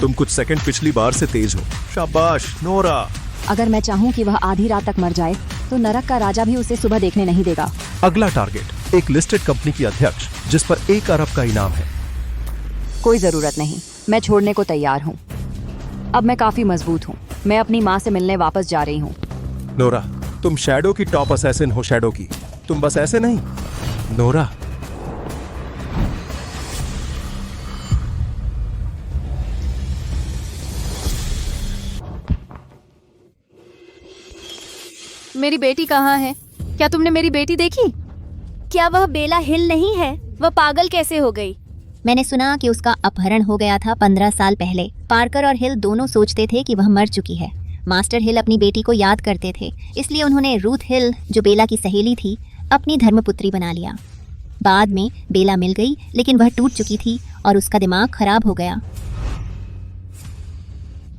तुम कुछ सेकंड पिछली बार से तेज हो। शाबाश नोरा। अगर मैं चाहूँ कि वह आधी रात तक मर जाए तो नरक का राजा भी उसे सुबह देखने नहीं देगा। अगला टारगेट एक लिस्टेड कंपनी की अध्यक्ष जिस पर 1 अरब का इनाम है। कोई जरूरत नहीं, मैं छोड़ने को तैयार हूँ। अब मैं काफी मजबूत हूँ। मैं अपनी माँ से मिलने वापस जा रही हूँ। नोरा, तुम शैडो की टॉप असैसिन हो। शैडो की तुम बस ऐसे नहीं। नोरा, मेरी बेटी कहाँ है? क्या तुमने मेरी बेटी देखी? क्या वह बेला हिल नहीं है? वह पागल कैसे हो गई? मैंने सुना कि उसका अपहरण हो गया था 15 साल पहले। पार्कर और हिल दोनों सोचते थे कि वह मर चुकी है। मास्टर हिल अपनी बेटी को याद करते थे, इसलिए उन्होंने रूथ हिल, जो बेला की सहेली थी, अपनी धर्मपुत्री बना लिया। बाद में बेला मिल गई, लेकिन वह टूट चुकी थी और उसका दिमाग खराब हो गया।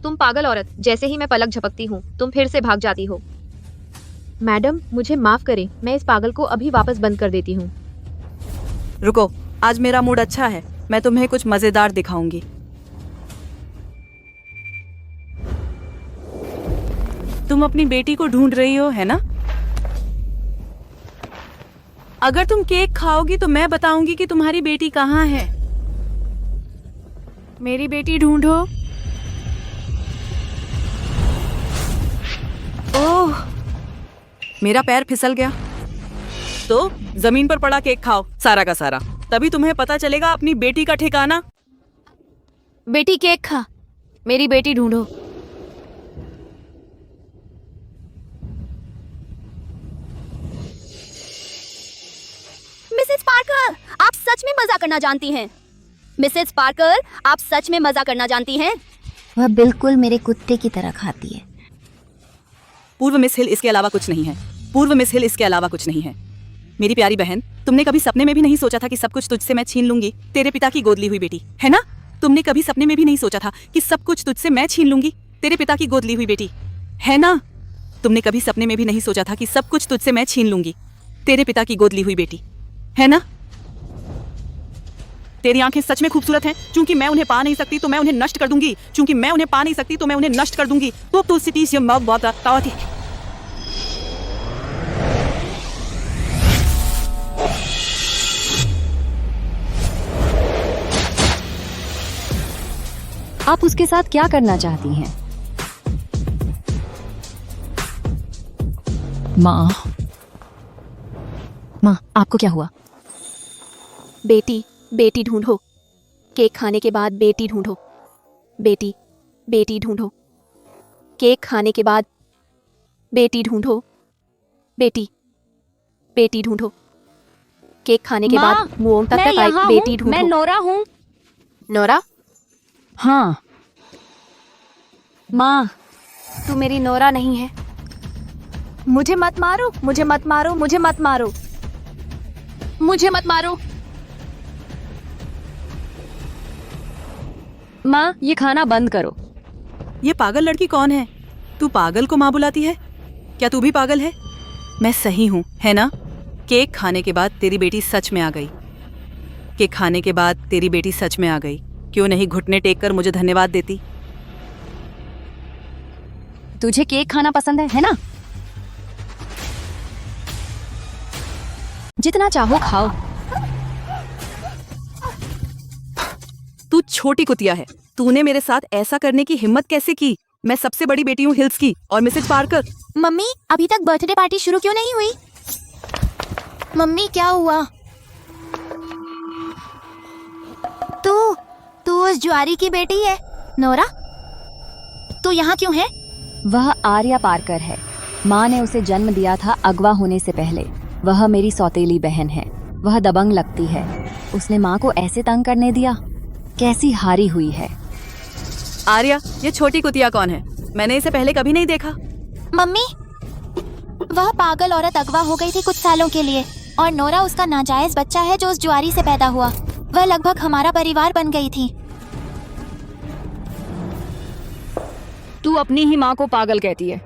तुम पागल औरत, जैसे ही मैं पलक झपकती हूँ तुम फिर से भाग जाती हो। मैडम मुझे माफ करें, मैं इस पागल को अभी वापस बंद कर देती हूँ। रुको, आज मेरा मूड अच्छा है, मैं तुम्हें कुछ मजेदार दिखाऊंगी। तुम अपनी बेटी को ढूंढ रही हो, है ना? अगर तुम केक खाओगी तो मैं बताऊंगी कि तुम्हारी बेटी कहाँ है। मेरी बेटी ढूंढो। ओह, मेरा पैर फिसल गया। तो जमीन पर पड़ा केक खाओ, सारा का सारा, तभी तुम्हें पता चलेगा अपनी बेटी का ठिकाना। बेटी केक खा, मेरी बेटी ढूंढो। मिसेस पार्कर, आप सच में मजा करना जानती हैं। मिसेस पार्कर, आप सच में मजा करना जानती हैं। वह बिल्कुल मेरे कुत्ते की तरह खाती है। पूर्व मिस हिल इसके अलावा कुछ नहीं है। पूर्व मिस हिल इसके अलावा कुछ नहीं है। मेरी प्यारी बहन, तुमने कभी सपने में भी नहीं सोचा था कि सब कुछ तुझसे मैं छीन लूंगी, तेरे पिता की गोद ली हुई बेटी, है ना? तुमने कभी सपने में भी नहीं सोचा था कि सब कुछ तुझसे मैं छीन लूंगी, तेरे पिता की गोद ली हुई बेटी, है ना? तुमने कभी सपने में भी नहीं सोचा था कि सब कुछ तुझसे मैं छीन लूंगी, तेरे पिता की गोद ली हुई बेटी, है ना? तेरी आंखें सच में खूबसूरत हैं। चूंकि मैं उन्हें पा नहीं सकती तो मैं उन्हें नष्ट कर दूंगी। चूंकि मैं उन्हें पा नहीं सकती तो मैं उन्हें नष्ट कर दूंगी। तो सिटीज ये मग बहुत तावती। आप उसके साथ क्या करना चाहती हैं? माँ, आपको क्या हुआ? बेटी, बेटी ढूंढो। केक खाने के बाद बेटी ढूंढो। बेटी, बेटी ढूंढो। केक खाने के बाद बेटी ढूंढो। बेटी, बेटी ढूंढो। केक खाने के बाद मुंह तक आई बेटी ढूंढो। मैं नोरा हूँ। नोरा? हाँ माँ, तू मेरी नोरा नहीं है। मुझे मत मारो, मुझे मत मारो, मुझे मत मारो, मुझे मत मारो। माँ, ये खाना बंद करो। ये पागल लड़की कौन है? तू पागल को माँ बुलाती है? क्या तू भी पागल है? मैं सही हूँ, है ना? केक खाने के बाद तेरी बेटी सच में आ गई। केक खाने के बाद तेरी बेटी सच में आ गई। क्यों नहीं घुटने टेक कर मुझे धन्यवाद देती? तुझे केक खाना पसंद है ना? जितना चाहो खाओ। तू छोटी कुतिया है। तूने मेरे साथ ऐसा करने की हिम्मत कैसे की? मैं सबसे बड़ी बेटी हूँ हिल्स की और मिसेज पार्कर। मम्मी, अभी तक बर्थडे पार्टी शुरू क्यों नहीं हुई? मम्मी, क्या हुआ? तू उस ज्वारी की बेटी है? नोरा, तू यहाँ क्यों है? वह आर्या पार्कर है। माँ ने उसे जन्म दिया था अगवा होने से पहले। वह मेरी सौतेली बहन है। वह दबंग लगती है। उसने माँ को ऐसे तंग करने दिया। कैसी हारी हुई है। आर्या, ये छोटी कुतिया कौन है? मैंने इसे पहले कभी नहीं देखा। मम्मी, वह पागल औरत अगवा हो गई थी कुछ सालों के लिए और नोरा उसका नाजायज बच्चा है जो उस ज्वारी से पैदा हुआ। वह लगभग हमारा परिवार बन गई थी। तू अपनी ही माँ को पागल कहती है,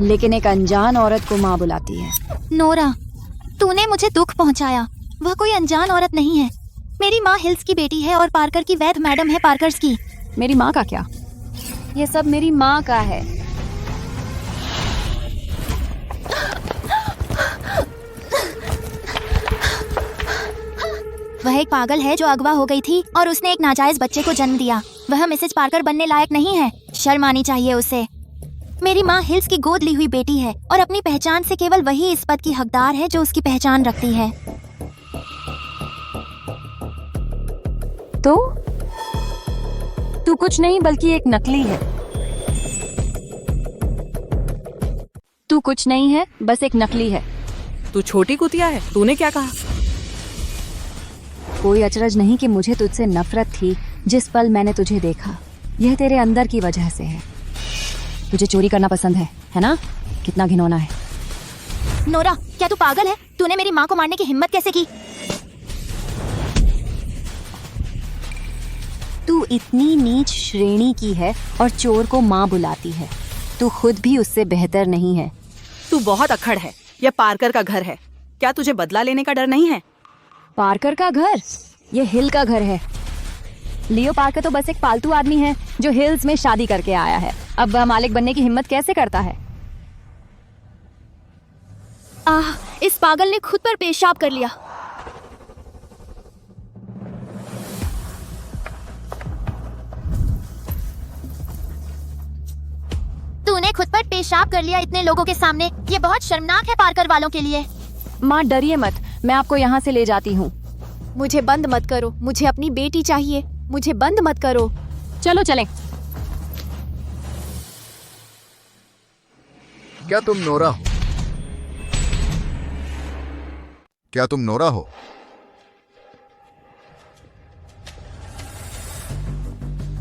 लेकिन एक अनजान औरत को माँ बुलाती है। नोरा, तूने मुझे दुख पहुंचाया। वह कोई अनजान औरत नहीं है। मेरी माँ हिल्स की बेटी है और पार्कर की वैध मैडम है पार्कर्स की। मेरी माँ का क्या? ये सब मेरी माँ का है। वह एक पागल है जो अगवा हो गई थी और उसने एक नाजायज बच्चे को जन्म दिया। वह मिसेज पार्कर बनने लायक नहीं है। शर्म आनी चाहिए उसे। मेरी माँ हिल्स की गोद ली हुई बेटी है और अपनी पहचान से केवल वही इस पद की हकदार है जो उसकी पहचान रखती है। तो तू कुछ नहीं बल्कि एक नकली है। तू कुछ नहीं है, बस एक नकली है। तू छोटी कुतिया है। तूने क्या कहा? कोई अचरज नहीं कि मुझे तुझसे नफरत थी जिस पल मैंने तुझे देखा। यह तेरे अंदर की वजह से है। तुझे चोरी करना पसंद है ना? कितना घिनौना है। नोरा, क्या तू पागल है? तूने मेरी माँ को मारने की हिम्मत कैसे की? तू इतनी नीच श्रेणी की है और चोर को माँ बुलाती है। तू खुद भी उससे बेहतर नहीं है। तू बहुत अक्खड़ है। यह पार्कर का घर है। क्या तुझे बदला लेने का डर नहीं है? पार्कर का घर? ये हिल का घर है। लियो पार्कर तो बस एक पालतू आदमी है जो हिल्स में शादी करके आया है। अब वह मालिक बनने की हिम्मत कैसे करता है? इस पागल ने खुद पर पेशाब कर लिया। तूने खुद पर पेशाब कर लिया इतने लोगों के सामने। ये बहुत शर्मनाक है पार्कर वालों के लिए। माँ डरिए मत, मैं आपको यहाँ से ले जाती हूँ। मुझे बंद मत करो। मुझे अपनी बेटी चाहिए। मुझे बंद मत करो। चलो चलें। क्या तुम नोरा हो? क्या तुम नोरा हो?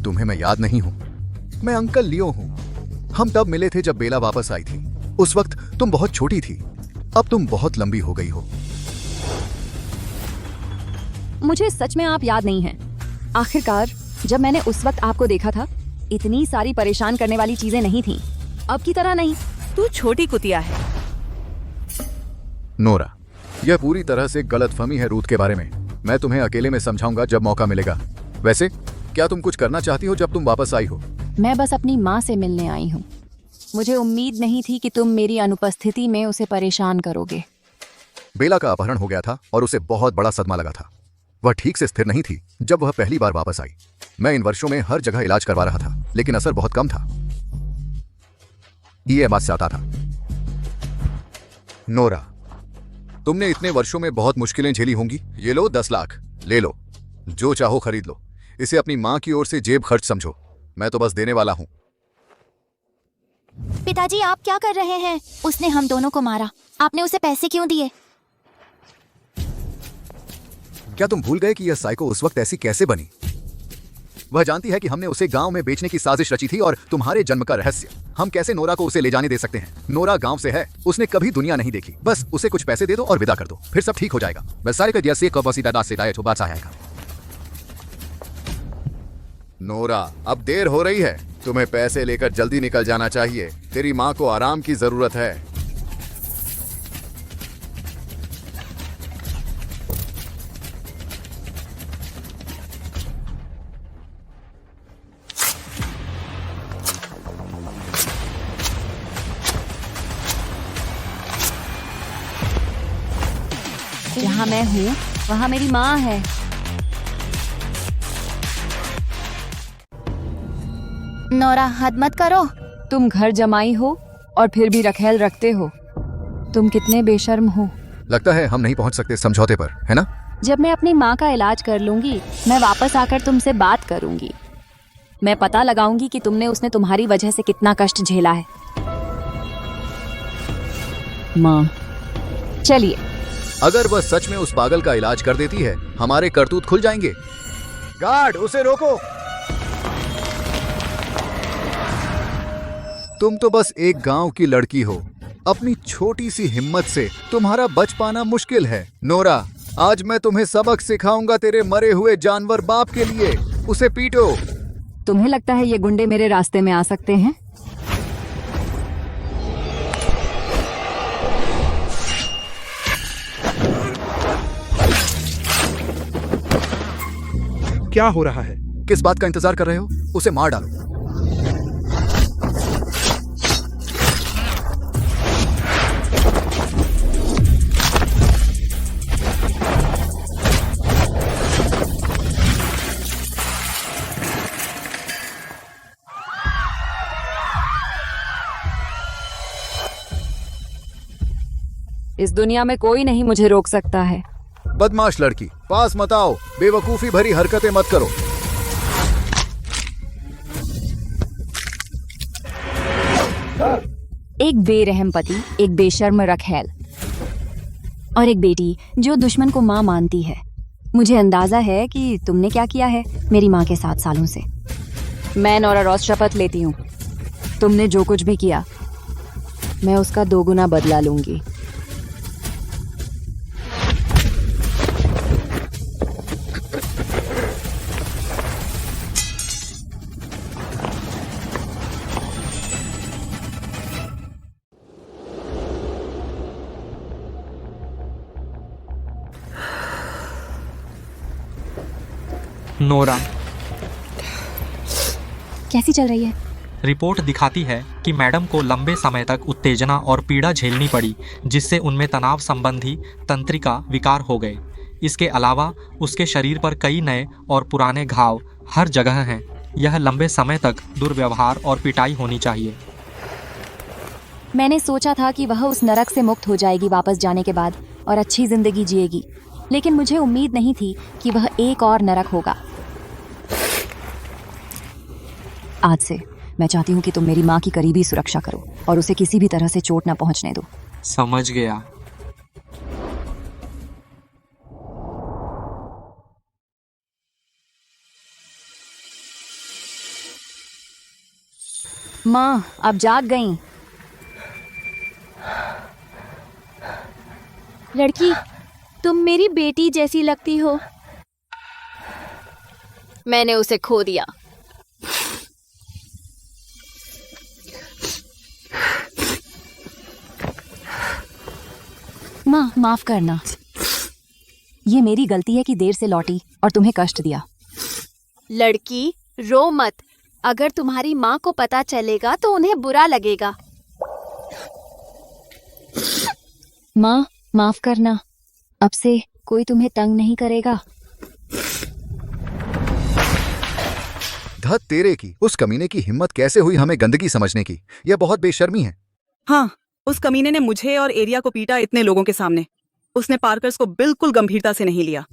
तुम्हें मैं याद नहीं हूं। मैं अंकल लियो हूं। हम तब मिले थे जब बेला वापस आई थी। उस वक्त तुम बहुत छोटी थी। अब तुम बहुत लंबी हो गई हो। मुझे सच में आप याद नहीं हैं। आखिरकार जब मैंने उस वक्त आपको देखा था, इतनी सारी परेशान करने वाली चीजें नहीं थीं। अब की तरह नहीं। तू छोटी कुतिया है। नोरा, यह पूरी तरह से गलतफहमी है रूथ के बारे में। मैं तुम्हें अकेले में समझाऊंगा जब मौका मिलेगा। वैसे क्या तुम कुछ करना चाहती हो जब तुम वापस आई हो? मैं बस अपनी माँ से मिलने आई हूँ। मुझे उम्मीद नहीं थी कि तुम मेरी अनुपस्थिति में उसे परेशान करोगे। बेला का अपहरण हो गया था और उसे बहुत बड़ा सदमा लगा था। वह ठीक से स्थिर नहीं थी जब वह पहली बार वापस आई। मैं इन वर्षों में हर जगह इलाज करवा रहा था, लेकिन असर बहुत कम था। EMS से आता था। नोरा, तुमने इतने वर्षों में बहुत मुश्किलें झेली होंगी। ये लो 10 लाख, ले लो, जो चाहो खरीद लो। इसे अपनी माँ की ओर से जेब खर्च समझो। मैं तो बस देने वाला हूं। पिताजी, आप क्या कर रहे हैं? उसने हम दोनों को मारा। आपने उसे पैसे क्यों दिए? क्या तुम भूल गए कि यह साइको उस वक्त ऐसी कैसे बनी? वह जानती है कि हमने उसे गांव में बेचने की साजिश रची थी और तुम्हारे जन्म का रहस्य। हम कैसे नोरा को उसे ले जाने दे सकते हैं? नोरा गांव से है, उसने कभी दुनिया नहीं देखी। बस उसे कुछ पैसे दे दो और विदा कर दो, फिर सब ठीक हो जाएगा। नोरा, अब देर हो रही है। तुम्हें पैसे लेकर जल्दी निकल जाना चाहिए। तेरी माँ को आराम की जरूरत है। जहाँ मैं हूँ वहाँ मेरी माँ है। नोरा, हद मत करो। तुम घर जमाई हो और फिर भी रखेल रखते हो। तुम कितने बेशर्म हो। लगता है हम नहीं पहुंच सकते समझौते पर, है ना? जब मैं अपनी माँ का इलाज कर लूंगी, मैं वापस आकर तुमसे बात करूंगी। मैं पता लगाऊंगी कि उसने तुम्हारी वजह से कितना कष्ट झेला है। माँ, चलिए। अगर वह सच में उस पागल का इलाज कर देती है, हमारे करतूत खुल जाएंगे। गार्ड, उसे रोको। तुम तो बस एक गांव की लड़की हो। अपनी छोटी सी हिम्मत से तुम्हारा बच पाना मुश्किल है। नोरा, आज मैं तुम्हें सबक सिखाऊंगा तेरे मरे हुए जानवर बाप के लिए। उसे पीटो। तुम्हें लगता है ये गुंडे मेरे रास्ते में आ सकते हैं? क्या हो रहा है? किस बात का इंतजार कर रहे हो? उसे मार डालो। इस दुनिया में कोई नहीं मुझे रोक सकता है। बदमाश लड़की, पास मत आओ। बेवकूफी भरी हरकतें मत करो। एक बेरहम पति, एक बेशर्म रखैल और एक बेटी जो दुश्मन को माँ मानती है। मुझे अंदाजा है कि तुमने क्या किया है मेरी माँ के 7 सालों से। मैं नोरा रॉस शपथ लेती हूँ, तुमने जो कुछ भी किया मैं उसका 2 गुना बदला लूंगी। नोरा, कैसी चल रही है? रिपोर्ट दिखाती है कि मैडम को लंबे समय तक उत्तेजना और पीड़ा झेलनी पड़ी, जिससे उनमें तनाव संबंधी तंत्रिका विकार हो गए। इसके अलावा उसके शरीर पर कई नए और पुराने घाव हर जगह हैं। यह लंबे समय तक दुर्व्यवहार और पिटाई होनी चाहिए। मैंने सोचा था कि वह उस नरक से मुक्त हो जाएगी वापस जाने के बाद और अच्छी जिंदगी जिएगी, लेकिन मुझे उम्मीद नहीं थी कि वह एक और नरक होगा। आज से मैं चाहती हूँ कि तुम मेरी माँ की करीबी सुरक्षा करो और उसे किसी भी तरह से चोट ना पहुँचने दो। समझ गया। माँ अब जाग गईं। लड़की, तुम मेरी बेटी जैसी लगती हो। मैंने उसे खो दिया। माँ माफ करना, ये मेरी गलती है कि देर से लौटी और तुम्हें कष्ट दिया। लड़की, रो मत। अगर तुम्हारी माँ को पता चलेगा तो उन्हें बुरा लगेगा। माँ माफ करना, अब से कोई तुम्हें तंग नहीं करेगा। धत तेरे की, उस कमीने की हिम्मत कैसे हुई हमें गंदगी समझने की? यह बहुत बेशर्मी है। हाँ, उस कमीने ने मुझे और एरिया को पीटा इतने लोगों के सामने। उसने पार्कर्स को बिल्कुल गंभीरता से नहीं लिया।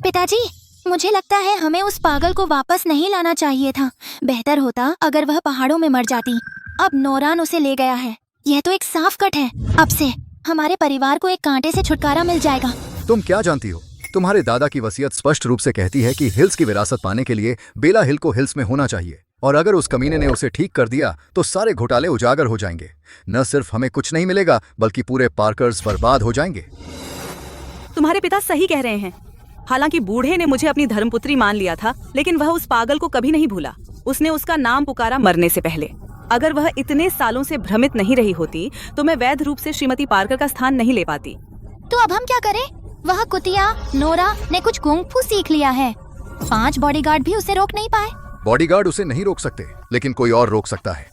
पिताजी, मुझे लगता है हमें उस पागल को वापस नहीं लाना चाहिए था। बेहतर होता अगर वह पहाड़ों में मर जाती। अब नौरान उसे ले गया है। यह तो एक साफ कट है। अब से हमारे परिवार को एक कांटे से छुटकारा मिल जाएगा। तुम क्या जानती हो? तुम्हारे दादा की वसीयत स्पष्ट रूप से कहती है कि हिल्स की विरासत पाने के लिए बेला हिल को हिल्स में होना चाहिए, और अगर उस कमीने ने उसे ठीक कर दिया तो सारे घोटाले उजागर हो जाएंगे। न सिर्फ हमें कुछ नहीं मिलेगा बल्कि पूरे पार्कर्स बर्बाद हो जाएंगे। तुम्हारे पिता सही कह रहे हैं। हालांकि बूढ़े ने मुझे अपनी धर्मपुत्री मान लिया था, लेकिन वह उस पागल को कभी नहीं भूला। उसने उसका नाम पुकारा मरने से पहले। अगर वह इतने सालों से भ्रमित नहीं रही होती तो मैं वैध रूप से श्रीमती पार्कर का स्थान नहीं ले पाती। तो अब हम क्या करें? वह कुतिया नोरा ने कुछ कुंग-फू सीख लिया है। 5 बॉडीगार्ड भी उसे रोक नहीं पाए। बॉडीगार्ड उसे नहीं रोक सकते, लेकिन कोई और रोक सकता है।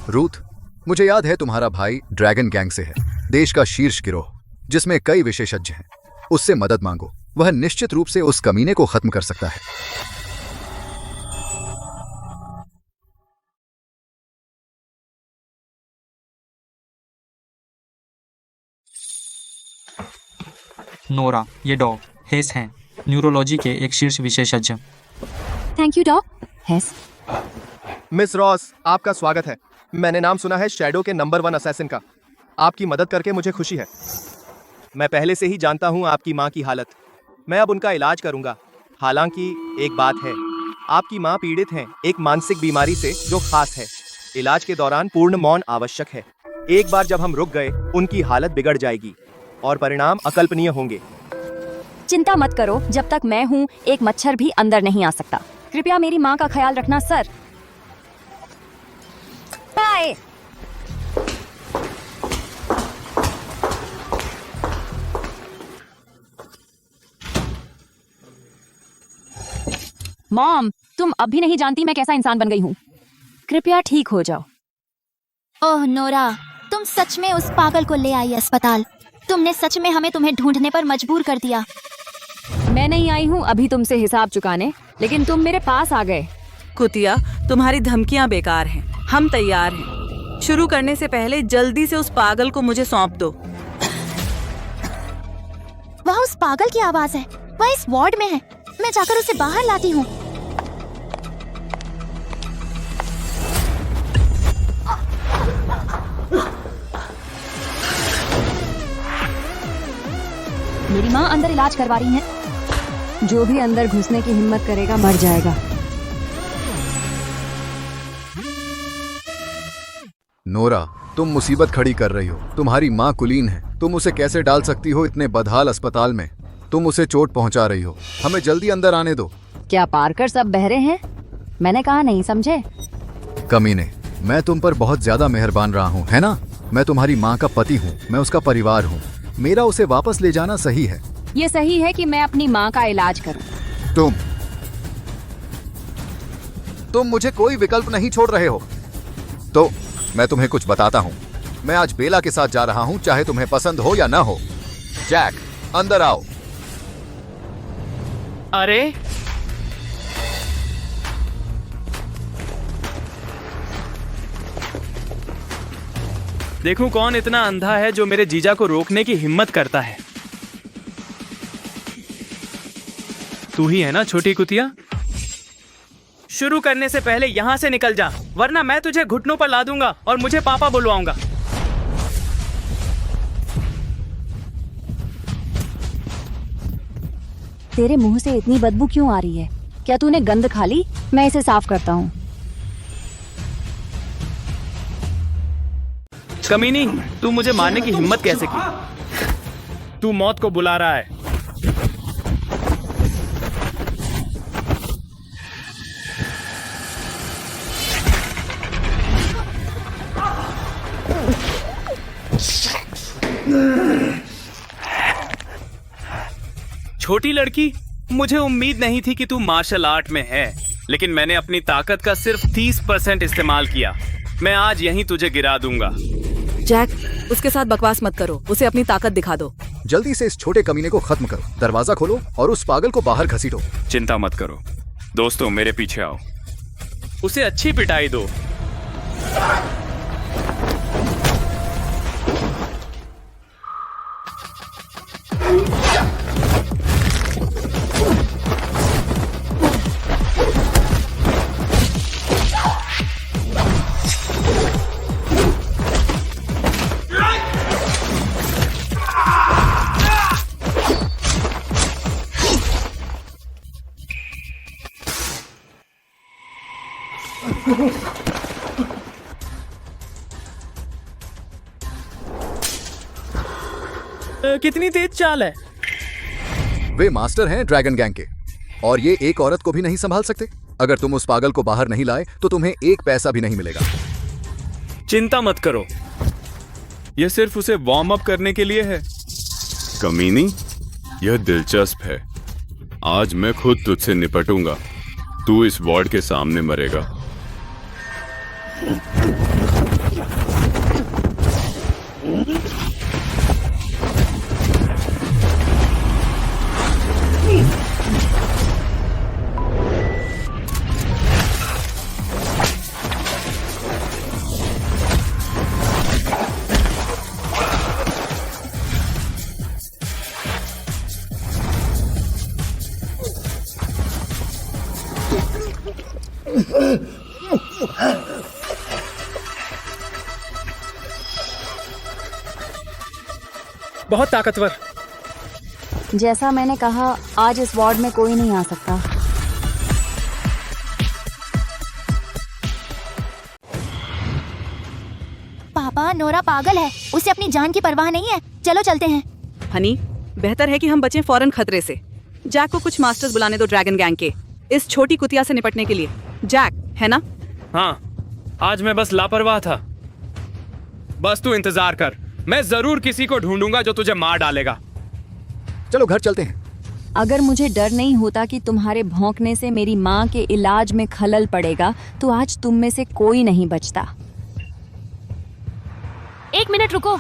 रूथ, मुझे याद है तुम्हारा भाई ड्रैगन गैंग से है, देश का शीर्ष गिरोह जिसमें कई विशेषज्ञ हैं। उससे मदद मांगो, वह निश्चित रूप से उस कमीने को खत्म कर सकता है। नोरा, ये डॉग हेस हैं, न्यूरोलॉजी के एक शीर्ष विशेषज्ञ। Thank you Doug Hayes. Miss Ross, आपका स्वागत है। मैंने नाम सुना है शैडो के नंबर 1 असैसिन का। आपकी मदद करके मुझे खुशी है। मैं पहले से ही जानता हूँ आपकी माँ की हालत। मैं अब उनका इलाज करूँगा। हालांकि एक बात है, आपकी माँ पीड़ित हैं एक मानसिक बीमारी से जो खास है। इलाज के दौरान पूर्ण मौन आवश्यक है। एक बार जब हम रुक गए, उनकी हालत बिगड़ जाएगी और परिणाम अकल्पनीय होंगे। चिंता मत करो, जब तक मैं हूँ एक मच्छर भी अंदर नहीं आ सकता। कृपया मेरी माँ का ख्याल रखना सर। बाय। मॉम, तुम अब भी नहीं जानती मैं कैसा इंसान बन गई हूँ। कृपया ठीक हो जाओ। ओह नोरा, तुम सच में उस पागल को ले आई अस्पताल। तुमने सच में हमें तुम्हें ढूंढने पर मजबूर कर दिया। मैं नहीं आई हूँ अभी तुमसे हिसाब चुकाने, लेकिन तुम मेरे पास आ गए। कुतिया, तुम्हारी धमकियां बेकार हैं। हम तैयार हैं। शुरू करने से पहले जल्दी से उस पागल को मुझे सौंप दो। वह उस पागल की आवाज है। वह इस वार्ड में है। मैं जाकर उसे बाहर लाती हूँ। मेरी माँ अंदर इलाज करवा रही है। जो भी अंदर घुसने की हिम्मत करेगा मर जाएगा। नोरा, तुम मुसीबत खड़ी कर रही हो। तुम्हारी माँ कुलीन है। तुम उसे कैसे डाल सकती हो इतने बदहाल अस्पताल में? तुम उसे चोट पहुंचा रही हो। हमें जल्दी अंदर आने दो। क्या पार्कर सब बहरे हैं? मैंने कहा नहीं समझे। कमीने, मैं तुम पर बहुत ज्यादा मेहरबान रहा हूँ, है ना? मैं तुम्हारी माँ का पति हूँ। मैं उसका परिवार हूँ। मेरा उसे वापस ले जाना सही है। ये सही है कि मैं अपनी माँ का इलाज करूं। तुम मुझे कोई विकल्प नहीं छोड़ रहे हो। तो मैं तुम्हें कुछ बताता हूँ। मैं आज बेला के साथ जा रहा हूँ, चाहे तुम्हें पसंद हो या ना हो। जैक, अंदर आओ। अरे देखूं कौन इतना अंधा है जो मेरे जीजा को रोकने की हिम्मत करता है। तू ही है ना छोटी कुतिया? शुरू करने से पहले यहां से निकल जा, वरना मैं तुझे घुटनों पर ला दूंगा और मुझे पापा बुलवाऊंगा। तेरे मुंह से इतनी बदबू क्यों आ रही है? क्या तूने गंद खा ली? मैं इसे साफ करता हूँ। कमीनी, तू मुझे मारने की हिम्मत कैसे की? तू मौत को बुला रहा है। छोटी लड़की, मुझे उम्मीद नहीं थी कि तू मार्शल आर्ट में है, लेकिन मैंने अपनी ताकत का सिर्फ 30% इस्तेमाल किया। मैं आज यहीं तुझे गिरा दूंगा। जैक, उसके साथ बकवास मत करो। उसे अपनी ताकत दिखा दो। जल्दी से इस छोटे कमीने को खत्म करो। दरवाजा खोलो और उस पागल को बाहर घसीटो। चिंता मत करो दोस्तों, मेरे पीछे आओ। उसे अच्छी पिटाई दो। कितनी तेज चाल है। वे मास्टर हैं ड्रैगन गैंग के, और ये एक औरत को भी नहीं संभाल सकते। अगर तुम उस पागल को बाहर नहीं लाए तो तुम्हें एक पैसा भी नहीं मिलेगा। चिंता मत करो, यह सिर्फ उसे वार्म अप करने के लिए है। कमीनी, यह दिलचस्प है। आज मैं खुद तुझसे निपटूंगा। तू इस वार्ड के सामने मरेगा। बहुत ताकतवर। जैसा मैंने कहा, आज इस वार्ड में कोई नहीं आ सकता। पापा, नोरा पागल है। उसे अपनी जान की परवाह नहीं है। चलो चलते हैं। हनी, बेहतर है कि हम बचें फौरन खतरे से। जैक को कुछ मास्टर्स बुलाने दो ड्रैगन गैंग के, इस छोटी कुतिया से निपटने के लिए। जैक, है ना? हाँ, आज मैं बस लापरवाह था। बस तू इंतजार कर, मैं जरूर किसी को ढूंढूंगा जो तुझे मार डालेगा। चलो घर चलते हैं। अगर मुझे डर नहीं होता कि तुम्हारे भौंकने से मेरी माँ के इलाज में खलल पड़ेगा तो आज तुम में से कोई नहीं बचता। 1 मिनट रुको।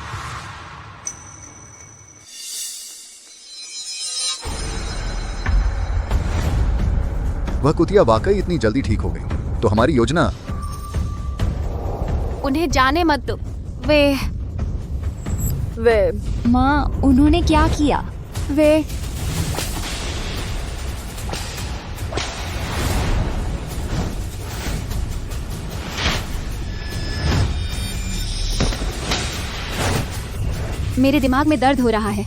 वह कुतिया वाकई इतनी जल्दी ठीक हो गई तो हमारी योजना। उन्हें जाने मत दो। वे माँ, उन्होंने क्या किया? वे मेरे दिमाग में दर्द हो रहा है।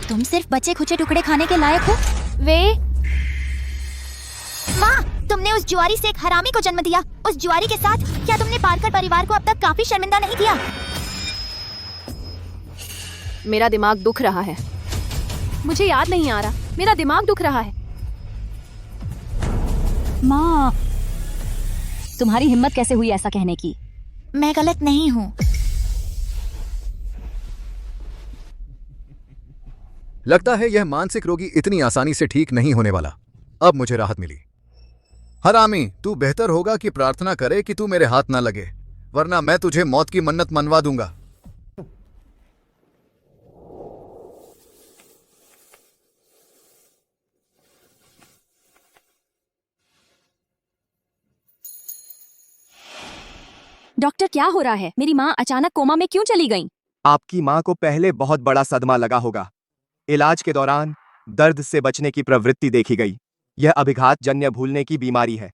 तुम सिर्फ बचे खुचे टुकड़े खाने के लायक हो। वे माँ, तुमने उस जुआरी से एक हरामी को जन्म दिया। उस जुआरी के साथ क्या तुमने पारकर परिवार को अब तक काफी शर्मिंदा नहीं किया? मेरा दिमाग दुख रहा है। मुझे याद नहीं आ रहा। मेरा दिमाग दुख रहा है। माँ, तुम्हारी हिम्मत कैसे हुई ऐसा कहने की? मैं गलत नहीं हूँ। लगता है यह मानसिक रोगी इतनी आसानी से ठीक नहीं होने वाला। अब मुझे राहत मिली। हरामी, तू बेहतर होगा कि प्रार्थना करे कि तू मेरे हाथ ना लगे, वरना मैं तुझे मौत की मन्नत मनवा दूंगा। डॉक्टर, क्या हो रहा है? मेरी माँ अचानक कोमा में क्यों चली गई? आपकी माँ को पहले बहुत बड़ा सदमा लगा होगा। इलाज के दौरान दर्द से बचने की प्रवृत्ति देखी गई। यह अभिघात जन्य भूलने की बीमारी है।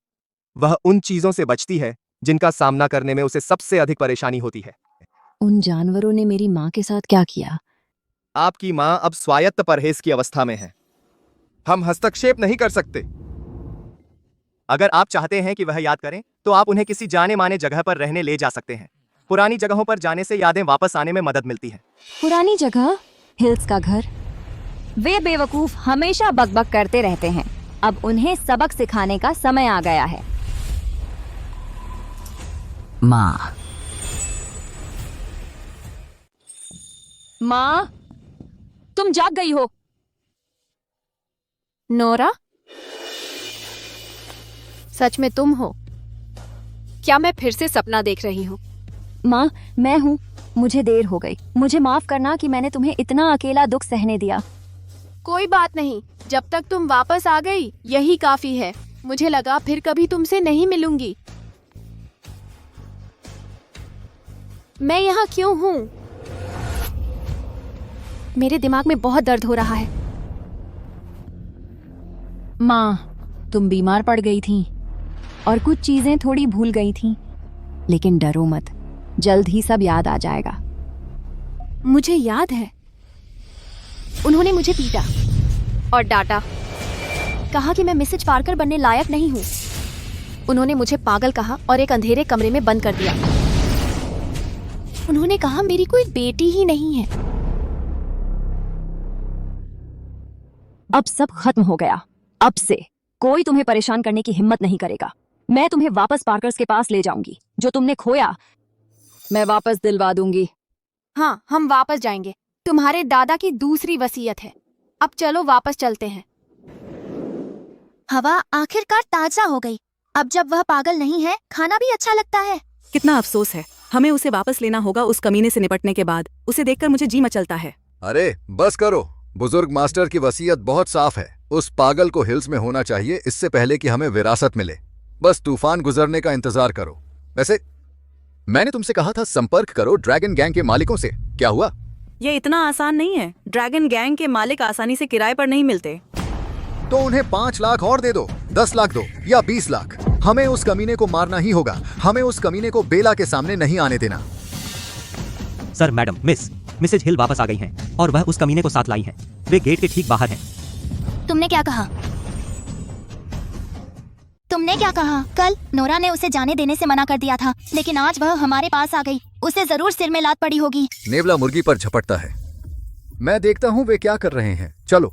वह उन चीजों से बचती है जिनका सामना करने में उसे सबसे अधिक परेशानी होती है। उन जानवरों ने मेरी माँ के साथ क्या किया? आपकी माँ अब स्वायत्त परहेज की अवस्था में है। हम हस्तक्षेप नहीं कर सकते। अगर आप चाहते हैं कि वह याद करें तो आप उन्हें किसी जाने माने जगह पर रहने ले जा सकते हैं। पुरानी जगहों पर जाने से यादें वापस आने में मदद मिलती है। पुरानी जगह? हिल्स का घर? वे बेवकूफ हमेशा बकबक करते रहते हैं। अब उन्हें सबक सिखाने का समय आ गया है। माँ, माँ, तुम जाग गई हो। नोरा, सच में तुम हो? क्या मैं फिर से सपना देख रही हूँ? माँ, मैं हूँ। मुझे देर हो गई। मुझे माफ करना कि मैंने तुम्हें इतना अकेला दुख सहने दिया। कोई बात नहीं। जब तक तुम वापस आ गई यही काफी है। मुझे लगा फिर कभी तुमसे नहीं मिलूंगी। मैं यहाँ क्यों हूँ? मेरे दिमाग में बहुत दर्द हो रहा है। माँ, तुम बीमार पड़ गई थीं और कुछ चीजें थोड़ी भूल गई थीं, लेकिन डरो मत, जल्द ही सब याद आ जाएगा। मुझे याद है, उन्होंने मुझे पीटा और डांटा, कहा कि मैं मिसेज पार्कर बनने लायक नहीं हूँ। उन्होंने मुझे पागल कहा और एक अंधेरे कमरे में बंद कर दिया। उन्होंने कहा मेरी कोई बेटी ही नहीं है। अब सब खत्म हो गया। अब से कोई तुम्हें परेशान करने की हिम्मत नहीं करेगा। मैं तुम्हें वापस पार्कर्स के पास ले जाऊंगी। जो तुमने खोया मैं वापस दिलवा दूंगी। हाँ, हम वापस जाएंगे। तुम्हारे दादा की दूसरी वसीयत है। अब चलो वापस चलते हैं। हवा आखिरकार ताजा हो गई। अब जब वह पागल नहीं है, खाना भी अच्छा लगता है। कितना अफसोस है। हमें उसे वापस लेना होगा उस कमीने से निपटने के बाद। उसे देखकर मुझे जी मचलता है। अरे बस करो। बुजुर्ग मास्टर की वसीयत बहुत साफ है। उस पागल को हिल्स में होना चाहिए इससे पहले कि हमें विरासत मिले। बस तूफान गुजरने का इंतजार करो। वैसे मैंने तुमसे कहा था संपर्क करो ड्रैगन गैंग के मालिकों से। क्या हुआ? ये इतना आसान नहीं है। ड्रैगन गैंग के मालिक आसानी से किराए पर नहीं मिलते। तो उन्हें 5 लाख और दे दो, 10 लाख दो या 20 लाख। हमें उस कमीने को मारना ही होगा। हमें उस कमीने को बेला के सामने नहीं आने देना। सर, मैडम, मिसेज हिल वापस आ गई हैं और वह उस कमीने को साथ लाई हैं। वे गेट के ठीक बाहर हैं। तुमने क्या कहा? तुमने क्या कहा? कल नोरा ने उसे जाने देने से मना कर दिया था, लेकिन आज वह हमारे पास आ गई। उसे जरूर सिर में लात पड़ी होगी। नेवला मुर्गी पर झपटता है। मैं देखता हूँ वे क्या कर रहे हैं। चलो।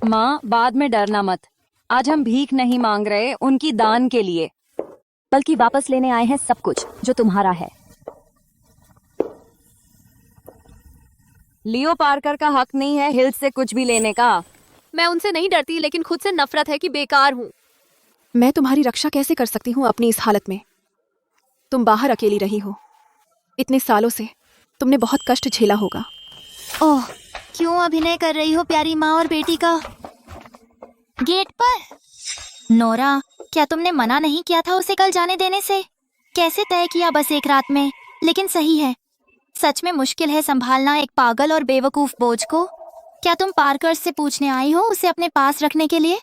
माँ, बाद में डरना मत। आज हम भीख नहीं मांग रहे, उनकी दान के लिए। बल्कि वापस लेने आए हैं सब कुछ जो तुम्हारा है। लियो पार्कर का हक नहीं है हिल्स से कुछ भी लेने का। मैं उनसे नहीं डरती, लेकिन खुद से नफरत है कि बेकार हूँ। मैं तुम्हारी रक्षा कैसे कर सकती हूँ अपनी इस हालत में? तुम बाहर अकेली रही हो इतने सालों से, तुमने बहुत कष्ट झेला होगा। ओह, क्यों अभिनय कर रही हो प्यारी माँ और बेटी का? गेट पर नोरा, क्या तुमने मना नहीं किया था उसे कल जाने देने से? कैसे तय किया बस एक रात में? लेकिन सही है, सच में मुश्किल है संभालना एक पागल और बेवकूफ बोझ को। क्या तुम पार्कर से पूछने आई हो उसे अपने पास रखने के लिए?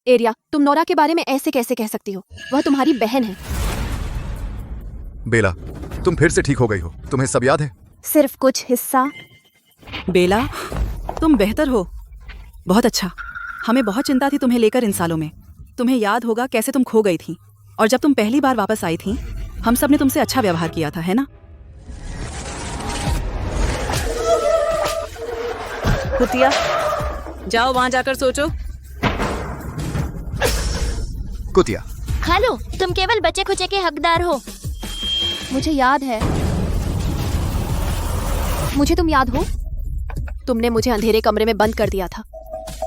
एरिया, तुम नोरा के बारे में ऐसे कैसे कह सकती हो? वह तुम्हारी बहन है। बेला, तुम फिर से ठीक हो गई हो, तुम्हें सब याद है? सिर्फ कुछ हिस्सा। बेला, तुम बेहतर हो। बहुत अच्छा। हमें बहुत चिंता थी तुम्हें लेकर इन सालों में। तुम्हें याद होगा कैसे तुम खो गई थी, और जब तुम पहली बार वापस आई थी हम सब ने तुमसे अच्छा व्यवहार किया था, है ना? कुतिया, जाओ वहां जाकर सोचो। कुतिया, खालो, तुम केवल बचे खुचे के हकदार हो। मुझे याद है। मुझे तुम याद हो? तुमने मुझे अंधेरे कमरे में बंद कर दिया था।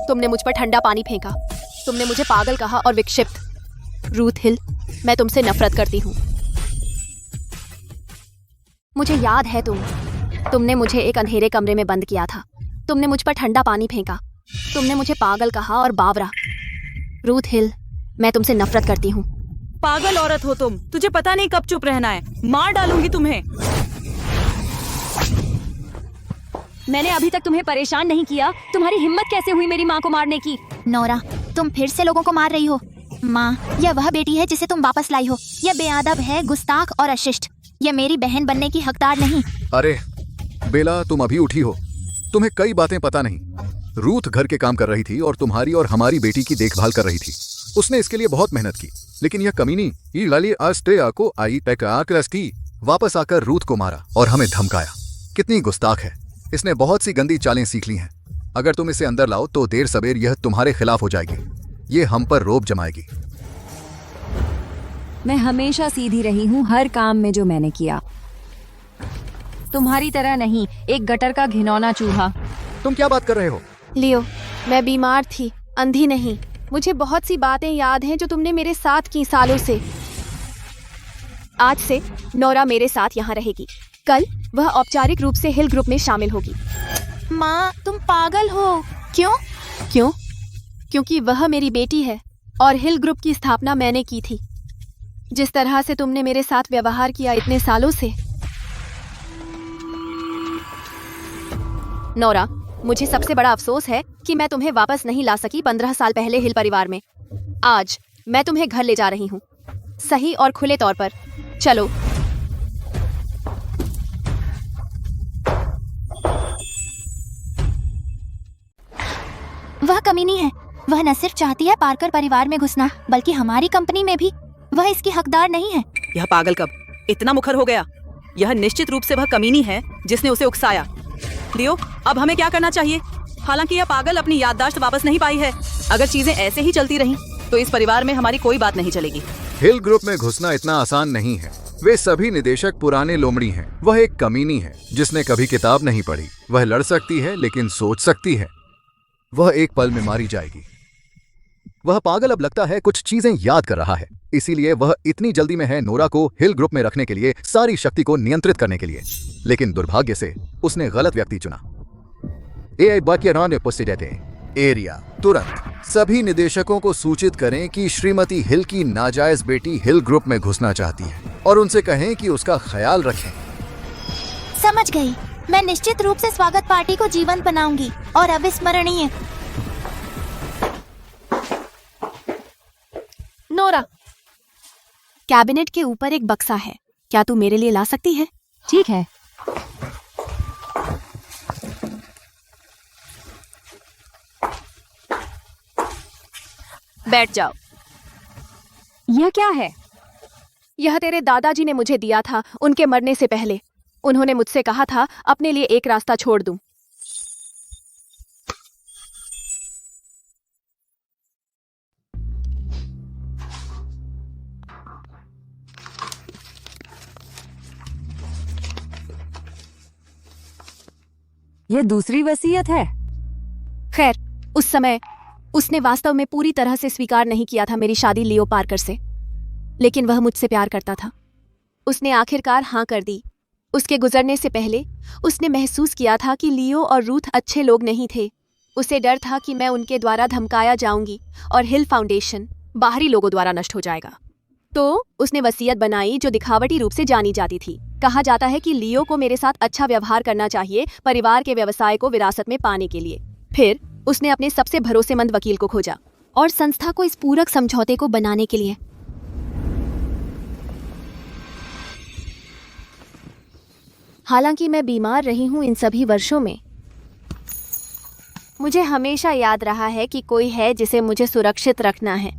तुमने मुझ पर ठंडा पानी फेंका। तुमने मुझे पागल कहा और विक्षिप्त। रूथ हिल, मैं तुमसे नफरत करती हूँ। मुझे याद है तुमने मुझे एक अंधेरे कमरे में बंद किया था। तुमने मुझ पर ठंडा पानी फेंका। तुमने मुझे पागल कहा और बावरा। रूथ हिल, मैं तुमसे नफरत करती हूँ। पागल औरत हो तुम, तुझे पता नहीं कब चुप रहना है। मार डालूंगी तुम्हें। मैंने अभी तक तुम्हें परेशान नहीं किया, तुम्हारी हिम्मत कैसे हुई मेरी माँ को मारने की? नोरा, तुम फिर से लोगों को मार रही हो। माँ, यह वह बेटी है जिसे तुम वापस लाई हो। यह बेअदब है, गुस्ताख और अशिष्ट। यह मेरी बहन बनने की हकदार नहीं। अरे बेला, तुम अभी उठी हो, तुम्हें कई बातें पता नहीं। रूथ घर के काम कर रही थी और तुम्हारी और हमारी बेटी की देखभाल कर रही थी। उसने इसके लिए बहुत मेहनत की, लेकिन यह कमीनी वापस आकर रूथ को मारा और हमें धमकाया। कितनी गुस्ताख है। इसने बहुत सी गंदी चालें सीख ली हैं। अगर तुम इसे अंदर लाओ तो देर सवेर यह तुम्हारे खिलाफ हो जाएगी। ये हम पर रोब जमाएगी। मैं हमेशा सीधी रही हूँ हर काम में जो मैंने किया। तुम्हारी तरह नहीं, एक गटर का घिनौना चूहा। तुम क्या बात कर रहे हो? लियो, मैं बीमार थी, अंधी नहीं। मुझे बहुत सी बातें याद हैं जो तुमने मेरे साथ की सालों से। आज से नोरा मेरे साथ यहाँ रहेगी। कल वह औपचारिक रूप से हिल ग्रुप में शामिल होगी। माँ, तुम पागल हो। क्यों? क्योंकि वह मेरी बेटी है और हिल ग्रुप की स्थापना मैंने की थी। जिस तरह से तुमने मेरे साथ व्यवहार किया इतने सालों से। नोरा, मुझे सबसे बड़ा अफसोस है कि मैं तुम्हें वापस नहीं ला सकी 15 साल पहले हिल परिवार में। आज मैं तुम्हें घर ले जा रही हूँ, सही और खुले तौर पर। चलो। वह कमीनी है। वह न सिर्फ चाहती है पार्कर परिवार में घुसना, बल्कि हमारी कंपनी में भी। वह इसकी हकदार नहीं है। यह पागल कब इतना मुखर हो गया? यह निश्चित रूप से वह कमीनी है जिसने उसे उकसाया। लियो, अब हमें क्या करना चाहिए? हालांकि यह पागल अपनी याददाश्त वापस नहीं पाई है। अगर चीजें ऐसे ही चलती रहीं तो इस परिवार में हमारी कोई बात नहीं चलेगी। हिल ग्रुप में घुसना इतना आसान नहीं है। वे सभी निदेशक पुराने लोमड़ी हैं। वह एक कमीनी है जिसने कभी किताब नहीं पढ़ी। वह लड़ सकती है लेकिन सोच सकती है। वह एक पल में मारी जाएगी। वह पागल अब लगता है कुछ चीजें याद कर रहा है, इसीलिए वह इतनी जल्दी में है नोरा को हिल ग्रुप में रखने के लिए, सारी शक्ति को नियंत्रित करने के लिए। लेकिन दुर्भाग्य से उसने गलत व्यक्ति चुना। एरिया, तुरंत सभी निदेशकों को सूचित करें कि श्रीमती हिल की नाजायज बेटी हिल ग्रुप में घुसना चाहती है और उनसे कहें कि उसका ख्याल रखें। समझ गई। मैं निश्चित रूप से स्वागत पार्टी को जीवंत बनाऊंगी और अविस्मरणीय। नोरा, कैबिनेट के ऊपर एक बक्सा है, क्या तू मेरे लिए ला सकती है? ठीक है। बैठ जाओ। यह क्या है? यह तेरे दादाजी ने मुझे दिया था उनके मरने से पहले। उन्होंने मुझसे कहा था अपने लिए एक रास्ता छोड़ दूं। ये दूसरी वसीयत है। खैर, उस समय उसने वास्तव में पूरी तरह से स्वीकार नहीं किया था मेरी शादी लियो पार्कर से, लेकिन वह मुझसे प्यार करता था। उसने आखिरकार हाँ कर दी। उसके गुजरने से पहले उसने महसूस किया था कि लियो और रूथ अच्छे लोग नहीं थे। उसे डर था कि मैं उनके द्वारा धमकाया जाऊंगी और हिल फाउंडेशन बाहरी लोगों द्वारा नष्ट हो जाएगा। तो उसने वसीयत बनाई जो दिखावटी रूप से जानी जाती थी। कहा जाता है कि लियो को मेरे साथ अच्छा व्यवहार करना चाहिए परिवार के व्यवसाय को विरासत में पाने के लिए। फिर उसने अपने सबसे भरोसेमंद वकील को खोजा और संस्था को इस पूरक समझौते को बनाने के लिए। हालांकि मैं बीमार रही हूं इन सभी वर्षों में, मुझे हमेशा याद रहा है कि कोई है जिसे मुझे सुरक्षित रखना है।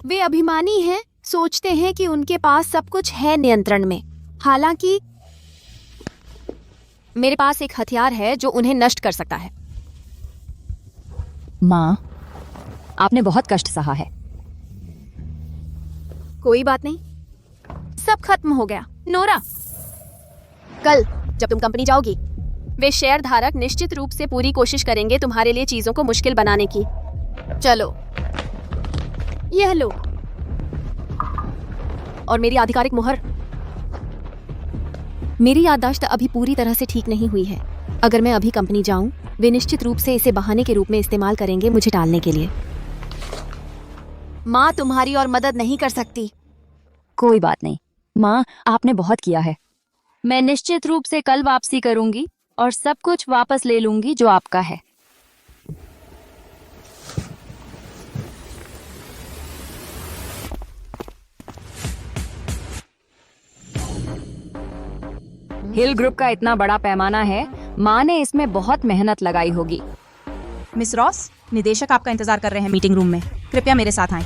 वे अभिमानी हैं, सोचते हैं कि उनके पास सब कुछ है नियंत्रण में। हालांकि मेरे पास एक हथियार है जो उन्हें नष्ट कर सकता है। माँ, आपने बहुत कष्ट सहा है। कोई बात नहीं, सब खत्म हो गया। नोरा, कल जब तुम कंपनी जाओगी, वे शेयर धारक निश्चित रूप से पूरी कोशिश करेंगे तुम्हारे लिए चीजों को मुश्किल बनाने की। चलो, यह लो, और मेरी आधिकारिक मुहर। मेरी याददाश्त अभी पूरी तरह से ठीक नहीं हुई है। अगर मैं अभी कंपनी जाऊं, वे निश्चित रूप से इसे बहाने के रूप में इस्तेमाल करेंगे मुझे टालने के लिए। माँ तुम्हारी और मदद नहीं कर सकती। कोई बात नहीं माँ, आपने बहुत किया है। मैं निश्चित रूप से कल वापसी करूंगी और सब कुछ वापस ले लूंगी जो आपका है। हिल ग्रुप का इतना बड़ा पैमाना है, माँ ने इसमें बहुत मेहनत लगाई होगी। मिस रॉस, निदेशक आपका इंतजार कर रहे हैं मीटिंग रूम में। कृपया मेरे साथ आएं।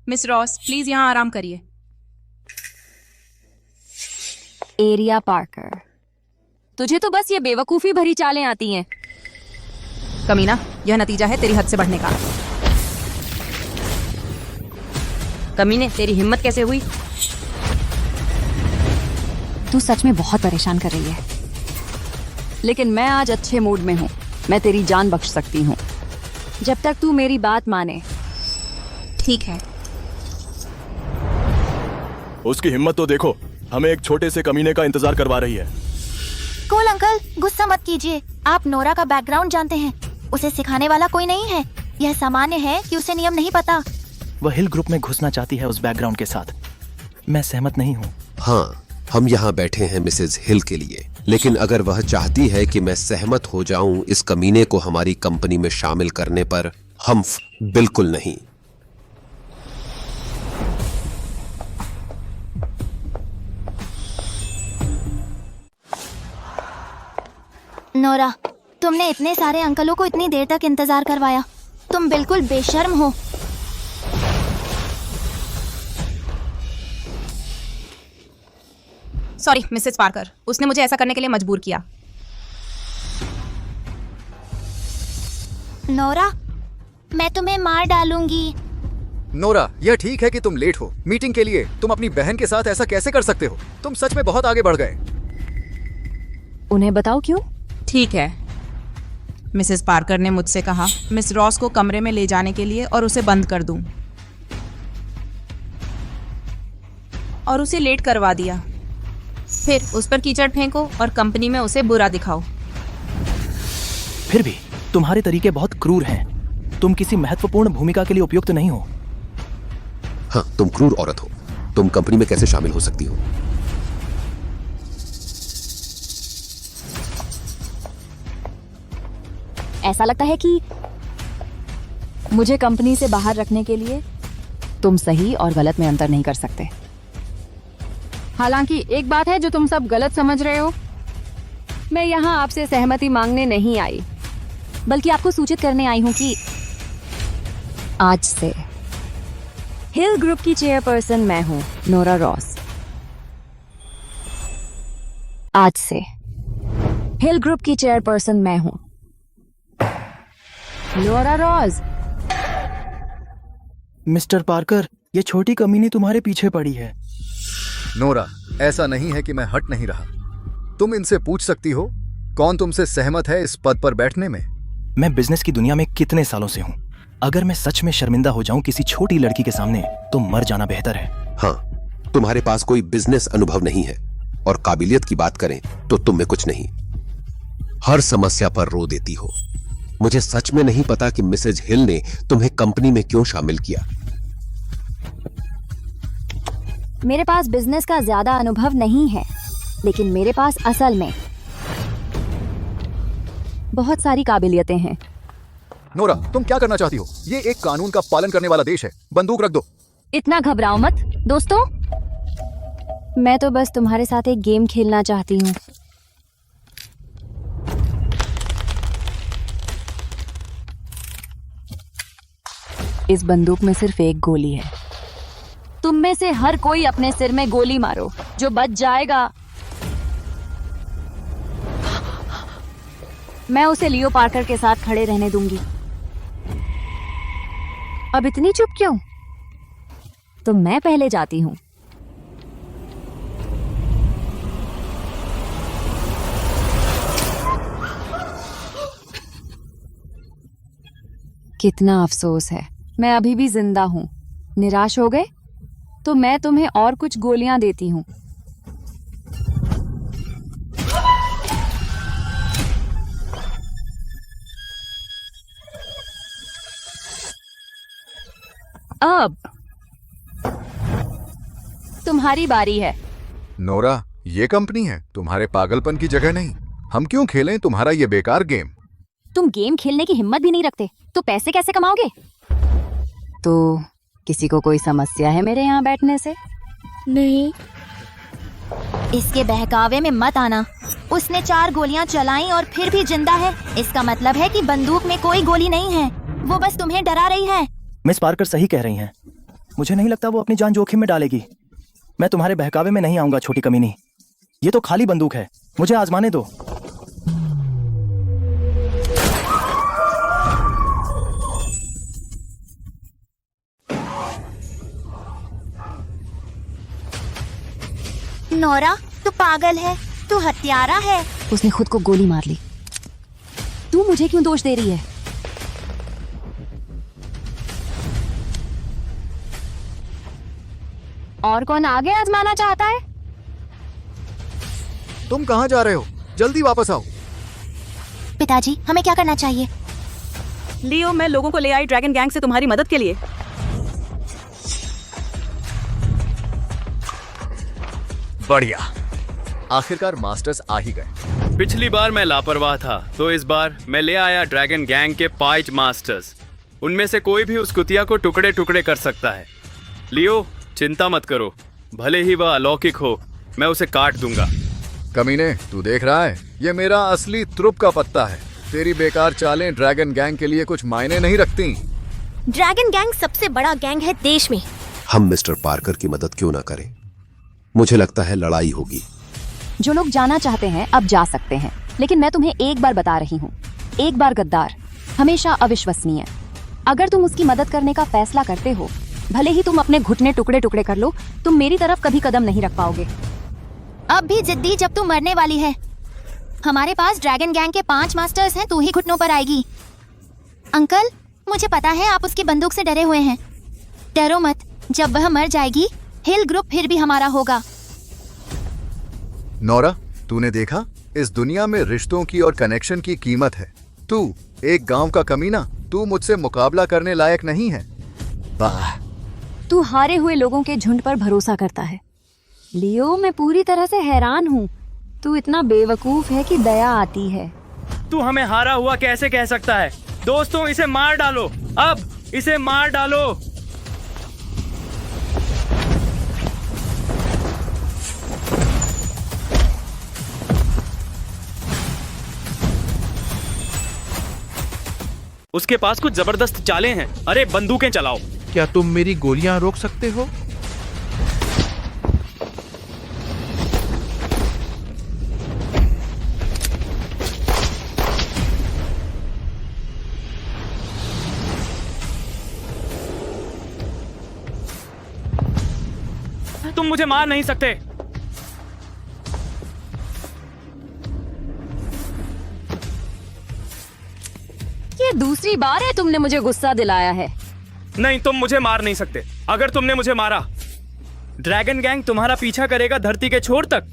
मिस रॉस, प्लीज यहाँ आराम करिए। एरिया पार्कर, तुझे तो बस ये बेवकूफी भरी चालें आती हैं। कमीना, यह नतीजा है तेरी हद से बढ़ने का। कमीने, तेरी हिम्मत कैसे हुई? तू सच में बहुत परेशान कर रही है, लेकिन मैं आज अच्छे मूड में हूँ। मैं तेरी जान बख्श सकती हूँ जब तक तू मेरी बात माने। ठीक है। उसकी हिम्मत तो देखो, हमें एक छोटे से कमीने का इंतजार करवा रही है। कूल अंकल, गुस्सा मत कीजिए। आप नोरा का बैकग्राउंड जानते हैं। उसे सिखाने वाला कोई नहीं है। यह सामान्य है कि उसे नियम नहीं पता। वह हिल ग्रुप में घुसना चाहती है उस बैकग्राउंड के साथ। मैं सहमत नहीं हूँ। हाँ, हम यहाँ बैठे हैं मिसेज हिल के लिए, लेकिन अगर वह चाहती है कि मैं सहमत हो जाऊं इस कमीने को हमारी कंपनी में शामिल करने पर, हम बिल्कुल नहीं। नोरा, तुमने इतने सारे अंकलों को इतनी देर तक इंतजार करवाया। तुम बिल्कुल बेशर्म हो। सॉरी मिसेस पार्कर, उसने मुझे ऐसा करने के लिए मजबूर किया। नोरा, मैं तुम्हें मार डालूंगी। नोरा, यह ठीक है कि तुम लेट हो मीटिंग के लिए। तुम अपनी बहन के साथ ऐसा कैसे कर सकते हो? तुम सच में बहुत आगे बढ़ गए। उन्हें बताओ क्यों? ठीक है। मिसेस पार्कर ने मुझसे कहा मिस रॉस को कमरे में ले जाने के लिए और उसे बंद कर दूं, और उसे लेट करवा दिया। फिर उस पर कीचड़ फेंको और कंपनी में उसे बुरा दिखाओ। फिर भी तुम्हारे तरीके बहुत क्रूर हैं। तुम किसी महत्वपूर्ण भूमिका के लिए उपयुक्त नहीं हो। हाँ, तुम क्रूर औरत हो। तुम कंपनी में कैसे शामिल हो सकती हो? ऐसा लगता है कि मुझे कंपनी से बाहर रखने के लिए तुम सही और गलत में अंतर नहीं कर सकते। हालांकि एक बात है जो तुम सब गलत समझ रहे हो। मैं यहाँ आपसे सहमति मांगने नहीं आई, बल्कि आपको सूचित करने आई हूँ कि आज से हिल ग्रुप की चेयरपर्सन मैं हूँ, नोरा रॉस। आज से हिल ग्रुप की चेयरपर्सन मैं हूँ, नोरा रॉस। मिस्टर पार्कर, ये छोटी कमीनी तुम्हारे पीछे पड़ी है। नोरा, ऐसा नहीं है कि मैं हट नहीं रहा। तुम इनसे पूछ सकती हो कौन तुमसे सहमत है इस पद पर बैठने में। मैं बिजनेस की दुनिया में कितने सालों से हूँ। अगर मैं सच में शर्मिंदा हो जाऊं किसी छोटी लड़की के सामने तो मर जाना बेहतर है। हाँ, तुम्हारे पास कोई बिजनेस अनुभव नहीं है और काबिलियत की बात करें तो तुम में कुछ नहीं। हर समस्या पर रो देती हो। मुझे सच में नहीं पता कि मिसेज हिल ने तुम्हें कंपनी में क्यों शामिल किया। मेरे पास बिजनेस का ज्यादा अनुभव नहीं है, लेकिन मेरे पास असल में बहुत सारी काबिलियतें हैं। नोरा, तुम क्या करना चाहती हो? ये एक कानून का पालन करने वाला देश है। बंदूक रख दो। इतना घबराओ मत दोस्तों, मैं तो बस तुम्हारे साथ एक गेम खेलना चाहती हूँ। इस बंदूक में सिर्फ एक गोली है। तुम में से हर कोई अपने सिर में गोली मारो, जो बच जाएगा मैं उसे लियो पार्कर के साथ खड़े रहने दूंगी। अब इतनी चुप क्यों? तो मैं पहले जाती हूं। कितना अफसोस है, मैं अभी भी जिंदा हूं। निराश हो गए तो मैं तुम्हें और कुछ गोलियां देती हूं। अब तुम्हारी बारी है। नोरा, ये कंपनी है, तुम्हारे पागलपन की जगह नहीं। हम क्यों खेलें तुम्हारा ये बेकार गेम? तुम गेम खेलने की हिम्मत भी नहीं रखते तो पैसे कैसे कमाओगे? तो किसी को कोई समस्या है मेरे यहाँ बैठने से? नहीं। इसके बहकावे में मत आना। उसने 4 गोलियां चलाई और फिर भी जिंदा है। इसका मतलब है कि बंदूक में कोई गोली नहीं है। वो बस तुम्हें डरा रही है। मिस पार्कर सही कह रही हैं। मुझे नहीं लगता वो अपनी जान जोखिम में डालेगी। मैं तुम्हारे बहकावे में नहीं आऊंगा छोटी कमीनी। ये तो खाली बंदूक है, मुझे आजमाने दो। नोरा, तू पागल है, तू हत्यारा है। उसने खुद को गोली मार ली। तू मुझे क्यों दोष दे रही है? और कौन आगे आजमाना चाहता है? तुम कहाँ जा रहे हो? जल्दी वापस आओ। पिताजी, हमें क्या करना चाहिए? लियो, मैं लोगों को ले आई ड्रैगन गैंग से तुम्हारी मदद के लिए। बढ़िया, आखिरकार मास्टर्स आ ही गए। पिछली बार मैं लापरवाह था, तो इस बार मैं ले आया ड्रैगन गैंग के 5 मास्टर्स। उनमें से कोई भी उस कुतिया को टुकड़े टुकड़े कर सकता है। लियो, चिंता मत करो, भले ही वह अलौकिक हो, मैं उसे काट दूंगा। कमीने, तू देख रहा है? ये मेरा असली त्रुप का पत्ता है। तेरी बेकार चालें ड्रैगन गैंग के लिए कुछ मायने नहीं रखती। ड्रैगन गैंग सबसे बड़ा गैंग है देश में। हम मिस्टर पार्कर की मदद क्यों ना करें? मुझे लगता है लड़ाई होगी। जो लोग जाना चाहते हैं अब जा सकते हैं, लेकिन मैं तुम्हें एक बार बता रही हूँ, एक बार गद्दार हमेशा अविश्वसनीय। अगर तुम उसकी मदद करने का फैसला करते हो, भले ही तुम अपने घुटने टुकड़े टुकड़े कर लो, तुम मेरी तरफ कभी कदम नहीं रख पाओगे। अब भी जिद्दी जब तू मरने वाली है। हमारे पास ड्रैगन गैंग के 5 मास्टर्स हैं, तू ही घुटनों पर आएगी। अंकल, मुझे पता है आप उसकी बंदूक से डरे हुए हैं। डरो मत, जब वह मर जाएगी हिल ग्रुप फिर भी हमारा होगा। नोरा, तूने देखा? इस दुनिया में रिश्तों की और कनेक्शन की कीमत है। तू एक गांव का कमीना, तू मुझसे मुकाबला करने लायक नहीं है। वाह, तू हारे हुए लोगों के झुंड पर भरोसा करता है। लियो, मैं पूरी तरह से हैरान हूँ। तू इतना बेवकूफ है कि दया आती है। तू हमें हारा हुआ कैसे कह सकता है? दोस्तों, इसे मार डालो, अब इसे मार डालो। उसके पास कुछ जबरदस्त चालें हैं। अरे बंदूकें चलाओ। क्या तुम मेरी गोलियां रोक सकते हो? तुम मुझे मार नहीं सकते। ये दूसरी बार है तुमने मुझे गुस्सा दिलाया है। नहीं, तुम मुझे मार नहीं सकते। अगर तुमने मुझे मारा, ड्रैगन गैंग तुम्हारा पीछा करेगा धरती के छोर तक।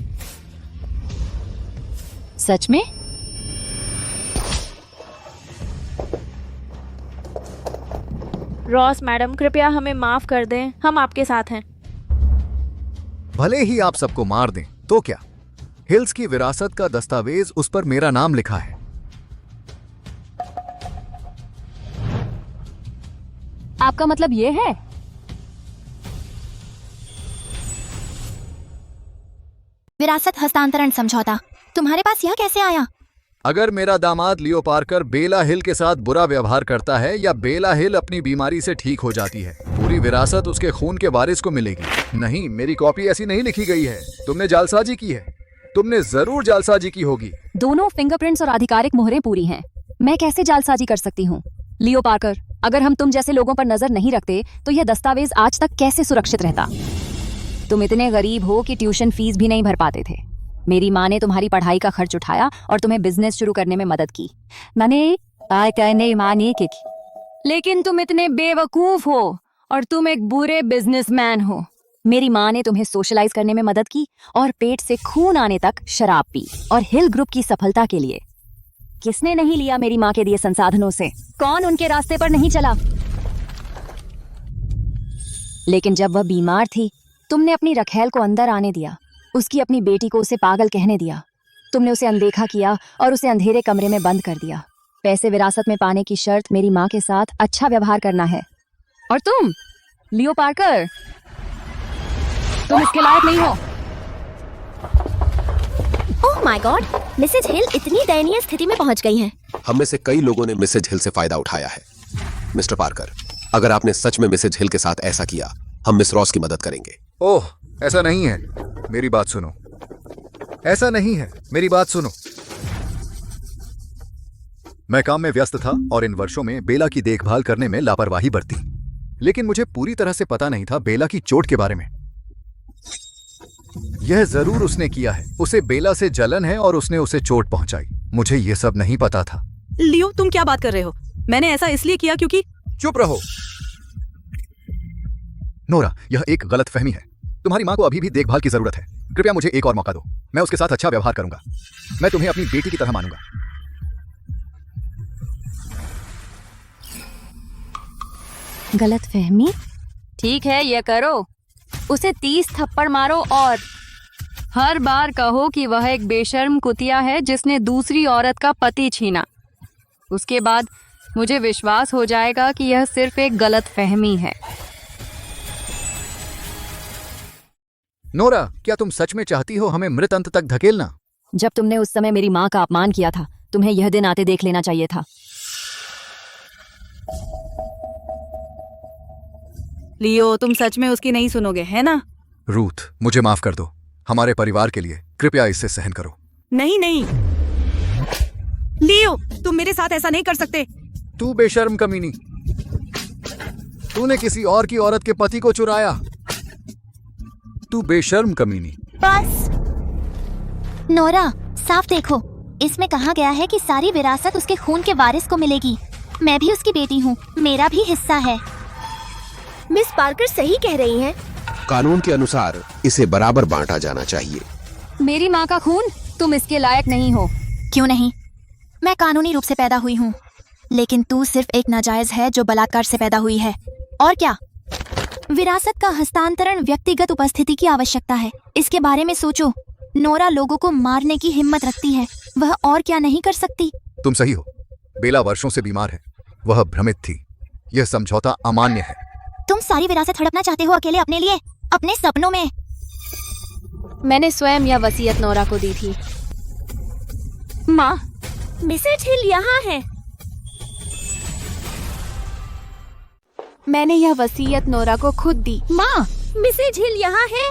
सच में? रॉस मैडम, कृपया हमें माफ कर दें, हम आपके साथ हैं। भले ही आप सबको मार दें तो क्या, हिल्स की विरासत का दस्तावेज, उस पर मेरा नाम लिखा है। आपका मतलब ये है? विरासत हस्तांतरण समझौता तुम्हारे पास यह कैसे आया? अगर मेरा दामाद लियो पार्कर बेला हिल के साथ बुरा व्यवहार करता है या बेला हिल अपनी बीमारी से ठीक हो जाती है, पूरी विरासत उसके खून के वारिस को मिलेगी। नहीं, मेरी कॉपी ऐसी नहीं लिखी गई है। तुमने जालसाजी की है, तुमने जरूर जालसाजी की होगी। दोनों फिंगरप्रिंट्स और आधिकारिक मोहरें पूरी हैं। मैं कैसे जालसाजी कर सकती हूँ? लियो पार्कर, अगर हम तुम जैसे लोगों पर नजर नहीं रखते तो यह दस्तावेज आज तक कैसे सुरक्षित रहता? तुम इतने गरीब हो कि ट्यूशन फीस भी नहीं भर पाते थे। मेरी माँ ने तुम्हारी पढ़ाई का खर्च उठाया और तुम्हें बिजनेस शुरू करने में मदद की। लेकिन तुम इतने बेवकूफ हो और तुम एक बुरे बिजनेसमैन हो। मेरी माँ ने तुम्हें सोशलाइज करने में मदद की और पेट से खून आने तक शराब पी। और हिल ग्रुप की सफलता के लिए किसने नहीं लिया मेरी माँ के दिए संसाधनों से? कौन उनके रास्ते पर नहीं चला? लेकिन जब वह बीमार थी, तुमने अपनी रखेल को अंदर आने दिया, उसकी अपनी बेटी को उसे पागल कहने दिया। तुमने उसे अनदेखा किया और उसे अंधेरे कमरे में बंद कर दिया। पैसे विरासत में पाने की शर्त मेरी माँ के साथ अच्छा व्यवहार करना है। और तुम लियो पार्कर, तुम इसके लायक नहीं हो। ओह माय गॉड, मिसेज हिल इतनी दयनीय स्थिति में पहुंच गई हैं। हम में से कई लोगों ने मिसेज हिल से फायदा उठाया है। मिस्टर पार्कर, अगर आपने सच में मिसेज हिल के साथ ऐसा किया, हम मिस रॉस की मदद करेंगे। ओह, ऐसा नहीं है। मेरी बात सुनो। ऐसा नहीं है, मेरी बात सुनो। मैं काम में व्यस्त था और इन वर्षों में बेला की देखभाल करने में लापरवाही बरती, लेकिन मुझे पूरी तरह से पता नहीं था बेला की चोट के बारे में। यह जरूर उसने किया है। उसे बेला से जलन है और उसने उसे चोट पहुंचाई। मुझे यह सब नहीं पता था। लियो, तुम क्या बात कर रहे हो? मैंने ऐसा इसलिए किया क्योंकि... चुप रहो नोरा, यह एक गलतफहमी है। तुम्हारी माँ को अभी भी देखभाल की जरूरत है। कृपया मुझे एक और मौका दो। मैं उसके साथ अच्छा व्यवहार करूंगा। मैं तुम्हें अपनी बेटी की तरह मानूंगा। गलतफहमी? ठीक है, ये करो। उसे 30 थप्पड़ मारो और हर बार कहो कि वह एक बेशर्म कुतिया है जिसने दूसरी औरत का पति छीना। उसके बाद मुझे विश्वास हो जाएगा कि यह सिर्फ एक गलतफहमी है। नोरा, क्या तुम सच में चाहती हो हमें मृत अंत तक धकेलना? जब तुमने उस समय मेरी माँ का अपमान किया था, तुम्हें यह दिन आते देख लेना चाहिए था। लियो, तुम सच में उसकी नहीं सुनोगे, है ना? रूथ, मुझे माफ कर दो। हमारे परिवार के लिए कृपया इससे सहन करो। नहीं नहीं लियो, तुम मेरे साथ ऐसा नहीं कर सकते। तू बेशर्म कमीनी, तूने किसी और की औरत के पति को चुराया। तू बेशर्म कमीनी। बस नोरा, साफ देखो, इसमें कहा गया है कि सारी विरासत उसके खून के वारिस को मिलेगी। मैं भी उसकी बेटी हूँ, मेरा भी हिस्सा है। मिस पार्कर सही कह रही हैं। कानून के अनुसार इसे बराबर बांटा जाना चाहिए। मेरी माँ का खून? तुम इसके लायक नहीं हो। क्यों नहीं? मैं कानूनी रूप से पैदा हुई हूँ, लेकिन तू सिर्फ एक नाजायज है जो बलात्कार से पैदा हुई है। और क्या? विरासत का हस्तांतरण व्यक्तिगत उपस्थिति की आवश्यकता है। इसके बारे में सोचो। नोरा लोगों को मारने की हिम्मत रखती है, वह और क्या नहीं कर सकती? तुम सही हो। बेला वर्षों से बीमार है, वह भ्रमित थी। यह समझौता अमान्य है। तुम सारी विरासत हड़पना चाहते हो अकेले अपने लिए, अपने सपनों में। मैंने स्वयं यह वसीयत नोरा को दी थी। माँ, मिसेज हिल यहाँ है। मैंने यह वसीयत नोरा को खुद दी। माँ, मिसेज हिल यहाँ है।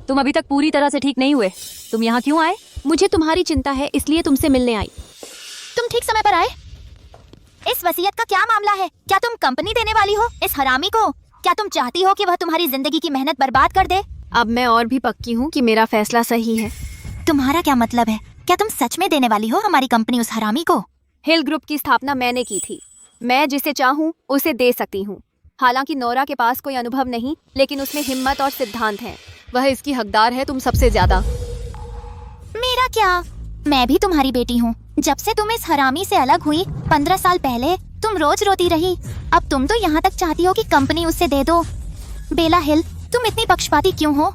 तुम अभी तक पूरी तरह से ठीक नहीं हुए। तुम यहाँ क्यों आए? मुझे तुम्हारी चिंता है, इसलिए तुमसे मिलने आई। तुम ठीक समय पर आए। इस वसीयत का क्या मामला है? क्या तुम कंपनी देने वाली हो इस हरामी को? क्या तुम चाहती हो कि वह तुम्हारी जिंदगी की मेहनत बर्बाद कर दे? अब मैं और भी पक्की हूँ कि मेरा फैसला सही है। तुम्हारा क्या मतलब है? क्या तुम सच में देने वाली हो हमारी कंपनी उस हरामी को? हिल ग्रुप की स्थापना मैंने की थी। मैं जिसे चाहूँ उसे दे सकती हूँ। हालांकि नोरा के पास कोई अनुभव नहीं, लेकिन उसमें हिम्मत और सिद्धांत हैं। वह इसकी हकदार है तुम सबसे ज्यादा। मेरा क्या? मैं भी तुम्हारी बेटी हूँ। जब से तुम इस हरामी से अलग हुई 15 साल पहले, तुम रोज रोती रही। अब तुम तो यहाँ तक चाहती हो कि कंपनी उससे दे दो। बेला हिल, तुम इतनी पक्षपाती क्यों हो?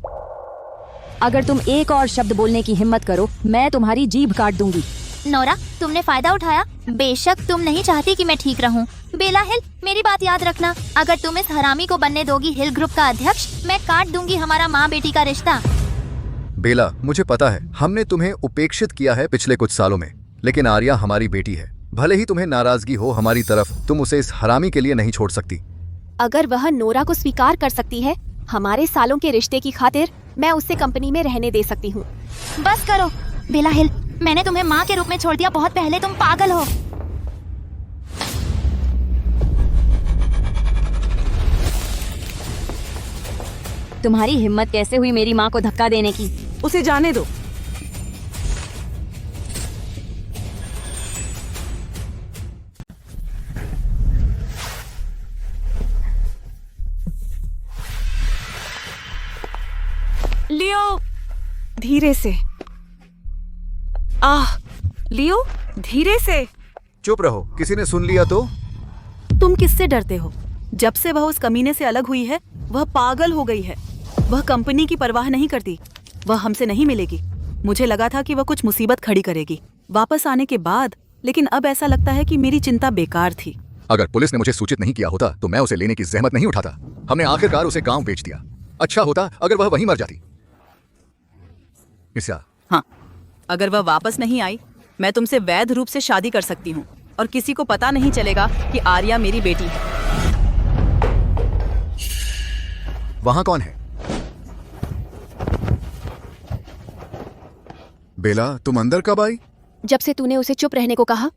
अगर तुम एक और शब्द बोलने की हिम्मत करो, मैं तुम्हारी जीभ काट दूंगी। नोरा, तुमने फायदा उठाया। बेशक तुम नहीं चाहती कि मैं ठीक रहूं। बेला हिल, मेरी बात याद रखना। अगर तुम इस हरामी को बनने दोगी हिल ग्रुप का अध्यक्ष, मैं काट दूंगी हमारा माँ बेटी का रिश्ता। बेला, मुझे पता है हमने तुम्हें उपेक्षित किया है पिछले कुछ सालों में, लेकिन आर्या हमारी बेटी है। भले ही तुम्हें नाराजगी हो हमारी तरफ, तुम उसे इस हरामी के लिए नहीं छोड़ सकती। अगर वह नोरा को स्वीकार कर सकती है हमारे सालों के रिश्ते की खातिर, मैं उसे कंपनी में रहने दे सकती हूँ। बस करो बेला हिल, मैंने तुम्हें माँ के रूप में छोड़ दिया बहुत पहले। तुम पागल हो। तुम्हारी हिम्मत कैसे हुई मेरी माँ को धक्का देने की? उसे जाने दो। लियो, धीरे से। लियो, धीरे से। चुप रहो, किसी ने सुन लिया तो? तुम किससे डरते हो? जब से वह उस कमीने से अलग हुई है, वह पागल हो गई है। वह कंपनी की परवाह नहीं करती। वह हमसे नहीं मिलेगी। मुझे लगा था कि वह कुछ मुसीबत खड़ी करेगी वापस आने के बाद, लेकिन अब ऐसा लगता है कि मेरी चिंता बेकार थी। अगर पुलिस ने मुझे सूचित नहीं किया होता तो मैं उसे लेने की जहमत नहीं उठाता। हमने आखिरकार उसे गांव बेच दिया। अच्छा होता अगर वह वहीं मर जाती। हाँ, अगर वह वापस नहीं आई, मैं तुमसे वैध रूप से शादी कर सकती हूँ और किसी को पता नहीं चलेगा कि आर्या मेरी बेटी है। वहां कौन है? बेला, तुम अंदर कब आई? जब से तूने उसे चुप रहने को कहा।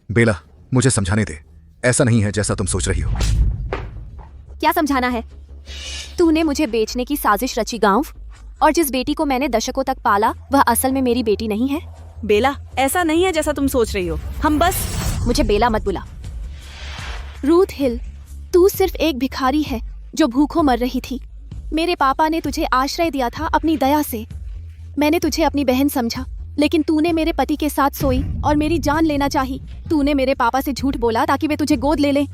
बेला, मुझे समझाने दे। ऐसा नहीं है जैसा तुम सोच रही हो। क्या समझाना है? तूने मुझे बेचने की साजिश रची गांव, और जिस बेटी को मैंने दशकों तक पाला वह असल में मेरी बेटी नहीं है। बेला, ऐसा नहीं है जैसा तुम सोच रही हो। हम बस। मुझे बेला मत बुला। रूथ हिल, तू सिर्फ एक भिखारी है जो भूखों मर रही थी। मेरे पापा ने तुझे आश्रय दिया था अपनी दया से। मैंने तुझे अपनी बहन समझा, लेकिन तूने मेरे पति के साथ सोई और मेरी जान लेना चाही। तूने मेरे पापा से झूठ बोला ताकि वे तुझे गोद ले लें।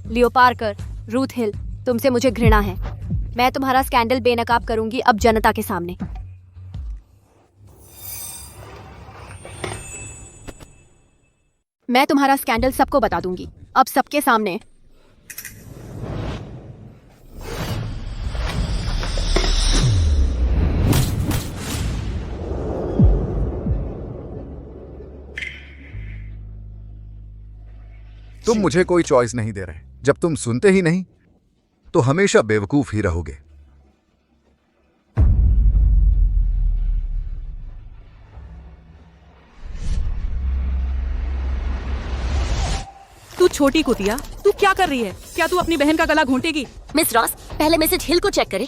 लियो पार्कर, रूथ हिल, तुमसे मुझे घृणा है। मैं तुम्हारा स्कैंडल बेनकाब करूंगी अब जनता के सामने। मैं तुम्हारा स्कैंडल सबको बता दूंगी, अब सबके सामने। तुम मुझे कोई चॉइस नहीं दे रहे। जब तुम सुनते ही नहीं तो हमेशा बेवकूफ ही रहोगे। तू छोटी कुतिया, तू क्या कर रही है? क्या तू अपनी बहन का गला घोंटेगी? मिस रॉस, पहले मिसेज हिल को चेक करें।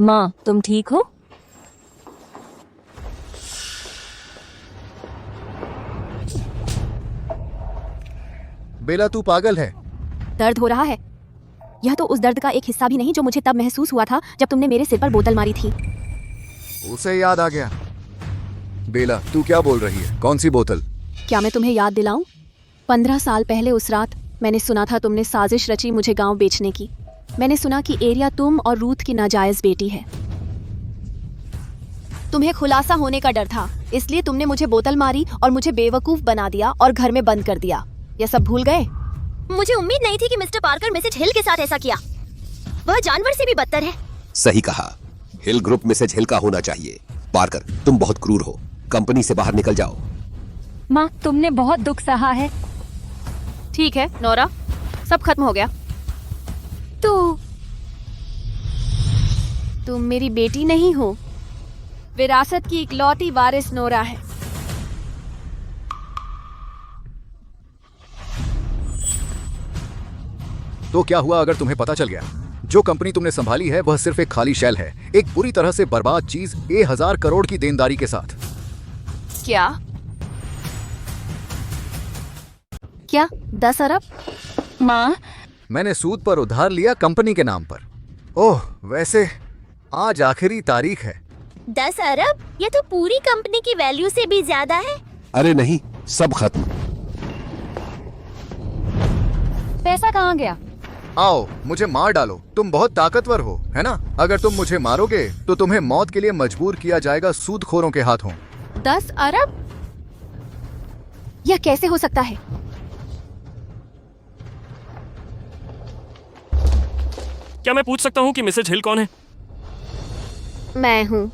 माँ, तुम ठीक हो? बेला, तू पागल है। दर्द हो रहा है। यह तो उस दर्द का एक हिस्सा भी नहीं जो मुझे तब महसूस हुआ था जब तुमने मेरे सिर पर बोतल मारी थी। उसे याद आ गया। बेला, तू क्या बोल रही है? कौन सी बोतल? क्या मैं तुम्हें याद दिलाऊं? 15 साल पहले उस रात मैंने सुना था तुमने साजिश रची मुझे गांव बेचने की। मैंने सुना कि एरिया तुम और रूथ की नाजायज बेटी है। तुम्हें खुलासा होने का डर था, इसलिए तुमने मुझे बोतल मारी और मुझे बेवकूफ बना दिया और घर में बंद कर दिया। यह सब भूल गए? मुझे उम्मीद नहीं थी कि मिस्टर पार्कर मिसेज हिल के साथ ऐसा किया। वह जानवर से भी बदतर है। सही कहा। हिल ग्रुप मिसेज हिल का होना चाहिए। पार्कर, तुम बहुत क्रूर हो। कंपनी से बाहर निकल जाओ। माँ, तुमने बहुत दुख सहा है। ठीक है नोरा, सब खत्म हो गया। तुम मेरी बेटी नहीं हो। विरासत की इकलौती वारिस नोरा है। तो क्या हुआ अगर तुम्हें पता चल गया जो कंपनी तुमने संभाली है वह सिर्फ एक खाली शेल है, एक पूरी तरह से बर्बाद चीज, 1000 करोड़ की देनदारी के साथ। क्या? क्या 10 अरब? माँ, मैंने सूद पर उधार लिया कंपनी के नाम पर। ओह, वैसे आज आखिरी तारीख है। 10 अरब? ये तो पूरी कंपनी की वैल्यू से भी ज्यादा है। अरे नहीं, सब खत्म। पैसा कहाँ गया? आओ मुझे मार डालो, तुम बहुत ताकतवर हो, है ना? अगर तुम मुझे मारोगे तो तुम्हें मौत के लिए मजबूर किया जाएगा सूदखोरों के हाथों। 10 अरब? यह कैसे हो सकता है? क्या मैं पूछ सकता हूँ कि मिसेज हिल कौन है? मैं हूँ।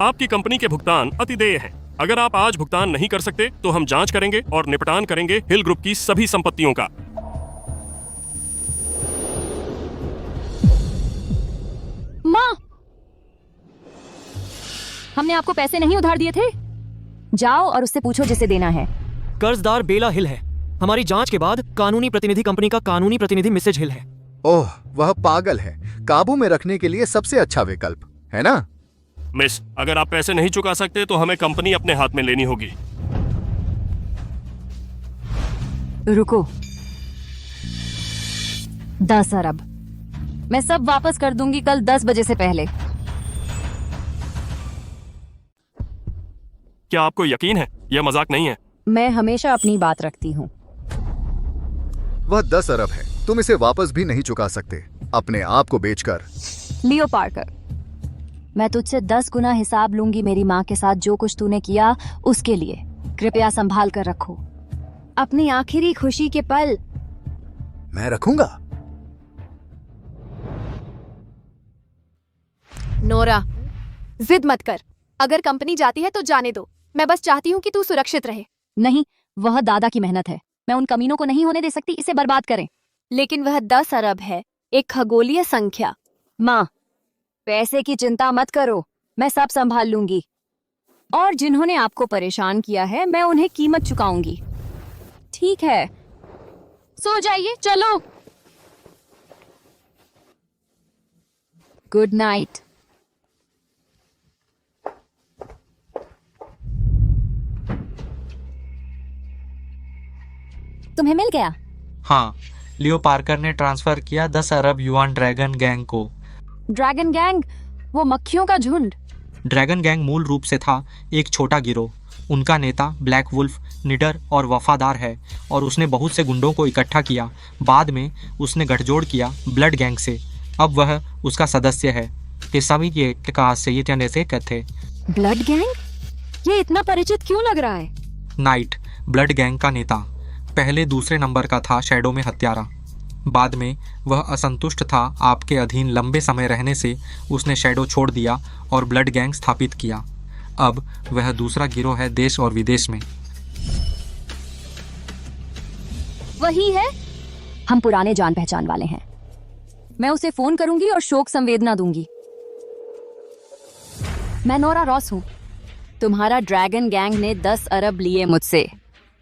आपकी कंपनी के भुगतान अतिदेय हैं। अगर आप आज भुगतान नहीं कर सकते तो हम जांच करेंगे और निपटान करेंगे हिल ग्रुप की सभी संपत्तियों का। माँ, हमने आपको पैसे नहीं उधार दिए थे। जाओ और उससे पूछो जिसे देना है। कर्जदार बेला हिल है। हमारी जांच के बाद कानूनी प्रतिनिधि कंपनी का कानूनी प्रतिनिधि मिसेज हिल है। ओह, वह पागल है। काबू में रखने के लिए सबसे अच्छा विकल्प, है ना? मिस, अगर आप पैसे नहीं चुका सकते तो हमें कंपनी अपने हाथ में लेनी होगी। रुको। 10 अरब मैं सब वापस कर दूंगी कल 10 बजे से पहले। क्या आपको यकीन है? यह मजाक नहीं है। मैं हमेशा अपनी बात रखती हूँ। वह 10 अरब है, तुम इसे वापस भी नहीं चुका सकते अपने आप को बेचकर। लियो पार्कर, मैं तुझसे 10 गुना हिसाब लूंगी मेरी माँ के साथ जो कुछ तूने किया उसके लिए। कृपया संभाल कर रखो अपनी आखिरी खुशी के पल। मैं रखूंगा। नोरा, जिद मत कर। अगर कंपनी जाती है तो जाने दो। मैं बस चाहती हूँ कि तू सुरक्षित रहे। नहीं, वह दादा की मेहनत है। मैं उन कमीनों को नहीं होने दे सकती इसे बर्बाद करें। लेकिन वह 10 अरब है, एक खगोलीय संख्या। माँ, पैसे की चिंता मत करो, मैं सब संभाल लूंगी। और जिन्होंने आपको परेशान किया है मैं उन्हें कीमत चुकाऊंगी। ठीक है, सो जाइए, चलो। Good night. तुम्हें मिल गया? हाँ, लियो पार्कर ने ट्रांसफर किया 10 अरब युआन ड्रैगन गैंग को। ड्रैगन गैंग, वो मक्खियों का झुंड। ड्रैगन गैंग मूल रूप से था एक छोटा गिरोह। उनका नेता ब्लैक वुल्फ निडर और वफादार है और उसने बहुत से गुंडों को इकट्ठा किया। बाद में उसने गठजोड़ किया ब्लड गैंग से। अब वह उसका सदस्य है। ये सभी ये कहा से ये से कहते। Blood gang? ये इतना परिचित क्यों लग रहा है? नाइट, ब्लड गैंग का नेता, पहले दूसरे नंबर का था शैडो में हत्यारा। बाद में वह असंतुष्ट था आपके अधीन लंबे समय रहने से उसने शैडो छोड़ दिया और ब्लड गैंग स्थापित किया। अब वह दूसरा गिरोह है देश और विदेश में। वही है, हम पुराने जान पहचान वाले हैं। मैं उसे फोन करूंगी और शोक संवेदना दूंगी। मैं नोरा रॉस हूँ। तुम्हारा ड्रैगन गैंग ने 10 अरब लिए मुझसे।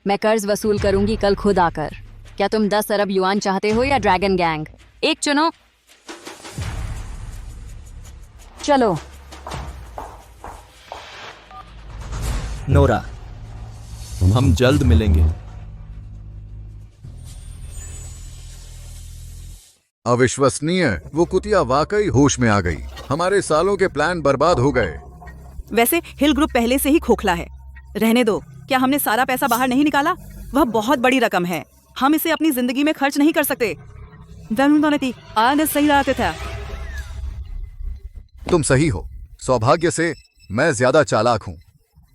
मैं कर्ज वसूल करूंगी कल खुद आकर। क्या तुम 10 अरब युआन चाहते हो या ड्रैगन गैंग? एक चुनो। चलो। नोरा, हम जल्द मिलेंगे। अविश्वसनीय, वो कुतिया वाकई होश में आ गई। हमारे सालों के प्लान बर्बाद हो गए। वैसे हिल ग्रुप पहले से ही खोखला है। रहने दो, क्या हमने सारा पैसा बाहर नहीं निकाला? वह बहुत बड़ी रकम है, हम इसे अपनी जिंदगी में खर्च नहीं कर सकते। सही रहते थे। तुम सही हो। सौभाग्य से मैं ज्यादा चालाक हूँ।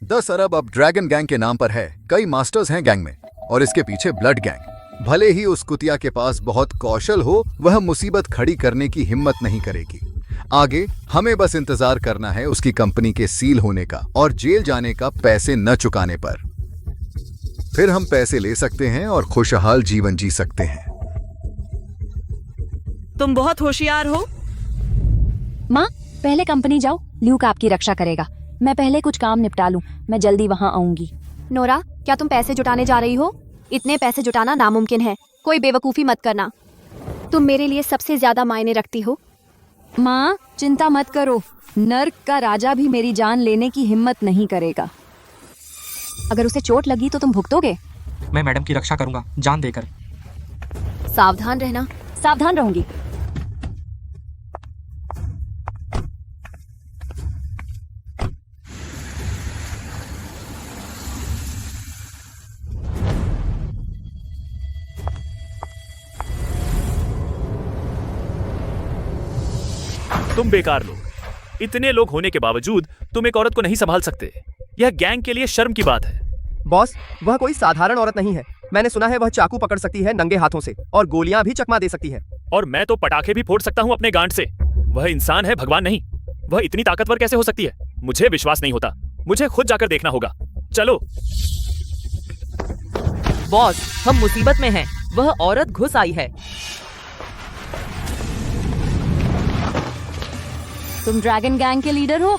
10 अरब अब ड्रैगन गैंग के नाम पर है। कई मास्टर्स हैं गैंग में और इसके पीछे ब्लड गैंग। भले ही उस कुतिया के पास बहुत कौशल हो, वह मुसीबत खड़ी करने की हिम्मत नहीं करेगी। आगे हमें बस इंतजार करना है उसकी कंपनी के सील होने का और जेल जाने का पैसे न चुकाने पर। फिर हम पैसे ले सकते हैं और खुशहाल जीवन जी सकते हैं। तुम बहुत होशियार हो। माँ, पहले कंपनी जाओ, ल्यूक आपकी रक्षा करेगा। मैं पहले कुछ काम निपटा लूं, मैं जल्दी वहां आऊंगी। नोरा, क्या तुम पैसे जुटाने जा रही हो? इतने पैसे जुटाना नामुमकिन है। कोई बेवकूफी मत करना। तुम मेरे लिए सबसे ज्यादा मायने रखती हो। माँ चिंता मत करो, नर्क का राजा भी मेरी जान लेने की हिम्मत नहीं करेगा। अगर उसे चोट लगी तो तुम भुगतोगे? मैं मैडम की रक्षा करूंगा, जान देकर। सावधान रहना। सावधान रहूंगी। तुम बेकार लोग, इतने लोग होने के बावजूद तुम एक औरत को नहीं संभाल सकते। यह गैंग के लिए शर्म की बात है। बॉस, वह कोई साधारण औरत नहीं है। मैंने सुना है वह चाकू पकड़ सकती है नंगे हाथों से और गोलियां भी चकमा दे सकती है। और मैं तो पटाखे भी फोड़ सकता हूँ अपने गांड से। वह इंसान है, भगवान नहीं। वह इतनी ताकतवर कैसे हो सकती है? मुझे विश्वास नहीं होता। मुझे खुद जाकर देखना होगा। चलो। बॉस, हम मुसीबत में हैं। वह औरत घुस आई है। तुम ड्रैगन गैंग के लीडर हो?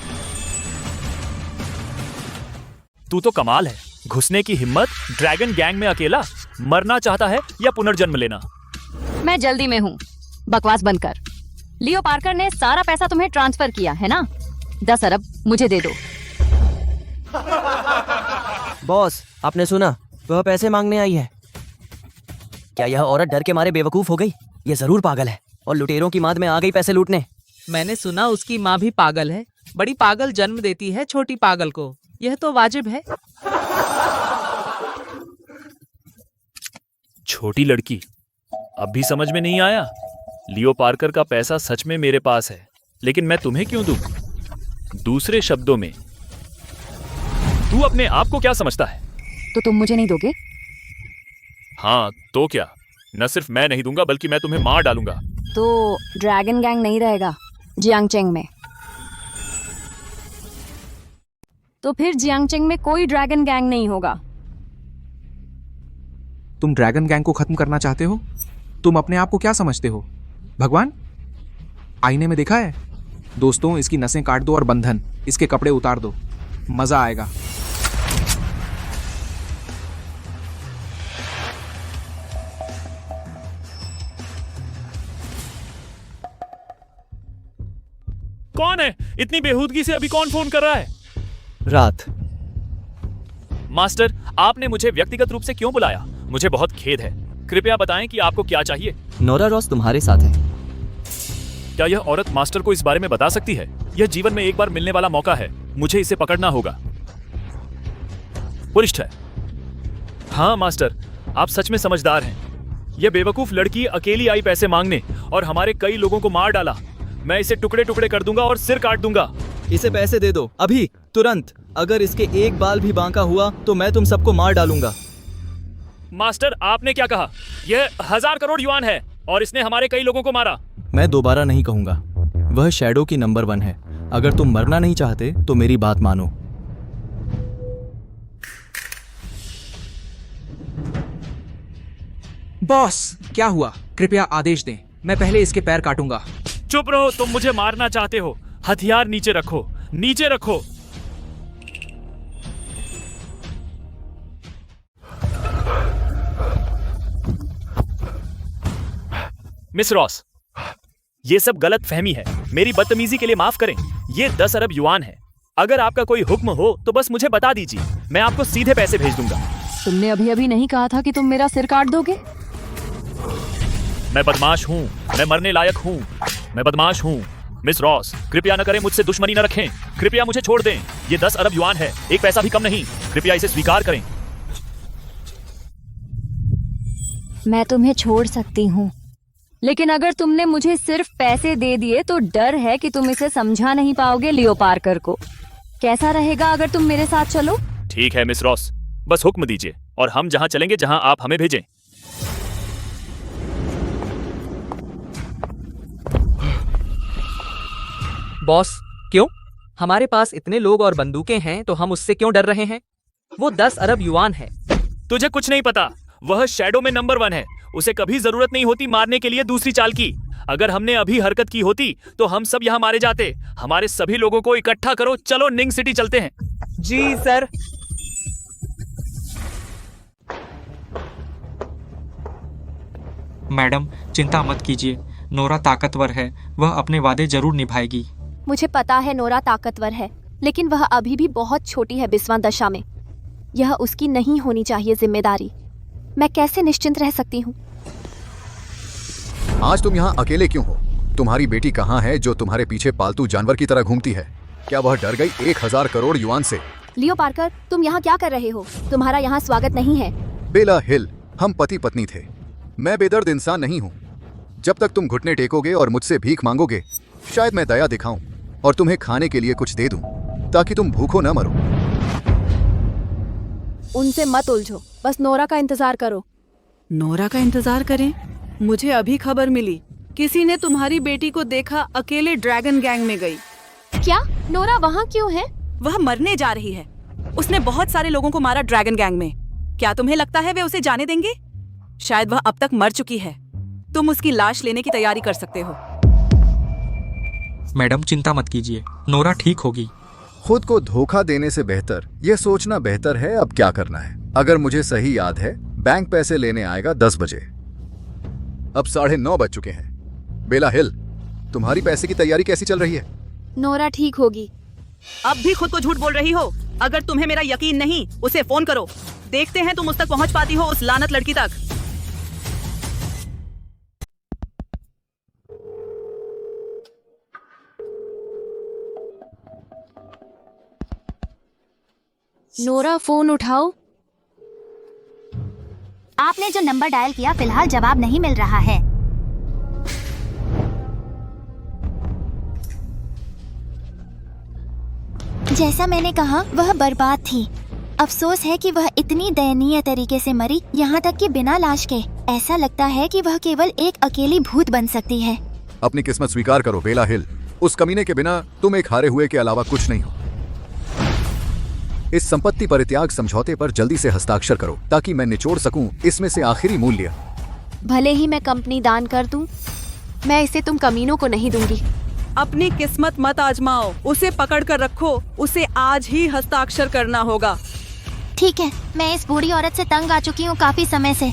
तू तो कमाल है, घुसने की हिम्मत। ड्रैगन गैंग में अकेला? मरना चाहता है या पुनर्जन्म लेना? मैं जल्दी में हूँ, बकवास बंद कर। लियो पार्कर ने सारा पैसा तुम्हें ट्रांसफर किया है ना? 10 अरब मुझे दे दो। बॉस, आपने सुना? वह पैसे मांगने आई है। क्या यह औरत डर के मारे बेवकूफ हो गई? ये जरूर पागल है और लुटेरों की माद में आ गई पैसे लूटने। मैंने सुना उसकी माँ भी पागल है। बड़ी पागल जन्म देती है छोटी पागल को। यह तो वाजिब है। छोटी लड़की, अब भी समझ में नहीं आया? लियो पार्कर का पैसा सच में मेरे पास है, लेकिन मैं तुम्हें क्यों दूं? दूसरे शब्दों में, तू अपने आप को क्या समझता है? तो तुम मुझे नहीं दोगे? हाँ तो क्या? न सिर्फ मैं नहीं दूंगा बल्कि मैं तुम्हें मार डालूंगा। तो ड्रैगन गैंग नहीं रहेगा जियांगचेंग में? तो फिर जियांगचेंग में कोई ड्रैगन गैंग नहीं होगा। तुम ड्रैगन गैंग को खत्म करना चाहते हो? तुम अपने आप को क्या समझते हो, भगवान? आईने में देखा है? दोस्तों, इसकी नसें काट दो और बंधन, इसके कपड़े उतार दो, मजा आएगा। कौन है? इतनी बेहूदगी से अभी कौन फोन कर रहा है? रात। मास्टर, आपने मुझे व्यक्तिगत रूप से क्यों बुलाया? मुझे बहुत खेद है। कृपया बताएं कि आपको क्या चाहिए। नोरा रॉस तुम्हारे साथ है। क्या यह औरत मास्टर को इस बारे में बता सकती है? यह जीवन में एक बार मिलने वाला मौका है, मुझे इसे पकड़ना होगा। पुलिस है। हाँ मास्टर, आप सच में समझदार हैं। यह बेवकूफ लड़की अकेली आई पैसे मांगने और हमारे कई लोगों को मार डाला। मैं इसे टुकड़े टुकड़े कर दूंगा और सिर काट दूंगा। इसे पैसे दे दो, अभी, तुरंत। अगर इसके एक बाल भी बांका हुआ तो मैं तुम सबको मार डालूंगा। मास्टर, आपने क्या कहा? यह 1000 करोड़ युआन है और इसने हमारे कई लोगों को मारा। मैं दोबारा नहीं कहूंगा। वह शैडो की नंबर 1 है। अगर तुम मरना नहीं चाहते तो मेरी बात मानो। बॉस, क्या हुआ? कृपया आदेश दें, मैं पहले इसके पैर काटूंगा। चुप रहो, तुम मुझे मारना चाहते हो। हथियार नीचे रखो, नीचे रखो। मिस रॉस, ये सब गलत फहमी है। मेरी बदतमीजी के लिए माफ करें। ये 10 अरब युआन है। अगर आपका कोई हुक्म हो तो बस मुझे बता दीजिए, मैं आपको सीधे पैसे भेज दूंगा। तुमने अभी अभी नहीं कहा था कि तुम मेरा सिर काट दोगे? मैं बदमाश हूँ, मैं मरने लायक हूँ, मैं बदमाश हूँ। मिस रॉस, कृपया न करें, मुझसे दुश्मनी न रखें। कृपया मुझे छोड़ दें। ये 10 अरब युआन है, एक पैसा भी कम नहीं। कृपया इसे स्वीकार करें। मैं तुम्हें छोड़ सकती हूँ, लेकिन अगर तुमने मुझे सिर्फ पैसे दे दिए तो डर है कि तुम इसे समझा नहीं पाओगे लियो पार्कर को। कैसा रहेगा अगर तुम मेरे साथ चलो? ठीक है मिस रॉस, बस हुक्म दीजिए और हम जहां चलेंगे जहां आप हमें भेजें। बॉस, क्यों? हमारे पास इतने लोग और बंदूकें हैं तो हम उससे क्यों डर रहे हैं? वो 10 अरब युआन है। तुझे कुछ नहीं पता। वह शैडो में नंबर 1 है। उसे कभी जरूरत नहीं होती मारने के लिए दूसरी चाल की। अगर हमने अभी हरकत की होती तो हम सब यहाँ मारे जाते। हमारे सभी लोगों को इकट्ठा करो, चलो निंग सिटी चलते हैं। जी सर। मैडम चिंता मत कीजिए, नोरा ताकतवर है, वह अपने वादे जरूर निभाएगी। मुझे पता है नोरा ताकतवर है, लेकिन वह अभी भी बहुत छोटी है बिस्वा दशा में। यह उसकी नहीं होनी चाहिए जिम्मेदारी। मैं कैसे निश्चिंत रह सकती हूँ? आज तुम यहाँ अकेले क्यों हो? तुम्हारी बेटी कहाँ है जो तुम्हारे पीछे पालतू जानवर की तरह घूमती है? क्या वह डर गई 1000 करोड़ युआन से? लियो पार्कर, तुम यहाँ क्या कर रहे हो? तुम्हारा यहाँ स्वागत नहीं है। बेला हिल, हम पति पत्नी थे। मैं बेदर्द इंसान नहीं हूँ। जब तक तुम घुटने टेकोगे और मुझसे भीख मांगोगे, शायद मैं दया दिखाऊं और तुम्हें खाने के लिए कुछ दे दूं, ताकि तुम भूखो न मरो। उनसे मत उलझो, बस नोरा का इंतजार करो। नोरा का इंतजार करें? मुझे अभी खबर मिली, किसी ने तुम्हारी बेटी को देखा अकेले ड्रैगन गैंग में गई। क्या? नोरा वहाँ क्यों है? वह मरने जा रही है। उसने बहुत सारे लोगों को मारा ड्रैगन गैंग में। क्या तुम्हें लगता है वे उसे जाने देंगे? शायद वह अब तक मर चुकी है। तुम उसकी लाश लेने की तैयारी कर सकते हो। मैडम चिंता मत कीजिए, नोरा ठीक होगी। खुद को धोखा देने से बेहतर यह सोचना बेहतर है अब क्या करना है। अगर मुझे सही याद है, बैंक पैसे लेने आएगा 10 बजे। अब 9:30 बज चुके हैं। बेला हिल, तुम्हारी पैसे की तैयारी कैसी चल रही है? नोरा ठीक होगी। अब भी खुद को झूठ बोल रही हो। अगर तुम्हें मेरा यकीन नहीं, उसे फोन करो। देखते हैं तुम उस तक पहुंच पाती हो, उस लानत लड़की तक। नोरा फोन उठाओ। आपने जो नंबर डायल किया फिलहाल जवाब नहीं मिल रहा है। जैसा मैंने कहा, वह बर्बाद थी। अफसोस है कि वह इतनी दयनीय तरीके से मरी, यहाँ तक कि बिना लाश के। ऐसा लगता है कि वह केवल एक अकेली भूत बन सकती है। अपनी किस्मत स्वीकार करो बेला हिल। उस कमीने के बिना तुम एक हारे हुए के अलावा कुछ नहीं हो। इस संपत्ति परित्याग समझौते पर जल्दी से हस्ताक्षर करो, ताकि मैं निचोड़ सकूं इसमें से आखिरी मूल्य। भले ही मैं कंपनी दान कर दूं, मैं इसे तुम कमीनों को नहीं दूंगी। अपनी किस्मत मत आजमाओ, उसे पकड़ कर रखो। उसे आज ही हस्ताक्षर करना होगा। ठीक है, मैं इस बूढ़ी औरत से तंग आ चुकी हूँ काफी समय से।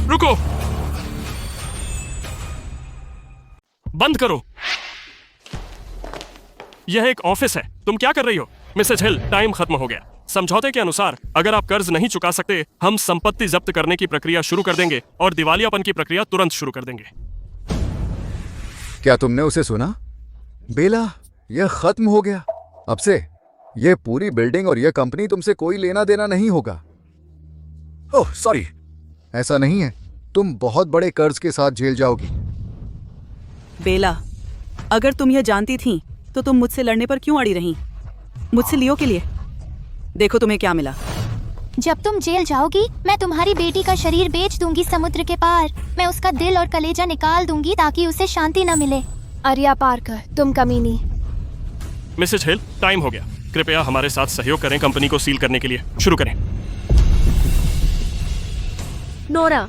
रुको, बंद करो। यह एक ऑफिस है, तुम क्या कर रही हो? मिसेज हिल, टाइम खत्म हो गया। समझौते के अनुसार अगर आप कर्ज नहीं चुका सकते, हम संपत्ति जब्त करने की प्रक्रिया शुरू कर देंगे और दिवालियापन की प्रक्रिया तुरंत शुरू कर देंगे। क्या तुमने उसे सुना? बेला, यह खत्म हो गया। अब से यह पूरी बिल्डिंग और यह कंपनी तुमसे कोई लेना देना नहीं होगा। ओह सॉरी, ऐसा नहीं है। तुम बहुत बड़े कर्ज के साथ जेल जाओगी। बेला, अगर तुम यह जानती थी तो तुम मुझसे लड़ने पर क्यों अड़ी रही? मुझसे लियो के लिए। देखो तुम्हें क्या मिला। जब तुम जेल जाओगी, मैं तुम्हारी बेटी का शरीर बेच दूंगी समुद्र के पार। मैं उसका दिल और कलेजा निकाल दूंगी ताकि उसे शांति न मिले। आर्या पार्कर, तुम कमीनी। मिसेज हिल, टाइम हो गया। कृपया हमारे साथ सहयोग करें कंपनी को सील करने के लिए। शुरू करें। नोरा,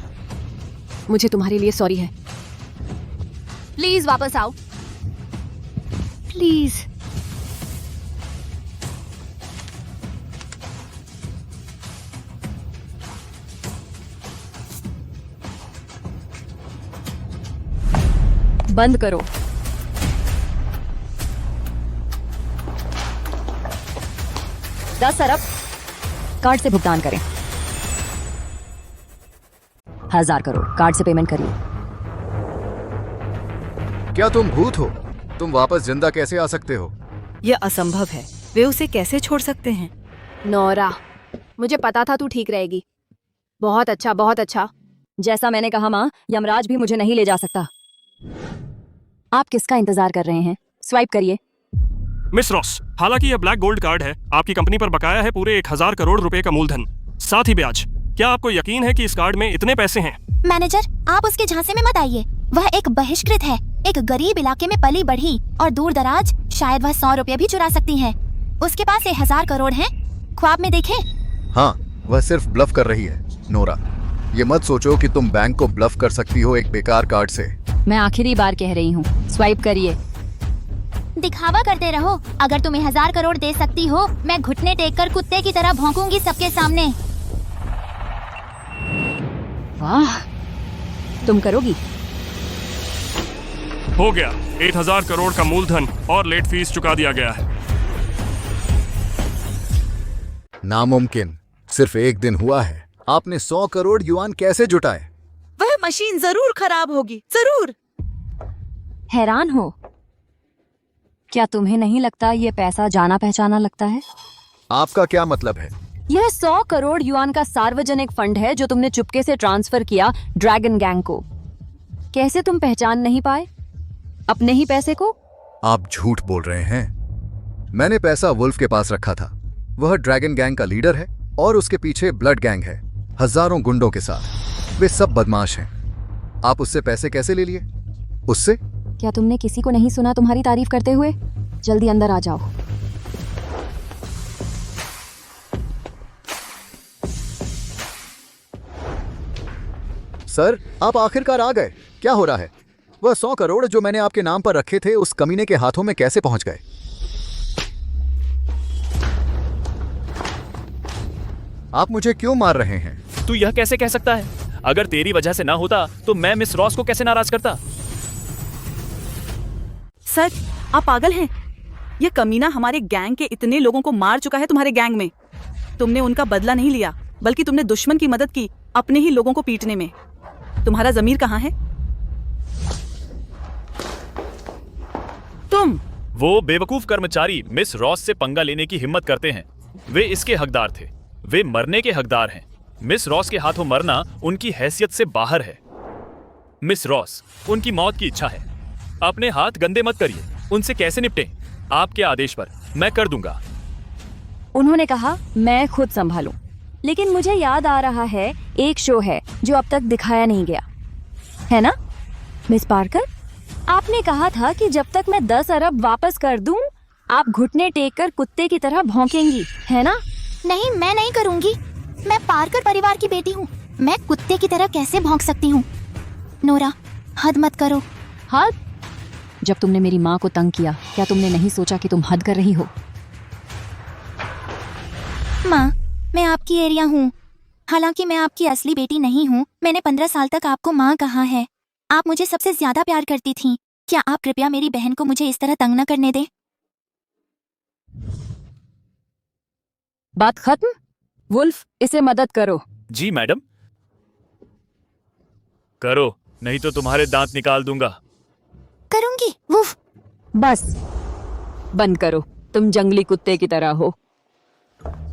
मुझे तुम्हारे लिए सॉरी है। प्लीज वापस आओ, प्लीज। बंद करो। $10 अरब कार्ड से भुगतान करें। 1000 करोड़ कार्ड से पेमेंट करिए। क्या तुम भूत हो? तुम वापस जिंदा कैसे आ सकते हो? यह असंभव है। वे उसे कैसे छोड़ सकते हैं? नोरा, मुझे पता था तू ठीक रहेगी। बहुत अच्छा, बहुत अच्छा। जैसा मैंने कहा माँ, यमराज भी मुझे नहीं ले जा सकता। आप किसका इंतजार कर रहे हैं? स्वाइप करिए। मिस रॉस, हालांकि यह ब्लैक गोल्ड कार्ड है, आपकी कंपनी पर बकाया है पूरे 1000 करोड़ रुपए का मूलधन, साथ ही ब्याज। क्या आपको यकीन है कि इस कार्ड में इतने पैसे हैं? मैनेजर, आप उसके झांसे में मत आइए। वह एक बहिष्कृत है, एक गरीब इलाके में पली बढ़ी और दूर दराज। शायद वह 100 रुपए भी चुरा सकती है। उसके पास 1000 करोड़ हैं। ख्वाब में देखे? हाँ, वह सिर्फ ब्लफ कर रही है। नोरा, ये मत सोचो कि तुम बैंक को ब्लफ कर सकती हो एक बेकार कार्ड से। मैं आखिरी बार कह रही हूँ, स्वाइप करिए। दिखावा करते रहो। अगर तुम्हें 1000 करोड़ दे सकती हो, मैं घुटने टेक कर कुत्ते की तरह भौंकूंगी सबके सामने। वाह, तुम करोगी? हो गया। 8,000 करोड़ का मूलधन और लेट फीस चुका दिया गया है। नामुमकिन। सिर्फ एक दिन हुआ है, आपने 100 करोड़ युआन कैसे जुटाए? वह मशीन जरूर खराब होगी, जरूर। हैरान हो? क्या तुम्हें नहीं लगता ये पैसा जाना पहचाना लगता है? आपका क्या मतलब है? यह 100 करोड़ युआन का सार्वजनिक फंड है जो तुमने चुपके से ट्रांसफर किया ड्रैगन गैंग को। कैसे तुम पहचान नहीं पाए अपने ही पैसे को? आप झूठ बोल रहे हैं। मैंने पैसा वुल्फ के पास रखा था। वह ड्रैगन गैंग का लीडर है और उसके पीछे ब्लड गैंग है, हजारों गुंडों के साथ। वे सब बदमाश हैं। आप उससे पैसे कैसे ले लिए? उससे? क्या तुमने किसी को नहीं सुना तुम्हारी तारीफ करते हुए? जल्दी अंदर आ जाओ। सर, आप आखिरकार आ गए। क्या हो रहा है? वह 100 करोड़ जो मैंने आपके नाम पर रखे थे उस कमीने के हाथों में कैसे पहुंच गए? आप मुझे क्यों मार रहे हैं? तू यह कैसे कह सकता है? अगर तेरी वजह से ना होता तो मैं मिस रॉस को कैसे नाराज करता? सर, आप पागल हैं? यह कमीना हमारे गैंग के इतने लोगों को मार चुका है तुम्हारे गैंग में। तुमने उनका बदला नहीं लिया, बल्कि तुमने दुश्मन की मदद की अपने ही लोगों को पीटने में। तुम्हारा जमीर कहाँ है? तुम वो बेवकूफ कर्मचारी मिस रॉस से पंगा लेने की हिम्मत करते हैं। वे इसके हकदार थे। वे मरने के हकदार हैं। मिस रॉस के हाथों मरना उनकी हैसियत से बाहर है। मिस रॉस, उनकी मौत की इच्छा है। अपने हाथ गंदे मत करिए। उनसे कैसे निपटें? आपके आदेश पर मैं कर दूंगा। उन्होंने कहा मैं खुद संभालूं, लेकिन मुझे याद आ रहा है एक शो है जो अब तक दिखाया नहीं गया है ना मिस पार्कर? आपने कहा था कि जब तक मैं 10 अरब वापस कर दूं, आप घुटने टेक कर कुत्ते की तरह भौंकेंगी, है ना? नहीं, मैं नहीं करूंगी। मैं पार्कर परिवार की बेटी हूँ। मैं कुत्ते की तरह कैसे भौंक सकती हूँ? नोरा, हद मत करो। हद? जब तुमने मेरी माँ को तंग किया, क्या तुमने नहीं सोचा कि तुम हद कर रही हो? माँ, मैं आपकी एरिया हूँ। हालांकि मैं आपकी असली बेटी नहीं हूँ। मैंने 15 साल तक आपको माँ कहा है। आप मुझे सबसे ज्यादा प्यार करती थीं। क्या आप कृपया मेरी बहन को मुझे इस तरह तंग न करने दें? बात खत्म? वुल्फ, इसे मदद करो। जी मैडम। करो, नहीं तो तुम्हारे दांत निकाल दूंगा। करूंगी। वुफ। बस बंद करो। तुम जंगली कुत्ते की तरह हो।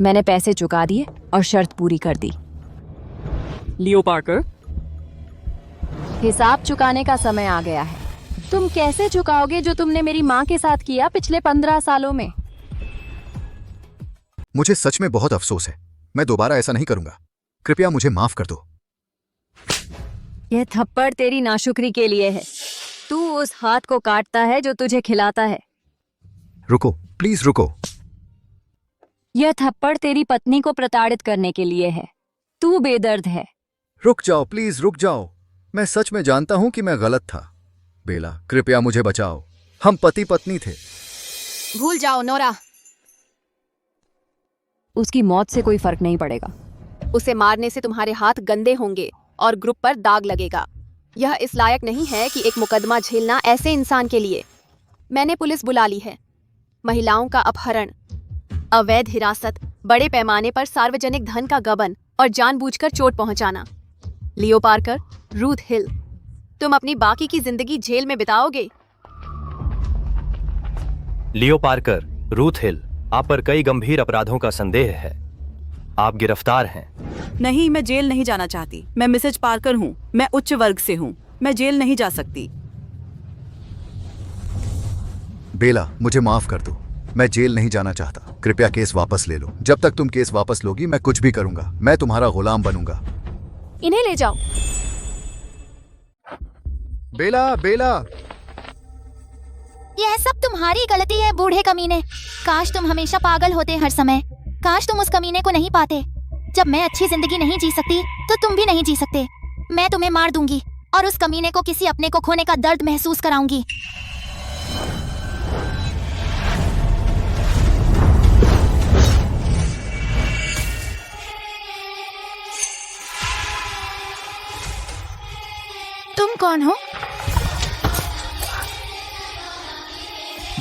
मैंने पैसे चुका दिए और शर्त पूरी कर दी। लियो पार्कर, हिसाब चुकाने का समय आ गया है। तुम कैसे चुकाओगे जो तुमने मेरी माँ के साथ किया पिछले 15 सालों में? मुझे सच में बहुत अफसोस है। मैं दोबारा ऐसा नहीं करूंगा। कृपया मुझे माफ कर दो। यह थप्पड़ तेरी नाशुक्री के लिए है। तू उस हाथ को काटता है जो तुझे खिलाता है। रुको, प्लीज रुको। यह थप्पड़ तेरी पत्नी को प्रताड़ित करने के लिए है। तू बेदर्द है। रुक जाओ, प्लीज रुक जाओ। मैं सच में जानता हूं कि मैं गलत था। बेला, कृपया मुझे बचाओ। हम पति पत्नी थे। भूल जाओ नोरा। उसकी मौत से कोई फर्क नहीं पड़ेगा। उसे मारने से तुम्हारे हाथ गंदे होंगे और ग्रुप पर दाग लगेगा। यह इस लायक नहीं है कि एक मुकदमा झेलना ऐसे इंसान के लिए। मैंने पुलिस बुला ली है। महिलाओं का अपहरण, अवैध हिरासत, बड़े पैमाने पर सार्वजनिक धन का गबन और जानबूझकर चोट पहुंचाना। लियो पार्कर, रूथ हिल, तुम अपनी बाकी की जिंदगी जेल में बिताओगे। लियो पार्कर, रूथ हिल, आप पर कई गंभीर अपराधों का संदेह है। आप गिरफ्तार हैं। नहीं, मैं जेल नहीं जाना चाहती। मैं मिसेज पार्कर हूँ। मैं उच्च वर्ग से हूँ। मैं जेल नहीं जा सकती। बेला, मुझे माफ कर दो। मैं जेल नहीं जाना चाहता। कृपया केस वापस ले लो। जब तक तुम केस वापस लोगी मैं कुछ भी करूंगा। मैं तुम्हारा गुलाम बनूंगा। इन्हें ले जाओ। बेला, बेला। यह सब तुम्हारी गलती है, बूढ़े कमीने। काश तुम हमेशा पागल होते हर समय। काश तुम उस कमीने को नहीं पाते। जब मैं अच्छी जिंदगी नहीं जी सकती तो तुम भी नहीं जी सकते। मैं तुम्हें मार दूंगी और उस कमीने को किसी अपने को खोने का दर्द महसूस कराऊंगी। कौन हो?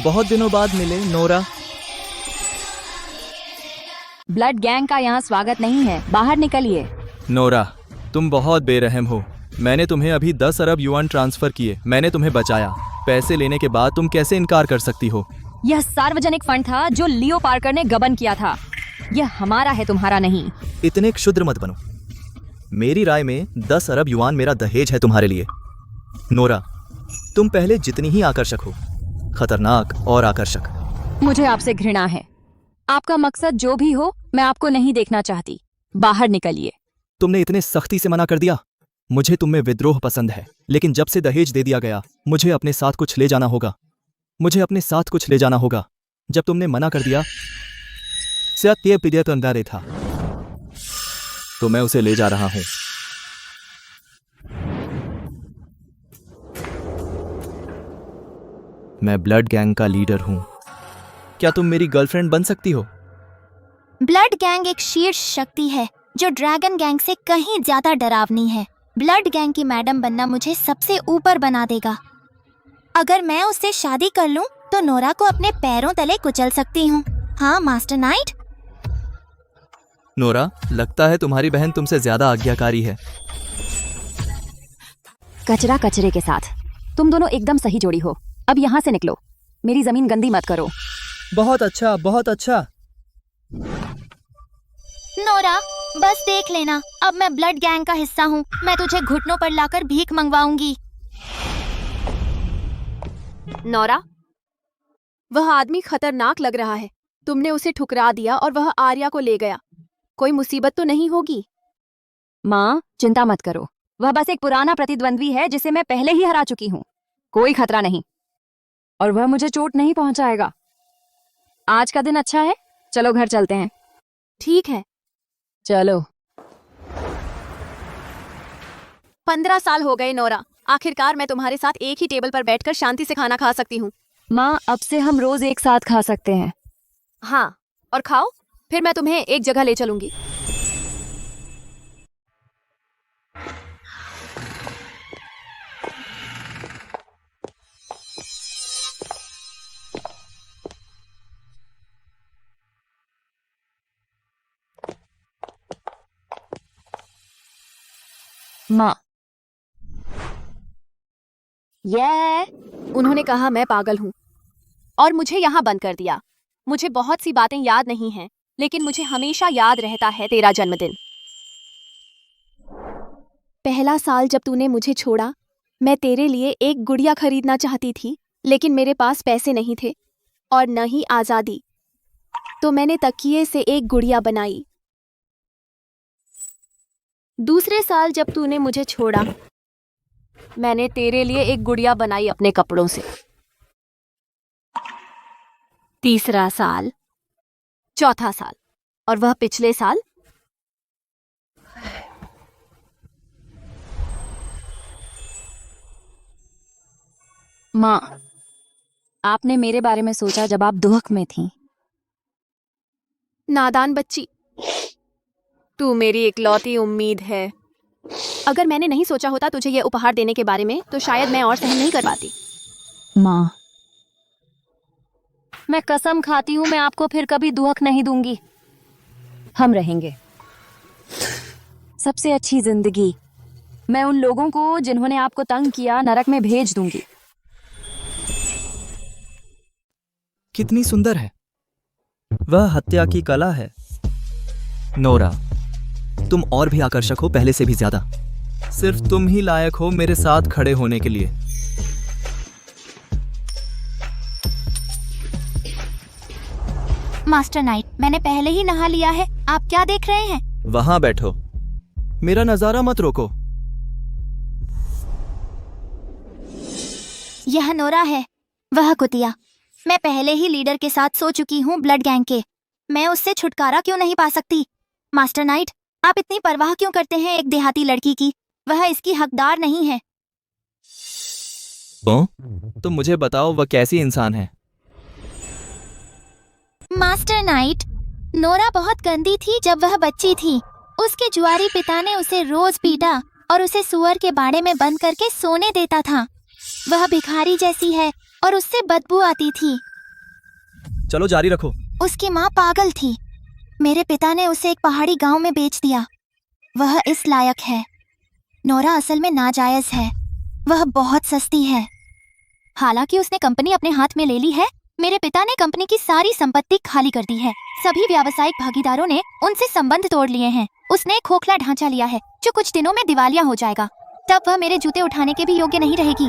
बहुत दिनों बाद मिले नोरा। ब्लड गैंग का यहाँ स्वागत नहीं है, बाहर निकलिए। नोरा, तुम बहुत बेरहम हो। मैंने तुम्हें अभी 10 अरब युआन ट्रांसफर किए। मैंने तुम्हें बचाया। पैसे लेने के बाद तुम कैसे इनकार कर सकती हो? यह सार्वजनिक फंड था जो लियो पार्कर ने गबन किया था। यह हमारा है, तुम्हारा नहीं। इतने क्षुद्र मत बनो। मेरी राय में 10 अरब युआन मेरा दहेज है तुम्हारे लिए। नोरा, तुम पहले जितनी ही आकर्षक हो, खतरनाक और आकर्षक। मुझे आपसे घृणा है। आपका मकसद जो भी हो, मैं आपको नहीं देखना चाहती। बाहर निकलिए। तुमने इतने सख्ती से मना कर दिया। मुझे तुम में विद्रोह पसंद है, लेकिन जब से दहेज दे दिया गया, मुझे अपने साथ कुछ ले जाना होगा। मुझे अपने साथ कुछ ले जाना होगा। जब तुमने मना कर दिया, सत्य प्रिय अंदारे था, तो मैं उसे ले जा रहा हूं। मैं ब्लड गैंग का लीडर हूं। क्या तुम मेरी गर्लफ्रेंड बन सकती हो? ब्लड गैंग एक शीर्ष शक्ति है जो ड्रैगन गैंग से कहीं ज्यादा डरावनी है। ब्लड गैंग की मैडम बनना मुझे सबसे ऊपर बना देगा। अगर मैं उससे शादी कर लूं तो नोरा को अपने पैरों तले कुचल सकती हूँ। हाँ मास्टर नाइट। नोरा, लगता है तुम्हारी बहन तुमसे ज्यादा आज्ञाकारी है। कचरा कचरे के साथ। तुम दोनों एकदम सही जोड़ी हो। अब यहाँ से निकलो। मेरी जमीन गंदी मत करो। बहुत अच्छा, बहुत अच्छा। नोरा, बस देख लेना, अब मैं ब्लड गैंग का हिस्सा हूँ। मैं तुझे घुटनों पर लाकर भीख मंगवाऊंगी। नोरा, वह आदमी खतरनाक लग रहा है। तुमने उसे ठुकरा दिया और वह आर्या को ले गया। कोई मुसीबत तो नहीं होगी? माँ, चिंता मत करो। वह बस एक पुराना प्रतिद्वंद्वी है जिसे मैं पहले ही हरा चुकी हूँ। कोई खतरा नहीं, और वह मुझे चोट नहीं पहुंचाएगा। आज का दिन अच्छा है, चलो घर चलते हैं। ठीक है, चलो। 15 साल हो गए नोरा। आखिरकार मैं तुम्हारे साथ एक ही टेबल पर बैठकर शांति से खाना खा सकती हूँ। माँ, अब से हम रोज एक साथ खा सकते हैं। हाँ, और खाओ, फिर मैं तुम्हें एक जगह ले चलूंगी। माँ, उन्होंने कहा मैं पागल हूँ और मुझे यहाँ बंद कर दिया। मुझे बहुत सी बातें याद नहीं हैं, लेकिन मुझे हमेशा याद रहता है तेरा जन्मदिन। पहला साल जब तूने मुझे छोड़ा, मैं तेरे लिए एक गुड़िया खरीदना चाहती थी, लेकिन मेरे पास पैसे नहीं थे और न ही आज़ादी। तो मैंने तकिए से एक गुड़िया बनाई। दूसरे साल जब तूने मुझे छोड़ा, मैंने तेरे लिए एक गुड़िया बनाई अपने कपड़ों से। तीसरा साल, चौथा साल, और वह पिछले साल। माँ, आपने मेरे बारे में सोचा जब आप दुख में थीं। नादान बच्ची, तू मेरी इकलौती उम्मीद है। अगर मैंने नहीं सोचा होता तुझे ये उपहार देने के बारे में, तो शायद मैं और सहन नहीं कर पाती। माँ, मैं कसम खाती हूँ मैं आपको फिर कभी दुख नहीं दूंगी। हम रहेंगे। सबसे अच्छी जिंदगी मैं उन लोगों को जिन्होंने आपको तंग किया नरक में भेज दूंगी। कितनी सुंदर है। वह हत्या की कला है। नोरा, तुम और भी आकर्षक हो, पहले से भी ज्यादा। सिर्फ तुम ही लायक हो मेरे साथ खड़े होने के लिए। मास्टर नाइट, मैंने पहले ही नहा लिया है। आप क्या देख रहे हैं? वहां बैठो, मेरा नजारा मत रोको। यह नोरा है, वह कुतिया। मैं पहले ही लीडर के साथ सो चुकी हूँ ब्लड गैंग के। मैं उससे छुटकारा क्यों नहीं पा सकती? मास्टर नाइट, आप इतनी परवाह क्यों करते हैं एक देहाती लड़की की? वह इसकी हकदार नहीं है। तो मुझे बताओ वह कैसी इंसान है? मास्टर नाइट, नोरा बहुत गंदी थी जब वह बच्ची थी। उसके जुआरी पिता ने उसे रोज पीटा और उसे सुअर के बाड़े में बंद करके सोने देता था। वह भिखारी जैसी है और उससे बदबू आती थी। चलो जारी रखो। उसकी माँ पागल थी। मेरे पिता ने उसे एक पहाड़ी गांव में बेच दिया। वह इस लायक है। नोरा असल में नाजायज है। वह बहुत सस्ती है। हालांकि उसने कंपनी अपने हाथ में ले ली है। मेरे पिता ने कंपनी की सारी संपत्ति खाली कर दी है। सभी व्यावसायिक भागीदारों ने उनसे संबंध तोड़ लिए हैं। उसने एक खोखला ढांचा लिया है जो कुछ दिनों में दिवालिया हो जाएगा। तब वह मेरे जूते उठाने के भी योग्य नहीं रहेगी।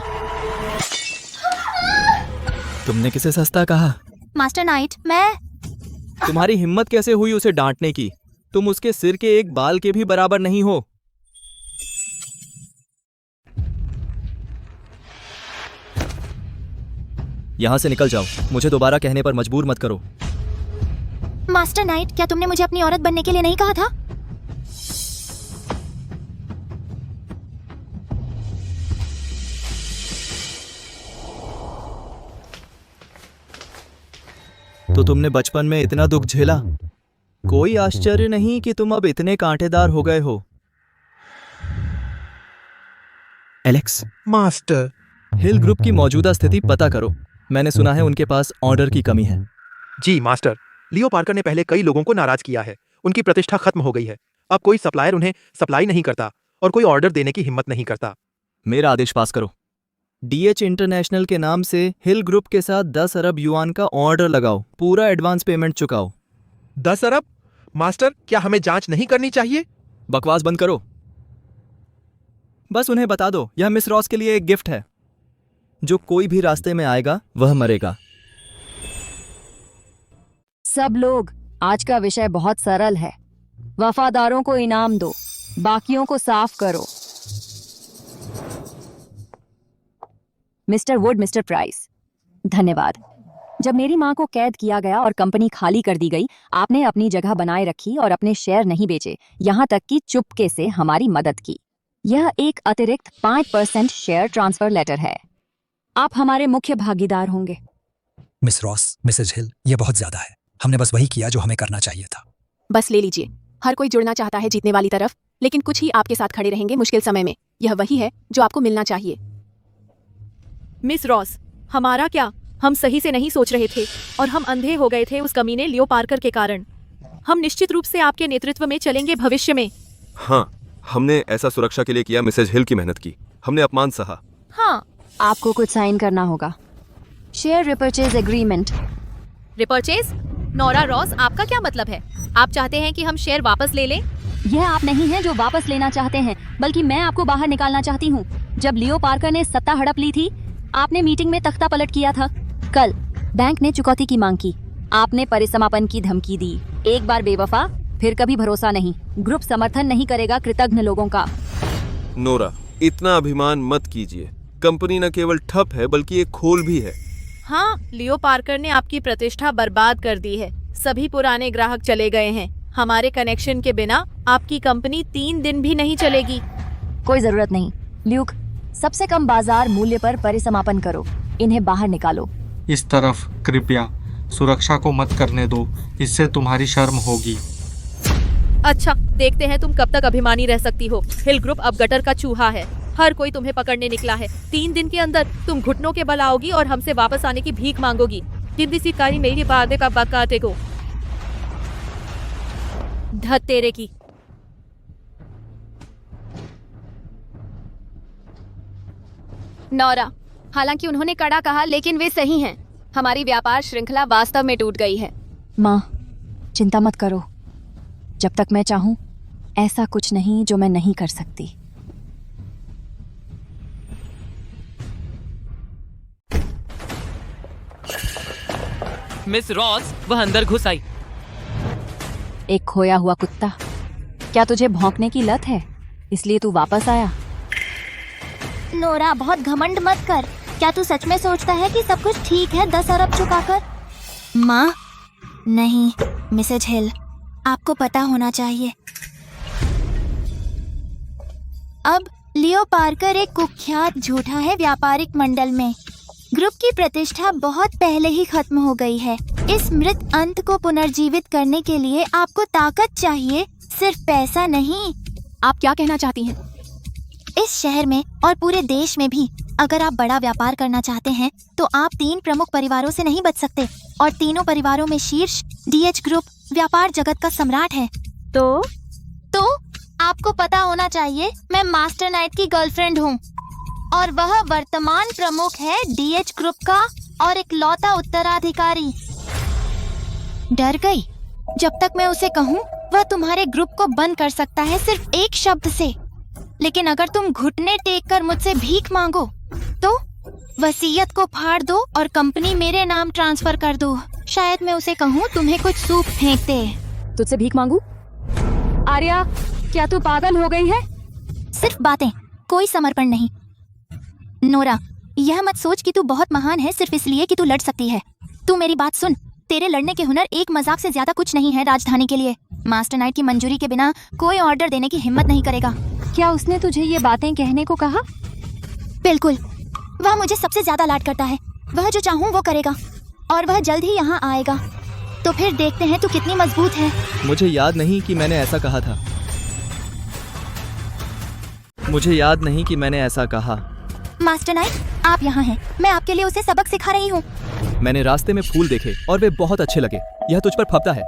तुमने किसे सस्ता कहा? मास्टर नाइट, मैं तुम्हारी हिम्मत कैसे हुई उसे डांटने की? तुम उसके सिर के एक बाल के भी बराबर नहीं हो। यहां से निकल जाओ। मुझे दोबारा कहने पर मजबूर मत करो। मास्टर नाइट, क्या तुमने मुझे अपनी औरत बनने के लिए नहीं कहा था? तो तुमने बचपन में इतना दुख झेला। कोई आश्चर्य नहीं कि तुम अब इतने कांटेदार हो गए हो। एलेक्स, मास्टर, हिल ग्रुप की मौजूदा स्थिति पता करो। मैंने सुना है उनके पास ऑर्डर की कमी है। जी मास्टर, लियो पार्कर ने पहले कई लोगों को नाराज किया है। उनकी प्रतिष्ठा खत्म हो गई है। अब कोई सप्लायर उन्हें सप्लाई नहीं करता और कोई ऑर्डर देने की हिम्मत नहीं करता। मेरा आदेश पास करो। डीएच इंटरनेशनल के नाम से हिल ग्रुप के साथ 10 अरब युआन का ऑर्डर लगाओ। पूरा एडवांस पेमेंट चुकाओ। 10 अरब? मास्टर, क्या हमें जांच नहीं करनी चाहिए? बकवास बंद करो। बस उन्हें बता दो यह मिस रॉस के लिए एक गिफ्ट है। जो कोई भी रास्ते में आएगा वह मरेगा। सब लोग, आज का विषय बहुत सरल है। वफादारों को इनाम दो, बाकियों को साफ करो। मिस्टर वुड, मिस्टर प्राइस, धन्यवाद। जब मेरी माँ को कैद किया गया और कंपनी खाली कर दी गई, आपने अपनी जगह बनाए रखी और अपने शेयर नहीं बेचे, यहाँ तक कि चुपके से हमारी मदद की। यह एक अतिरिक्त 5% शेयर ट्रांसफर लेटर है। आप हमारे मुख्य भागीदार होंगे। मिस रॉस, मिसेज हिल, यह बहुत ज्यादा है। हमने बस वही किया जो हमें करना चाहिए था। बस ले लीजिए। हर कोई जुड़ना चाहता है जीतने वाली तरफ, लेकिन कुछ ही आपके साथ खड़े रहेंगे मुश्किल समय में। यह वही है जो आपको मिलना चाहिए। मिस रॉस, हमारा क्या? हम सही से नहीं सोच रहे थे और हम अंधे हो गए थे उस कमीने लियो पार्कर के कारण। हम निश्चित रूप से आपके नेतृत्व में चलेंगे भविष्य में। हाँ, हमने ऐसा सुरक्षा के लिए किया। मिसेज हिल की मेहनत की, हमने अपमान सहा। हाँ, आपको कुछ साइन करना होगा। Share repurchase agreement. Repurchase? Nora Ross, आपका क्या मतलब है? आप चाहते हैं कि हम शेयर वापस ले लें? यह आप नहीं हैं जो वापस लेना चाहते हैं, बल्कि मैं आपको बाहर निकालना चाहती हूँ। जब लियो पार्कर ने सत्ता हड़प ली थी, आपने मीटिंग में तख्ता पलट किया था। कल बैंक ने चुकौती की मांग की। आपने परिसमापन की धमकी दी। एक बार बेवफा, फिर कभी भरोसा नहीं। ग्रुप समर्थन नहीं करेगा कृतज्ञ लोगों का। नोरा, इतना अभिमान मत कीजिए। कंपनी न केवल ठप है बल्कि एक खोल भी है। हाँ, लियो पार्कर ने आपकी प्रतिष्ठा बर्बाद कर दी है। सभी पुराने ग्राहक चले गए हैं। हमारे कनेक्शन के बिना आपकी कंपनी 3 दिन भी नहीं चलेगी। कोई जरूरत नहीं। ल्यूक, सबसे कम बाजार मूल्य पर परिसमापन करो। इन्हें बाहर निकालो। इस तरफ कृपया सुरक्षा को मत करने दो, इससे तुम्हारी शर्म होगी। अच्छा, देखते हैं तुम कब तक अभिमानी रह सकती हो। हिल ग्रुप अब गटर का चूहा है। हर कोई तुम्हें पकड़ने निकला है। 3 दिन के अंदर तुम घुटनों के बल आओगी और हमसे वापस आने की भीख मांगोगी। जिद्दी सिकारी मेरी वादे का बकाते को धत तेरे की। नोरा, हालांकि उन्होंने कड़ा कहा, लेकिन वे सही हैं। हमारी व्यापार श्रृंखला वास्तव में टूट गई है। माँ, चिंता मत करो। जब तक मैं चाहूँ, ऐसा कुछ नहीं जो मैं नहीं कर सकती। मिस रॉस, वह अंदर घुस आई। एक खोया हुआ कुत्ता। क्या तुझे भौंकने की लत है, इसलिए तू वापस आया? नोरा, बहुत घमंड मत कर। क्या तू सच में सोचता है कि सब कुछ ठीक है 10 अरब चुकाकर? माँ, नहीं मिसेज हिल, आपको पता होना चाहिए। अब लियो पार्कर एक कुख्यात झूठा है व्यापारिक मंडल में। ग्रुप की प्रतिष्ठा बहुत पहले ही खत्म हो गई है। इस मृत अंत को पुनर्जीवित करने के लिए आपको ताकत चाहिए, सिर्फ पैसा नहीं। आप क्या कहना चाहती हैं? इस शहर में और पूरे देश में भी अगर आप बड़ा व्यापार करना चाहते हैं तो आप 3 प्रमुख परिवारों से नहीं बच सकते, और तीनों परिवारों में शीर्ष डीएच ग्रुप व्यापार जगत का सम्राट है। तो आपको पता होना चाहिए मैं मास्टर नाइट की गर्लफ्रेंड हूँ, और वह वर्तमान प्रमुख है डीएच ग्रुप का और इकलौता उत्तराधिकारी। डर गई? जब तक मैं उसे कहूँ वह तुम्हारे ग्रुप को बंद कर सकता है सिर्फ एक शब्द से, लेकिन अगर तुम घुटने टेक कर मुझसे भीख मांगो तो वसीयत को फाड़ दो और कंपनी मेरे नाम ट्रांसफर कर दो। शायद मैं उसे कहूँ तुम्हें कुछ सूप फेंक दे। तुझसे भीख मांगू? आर्या, क्या तू पागल हो गई है? सिर्फ बातें, कोई समर्पण नहीं। नोरा, यह मत सोच कि तू बहुत महान है सिर्फ इसलिए कि तू लड़ सकती है। तू मेरी बात सुन, तेरे लड़ने के हुनर एक मजाक से ज्यादा कुछ नहीं है राजधानी के लिए। मास्टर नाइट की मंजूरी के बिना कोई ऑर्डर देने की हिम्मत नहीं करेगा। क्या उसने तुझे ये बातें कहने को कहा? बिल्कुल, वह मुझे सबसे ज्यादा लाड करता है। वह जो चाहूँ वो करेगा, और वह जल्द ही यहाँ आएगा। तो फिर देखते हैं तू कितनी मजबूत है। मुझे याद नहीं कि मैंने ऐसा कहा था। मुझे याद नहीं कि मैंने ऐसा कहा। मास्टर नाइट, आप यहाँ हैं। मैं आपके लिए उसे सबक सिखा रही हूँ। मैंने रास्ते में फूल देखे और वे बहुत अच्छे लगे। यह तुझ पर फबता है।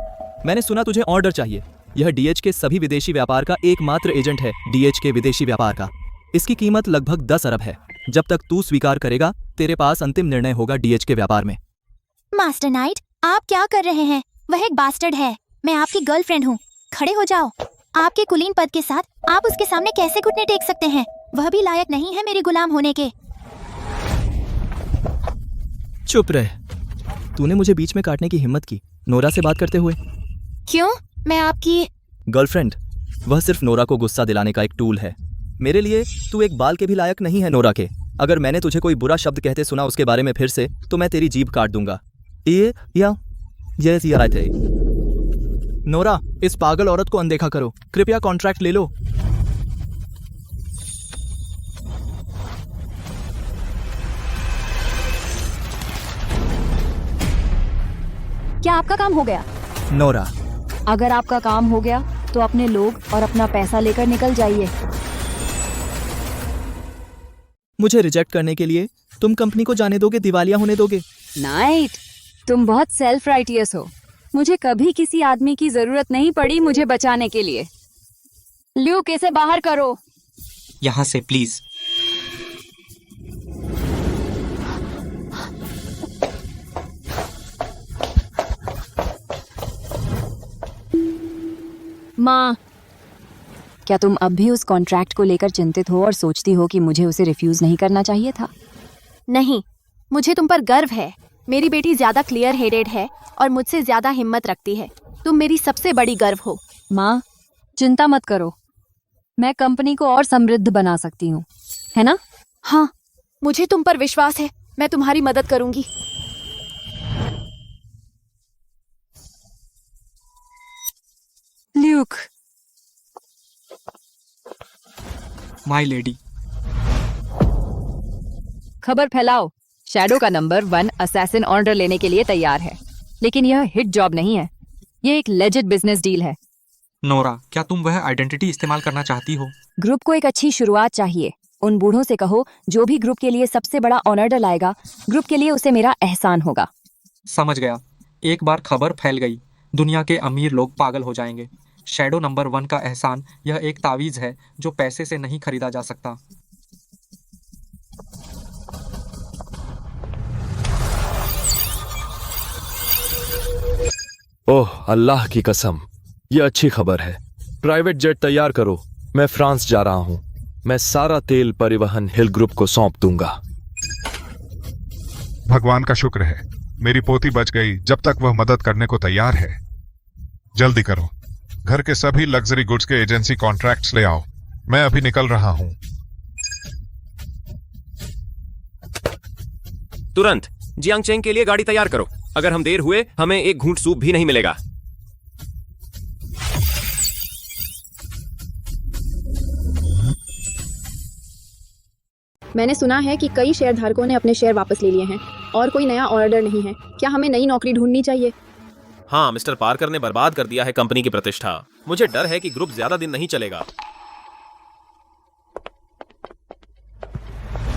मैंने सुना तुझे ऑर्डर चाहिए। यह डीएच के सभी विदेशी व्यापार का एकमात्र एजेंट है। डीएच के विदेशी व्यापार का इसकी कीमत लगभग 10 अरब है। जब तक तू स्वीकार करेगा तेरे पास अंतिम निर्णय होगा डीएच के व्यापार में। मास्टर नाइट, आप क्या कर रहे हैं? वह एक बास्टर्ड है। मैं आपकी गर्लफ्रेंड हूँ। खड़े हो जाओ। आपके कुलीन पद के साथ आप उसके सामने कैसे घुटने टेक सकते हैं? वह भी लायक नहीं है मेरी गुलाम होने के। चुप रह। तूने मुझे बीच में काटने की हिम्मत की नोरा से बात करते हुए। क्यों? मैं आपकी गर्लफ्रेंड। वह सिर्फ नोरा को गुस्सा दिलाने का एक टूल है। मेरे लिए तू एक बाल के भी लायक नहीं है नोरा के। अगर मैंने तुझे कोई बुरा शब्द कहते सुना उसके बारे में फिर से, तो मैं तेरी जीभ काट दूंगा। ये थे। नोरा, इस पागल औरत को अनदेखा करो। कृपया कॉन्ट्रैक्ट ले लो। क्या आपका काम हो गया? नोरा, अगर आपका काम हो गया तो अपने लोग और अपना पैसा लेकर निकल जाइए। मुझे रिजेक्ट करने के लिए तुम कंपनी को जाने दोगे, दिवालिया होने दोगे? नाइट, तुम बहुत सेल्फ राइटियस हो। मुझे कभी किसी आदमी की जरूरत नहीं पड़ी मुझे बचाने के लिए। ल्यूक, इसे बाहर करो। यहाँ से प्लीज। माँ, क्या तुम अब भी उस कॉन्ट्रैक्ट को लेकर चिंतित हो और सोचती हो कि मुझे उसे रिफ्यूज नहीं करना चाहिए था? नहीं, मुझे तुम पर गर्व है। मेरी बेटी ज्यादा क्लियर हेडेड है और मुझसे ज्यादा हिम्मत रखती है। तुम मेरी सबसे बड़ी गर्व हो। माँ, चिंता मत करो। मैं कंपनी को और समृद्ध बना सकती हूँ, है ना? हाँ, मुझे तुम पर विश्वास है। मैं तुम्हारी मदद करूंगी। Luke, my lady. खबर फैलाओ। शैडो का नंबर 1 असैसिन ऑर्डर लेने के लिए तैयार है, लेकिन यह हिट जॉब नहीं है। यह एक लेजिट बिजनेस डील है। नोरा, क्या तुम वह आइडेंटिटी इस्तेमाल करना चाहती हो? ग्रुप को एक अच्छी शुरुआत चाहिए। उन बूढ़ों से कहो जो भी ग्रुप के लिए सबसे बड़ा ऑर्डर लाएगा, ग्रुप के लिए उसे मेरा एहसान होगा। समझ गया। एक बार खबर फैल गई, दुनिया के अमीर लोग पागल हो जाएंगे। शैडो नंबर 1 का एहसान यह एक तावीज है जो पैसे से नहीं खरीदा जा सकता। ओह अल्लाह की कसम, यह अच्छी खबर है। प्राइवेट जेट तैयार करो, मैं फ्रांस जा रहा हूं। मैं सारा तेल परिवहन हिल ग्रुप को सौंप दूंगा। भगवान का शुक्र है मेरी पोती बच गई। जब तक वह मदद करने को तैयार है, जल्दी करो। घर के सभी लग्जरी गुड्स के एजेंसी कॉन्ट्रैक्ट्स ले आओ। मैं अभी निकल रहा हूं। तुरंत जियांगचेंग के लिए गाड़ी तैयार करो। अगर हम देर हुए हमें एक घूंट सूप भी नहीं मिलेगा। मैंने सुना है कि कई शेयरधारकों ने अपने शेयर वापस ले लिए हैं और कोई नया ऑर्डर नहीं है। क्या हमें नई नौकरी ढूंढनी चाहिए? हाँ, मिस्टर पार्कर ने बर्बाद कर दिया है कंपनी की प्रतिष्ठा। मुझे डर है कि ग्रुप ज्यादा दिन नहीं चलेगा।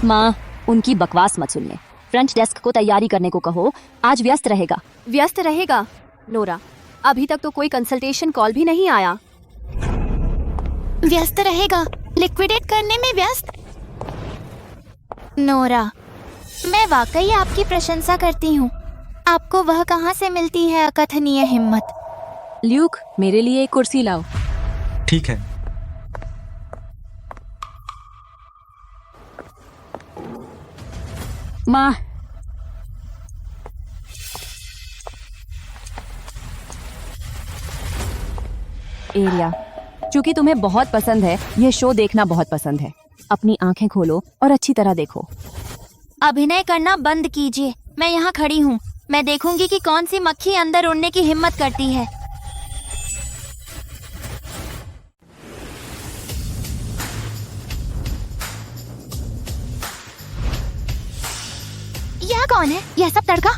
माँ, उनकी बकवास मत सुनने। फ्रंट डेस्क को तैयारी करने को कहो, आज व्यस्त रहेगा। व्यस्त रहेगा? नोरा, अभी तक तो कोई कंसल्टेशन कॉल भी नहीं आया। व्यस्त रहेगा? लिक्विडेट करने में व्यस्त? नोरा, मैं वाकई आपकी प्रशंसा करती हूँ। आपको वह कहाँ से मिलती है अकथनीय हिम्मत? ल्यूक, मेरे लिए एक कुर्सी लाओ। ठीक है। माँ, एरिया, चूंकि तुम्हें बहुत पसंद है, यह शो देखना बहुत पसंद है। अपनी आंखें खोलो और अच्छी तरह देखो। अभिनय करना बंद कीजिए। मैं यहाँ खड़ी हूँ। मैं देखूंगी कि कौन सी मक्खी अंदर उड़ने की हिम्मत करती है। यह कौन है? यह सब तड़का?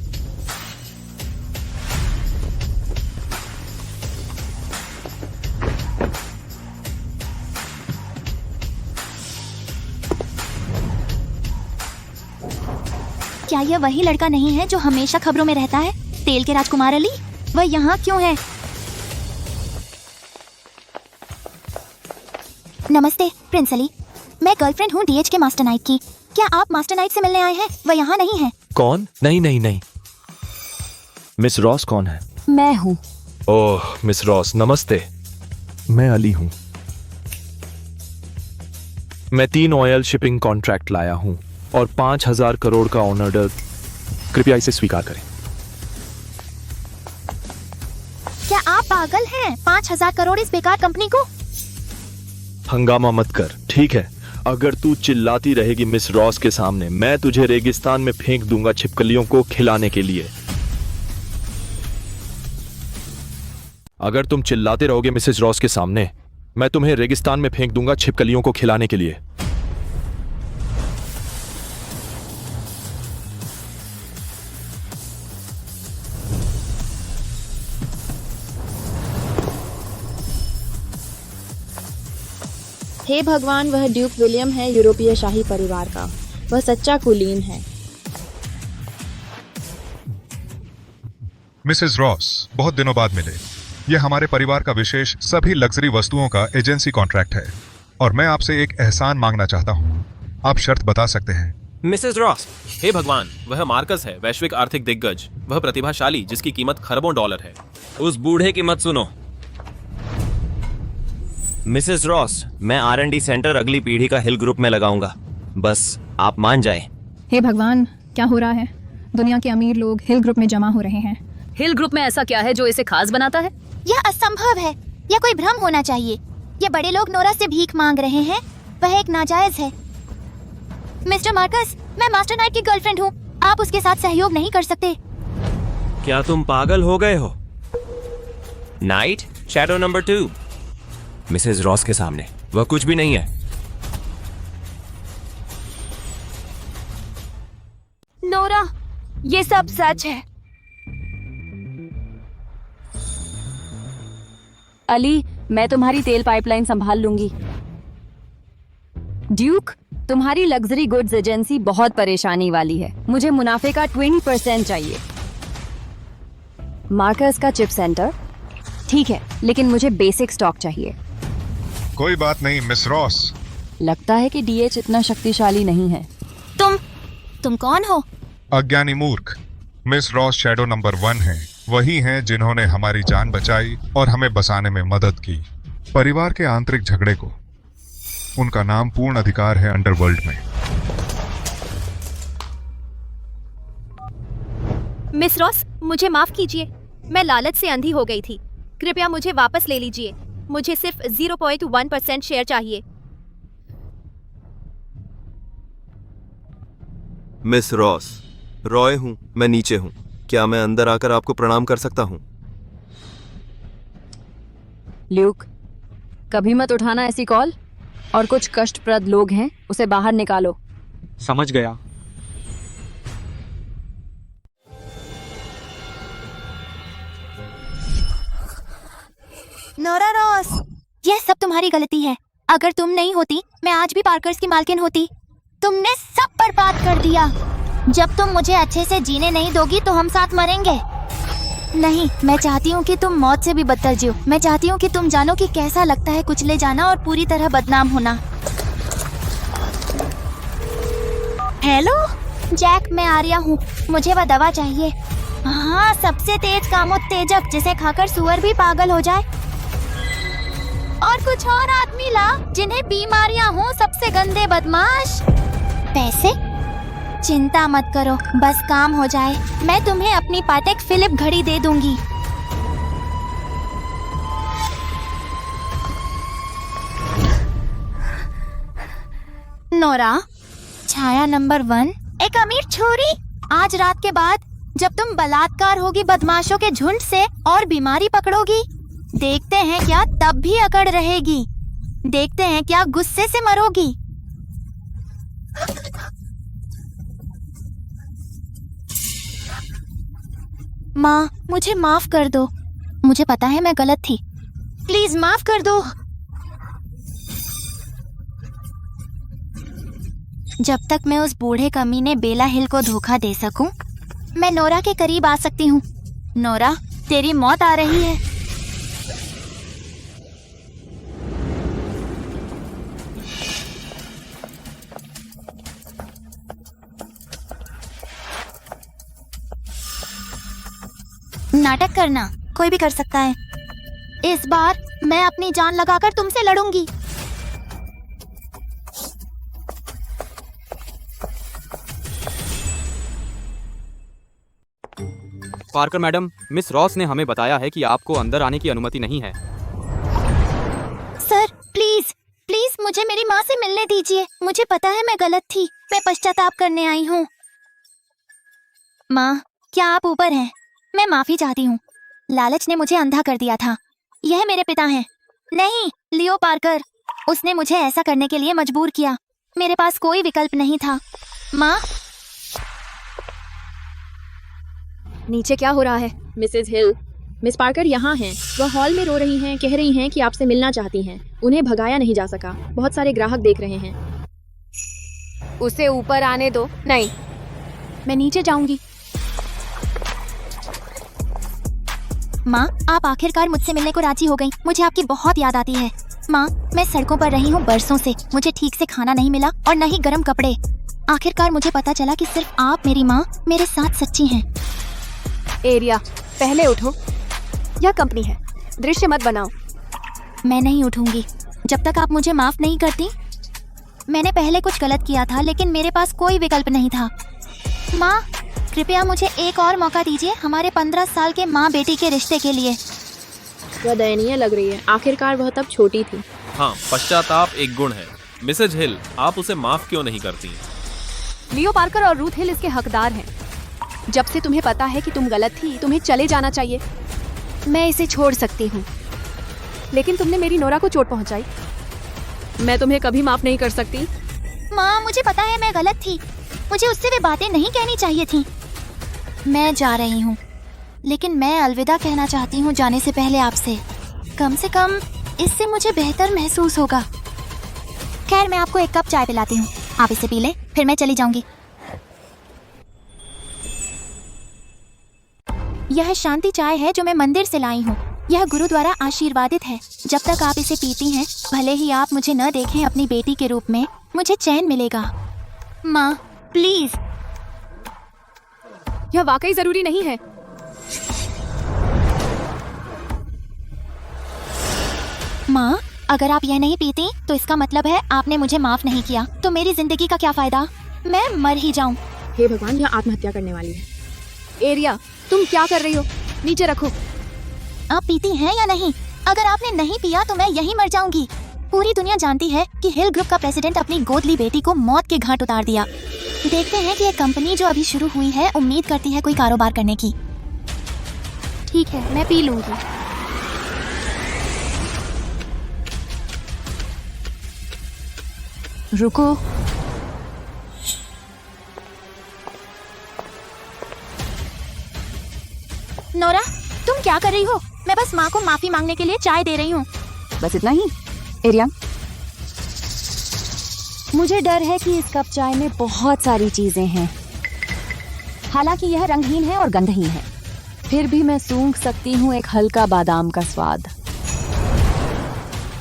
क्या यह वही लड़का नहीं है जो हमेशा खबरों में रहता है? तेल के राजकुमार अली? वह यहाँ क्यों है? नमस्ते प्रिंस अली, मैं गर्लफ्रेंड हूँ डीएच के मास्टर नाइट की। क्या आप मास्टर नाइट से मिलने आए हैं? वह यहाँ नहीं है। कौन? नहीं नहीं नहीं। मिस रॉस कौन है? मैं हूँ। ओह मिस रॉस, नमस्ते। मैं अली हूँ। मैं 3 ऑयल शिपिंग कॉन्ट्रैक्ट लाया हूँ और 5,000 करोड़ का ऑर्डर। कृपया इसे स्वीकार करें। क्या आप पागल हैं? 5,000 करोड़ इस बेकार कंपनी को? हंगामा मत कर, ठीक है? अगर तू चिल्लाती रहेगी मिस रॉस के सामने, मैं तुझे रेगिस्तान में फेंक दूंगा छिपकलियों को खिलाने के लिए। अगर तुम चिल्लाते रहोगे मिसेस रॉस के सामने, मैं तुम्हें रेगिस्तान में फेंक दूंगा छिपकलियों को खिलाने के लिए। हे भगवान, वह ड्यूक विलियम है, यूरोपीय शाही परिवार का। वह सच्चा कुलीन है। मिसेस रॉस, बहुत दिनों बाद मिले। यह हमारे परिवार का विशेष सभी लग्जरी वस्तुओं का एजेंसी कॉन्ट्रैक्ट है और मैं आपसे एक एहसान मांगना चाहता हूँ। आप शर्त बता सकते हैं? मिसेस रॉस, हे भगवान, वह मार्कस है, वैश्विक आर्थिक दिग्गज। वह प्रतिभाशाली जिसकी कीमत खरबों डॉलर है। उस बूढ़े की मत सुनो। मिसेस रॉस, मैं R&D सेंटर अगली पीढ़ी का हिल ग्रुप में लगाऊंगा। बस आप मान जाएं। हे भगवान, क्या हो रहा है? दुनिया के अमीर लोग हिल ग्रुप में जमा हो रहे हैं। हिल ग्रुप में ऐसा क्या है जो इसे खास बनाता है? यह असंभव है। यह कोई भ्रम होना चाहिए। ये बड़े लोग नोरा से भीख मांग रहे हैं। वह एक नाजायज है। मिस्टर मार्कस, मैं मास्टर नाइट की गर्लफ्रेंड हूँ। आप उसके साथ सहयोग नहीं कर सकते। क्या तुम पागल हो गए हो? Night, shadow number 2। Mrs Ross के सामने वह कुछ भी नहीं है। नोरा, ये सब सच है। अली, मैं तुम्हारी तेल पाइपलाइन संभाल लूंगी। ड्यूक, तुम्हारी लग्जरी गुड्स एजेंसी बहुत परेशानी वाली है। मुझे मुनाफे का 20% चाहिए। मार्कस का चिप सेंटर, ठीक है, लेकिन मुझे बेसिक स्टॉक चाहिए। कोई बात नहीं मिस रॉस। लगता है कि डीएच इतना शक्तिशाली नहीं है। तुम कौन हो? अज्ञानी मूर्ख। मिस रॉस शैडो नंबर 1 है। वही हैं जिन्होंने हमारी जान बचाई और हमें बसाने में मदद की। परिवार के आंतरिक झगड़े को उनका नाम पूर्ण अधिकार है अंडरवर्ल्ड में। मिस रॉस, मुझे माफ कीजिए। मैं लालच से अंधी हो गई थी। कृपया मुझे वापस ले लीजिए। मुझे सिर्फ 0.1% शेयर चाहिए। मिस रॉस, रॉय हूँ, मैं नीचे हूँ। क्या मैं अंदर आकर आपको प्रणाम कर सकता हूँ? ल्यूक, कभी मत उठाना ऐसी कॉल। और कुछ कष्टप्रद लोग हैं, उसे बाहर निकालो। समझ गया। नोरा रॉस, यह सब तुम्हारी गलती है। अगर तुम नहीं होती, मैं आज भी पार्कर्स की मालकिन होती। तुमने सब बर्बाद कर दिया। जब तुम मुझे अच्छे से जीने नहीं दोगी तो हम साथ मरेंगे। नहीं, मैं चाहती हूँ कि तुम मौत से भी बदतर जियो। मैं चाहती हूँ कि तुम जानो कि कैसा लगता है कुचले जाना और पूरी तरह बदनाम होना। हेलो जैक, मैं आर्या हूँ। मुझे वह दवा चाहिए। हाँ, सबसे तेज कामोत्तेजक जिसे खाकर सुअर भी पागल हो जाए। और कुछ और आदमी ला जिन्हें बीमारियां हों, सबसे गंदे बदमाश। पैसे? चिंता मत करो, बस काम हो जाए। मैं तुम्हें अपनी पाटेक फिलिप घड़ी दे दूंगी। नोरा, छाया नंबर 1, एक अमीर छोरी। आज रात के बाद जब तुम बलात्कार होगी बदमाशों के झुंड से और बीमारी पकड़ोगी, देखते हैं क्या तब भी अकड़ रहेगी। देखते हैं क्या गुस्से से मरोगी। माँ, मुझे माफ कर दो। मुझे पता है मैं गलत थी। प्लीज माफ कर दो। जब तक मैं उस बूढ़े कमीने बेला हिल को धोखा दे सकूं, मैं नोरा के करीब आ सकती हूँ। नोरा, तेरी मौत आ रही है। नाटक करना कोई भी कर सकता है। इस बार मैं अपनी जान लगाकर तुमसे लड़ूंगी। पार्कर मैडम, मिस रॉस ने हमें बताया है कि आपको अंदर आने की अनुमति नहीं है। सर प्लीज प्लीज मुझे मेरी माँ से मिलने दीजिए। मुझे पता है मैं गलत थी। मैं पश्चाताप करने आई हूँ। माँ, क्या आप ऊपर हैं? मैं माफी चाहती हूँ। लालच ने मुझे अंधा कर दिया था। यह मेरे पिता हैं। नहीं, लियो पार्कर। उसने मुझे ऐसा करने के लिए मजबूर किया। मेरे पास कोई विकल्प नहीं था। माँ, नीचे क्या हो रहा है? मिसेज हिल, मिस पार्कर यहाँ हैं। वह हॉल में रो रही हैं, कह रही हैं कि आपसे मिलना चाहती हैं। उन्हें भगाया नहीं जा सका। बहुत सारे ग्राहक देख रहे हैं। उसे ऊपर आने दो। नहीं, मैं नीचे जाऊंगी। माँ, आप आखिरकार मुझसे मिलने को राजी हो गई। मुझे आपकी बहुत याद आती है। माँ, मैं सड़कों पर रही हूँ बरसों से। मुझे ठीक से खाना नहीं मिला और न ही गर्म कपड़े। आखिरकार मुझे पता चला कि सिर्फ आप, मेरी माँ, मेरे साथ सच्ची हैं। एरिया, पहले उठो। यह कंपनी है, दृश्य मत बनाओ। मैं नहीं उठूंगी जब तक आप मुझे माफ नहीं करती। मैंने पहले कुछ गलत किया था, लेकिन मेरे पास कोई विकल्प नहीं था। माँ, कृपया मुझे एक और मौका दीजिए हमारे 15 साल के माँ बेटी के रिश्ते के लिए। वह दयनीय लग रही है। आखिरकार वह तब छोटी थी। हाँ, पश्चाताप एक गुण है। मिसेज हिल, आप उसे माफ क्यों नहीं करती? लियो पार्कर और रूथ हिल इसके हकदार हैं। जब से तुम्हें पता है कि तुम गलत थी, तुम्हें चले जाना चाहिए। मैं इसे छोड़ सकती हूँ, लेकिन तुमने मेरी नोरा को चोट पहुँचाई। मैं तुम्हें कभी माफ नहीं कर सकती। माँ, मुझे पता है मैं गलत थी। मुझे उससे वे बातें नहीं कहनी चाहिए थी। मैं जा रही हूँ, लेकिन मैं अलविदा कहना चाहती हूँ जाने से पहले आपसे। कम से कम इससे मुझे बेहतर महसूस होगा। खैर, मैं आपको एक कप चाय पिलाती हूँ। आप इसे पी लें, फिर मैं चली जाऊंगी। यह शांति चाय है जो मैं मंदिर से लाई हूँ। यह गुरु द्वारा आशीर्वादित है। जब तक आप इसे पीती हैं, भले ही आप मुझे न देखें अपनी बेटी के रूप में, मुझे चैन मिलेगा। माँ, प्लीज। यह वाकई जरूरी नहीं है। माँ, अगर आप यह नहीं पीती तो इसका मतलब है आपने मुझे माफ नहीं किया। तो मेरी जिंदगी का क्या फायदा? मैं मर ही जाऊं। हे भगवान, यह आत्महत्या करने वाली है। एरिया, तुम क्या कर रही हो? नीचे रखो। आप पीती हैं या नहीं? अगर आपने नहीं पिया तो मैं यहीं मर जाऊंगी। पूरी दुनिया जानती है कि हिल ग्रुप का प्रेसिडेंट अपनी गोदली बेटी को मौत के घाट उतार दिया। देखते हैं कि यह कंपनी जो अभी शुरू हुई है उम्मीद करती है कोई कारोबार करने की। ठीक है, मैं पी लूंगी। रुको। नोरा, तुम क्या कर रही हो? मैं बस माँ को माफी मांगने के लिए चाय दे रही हूँ। बस इतना ही? एरिया, मुझे डर है कि इस कप चाय में बहुत सारी चीजें हैं। हालांकि यह रंगहीन है और गंधहीन है, फिर भी मैं सूंघ सकती हूँ एक हल्का बादाम का स्वाद।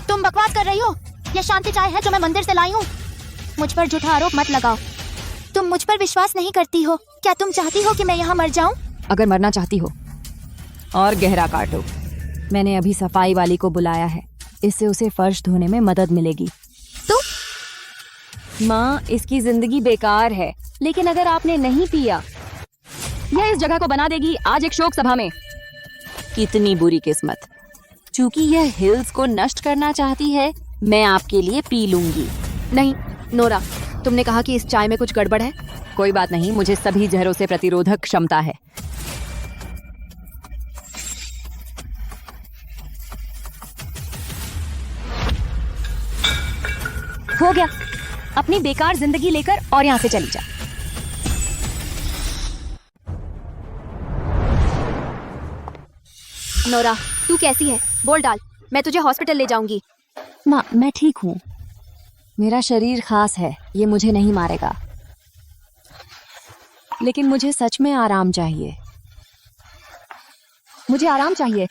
तुम बकवास कर रही हो। यह शांति चाय है जो मैं मंदिर से लाई हूँ। मुझ पर झूठा आरोप मत लगाओ। तुम मुझ पर विश्वास नहीं करती हो। क्या तुम चाहती हो कि मैं यहाँ मर जाऊँ? अगर मरना चाहती हो और गहरा काटो। मैंने अभी सफाई वाली को बुलाया है, इससे उसे फर्श धोने में मदद मिलेगी। तो माँ, इसकी जिंदगी बेकार है, लेकिन अगर आपने नहीं पिया, यह इस जगह को बना देगी आज एक शोक सभा में। कितनी बुरी किस्मत। चूंकि यह हिल्स को नष्ट करना चाहती है, मैं आपके लिए पी लूंगी। नहीं नोरा, तुमने कहा कि इस चाय में कुछ गड़बड़ है। कोई बात नहीं, मुझे सभी जहरों से प्रतिरोधक क्षमता है। हो गया। अपनी बेकार जिंदगी लेकर और यहाँ से चली जा। नोरा, तू कैसी है? बोल डाल, मैं तुझे हॉस्पिटल ले जाऊंगी। माँ, मैं ठीक हूँ। मेरा शरीर खास है, ये मुझे नहीं मारेगा। लेकिन मुझे सच में आराम चाहिए। मुझे आराम चाहिए।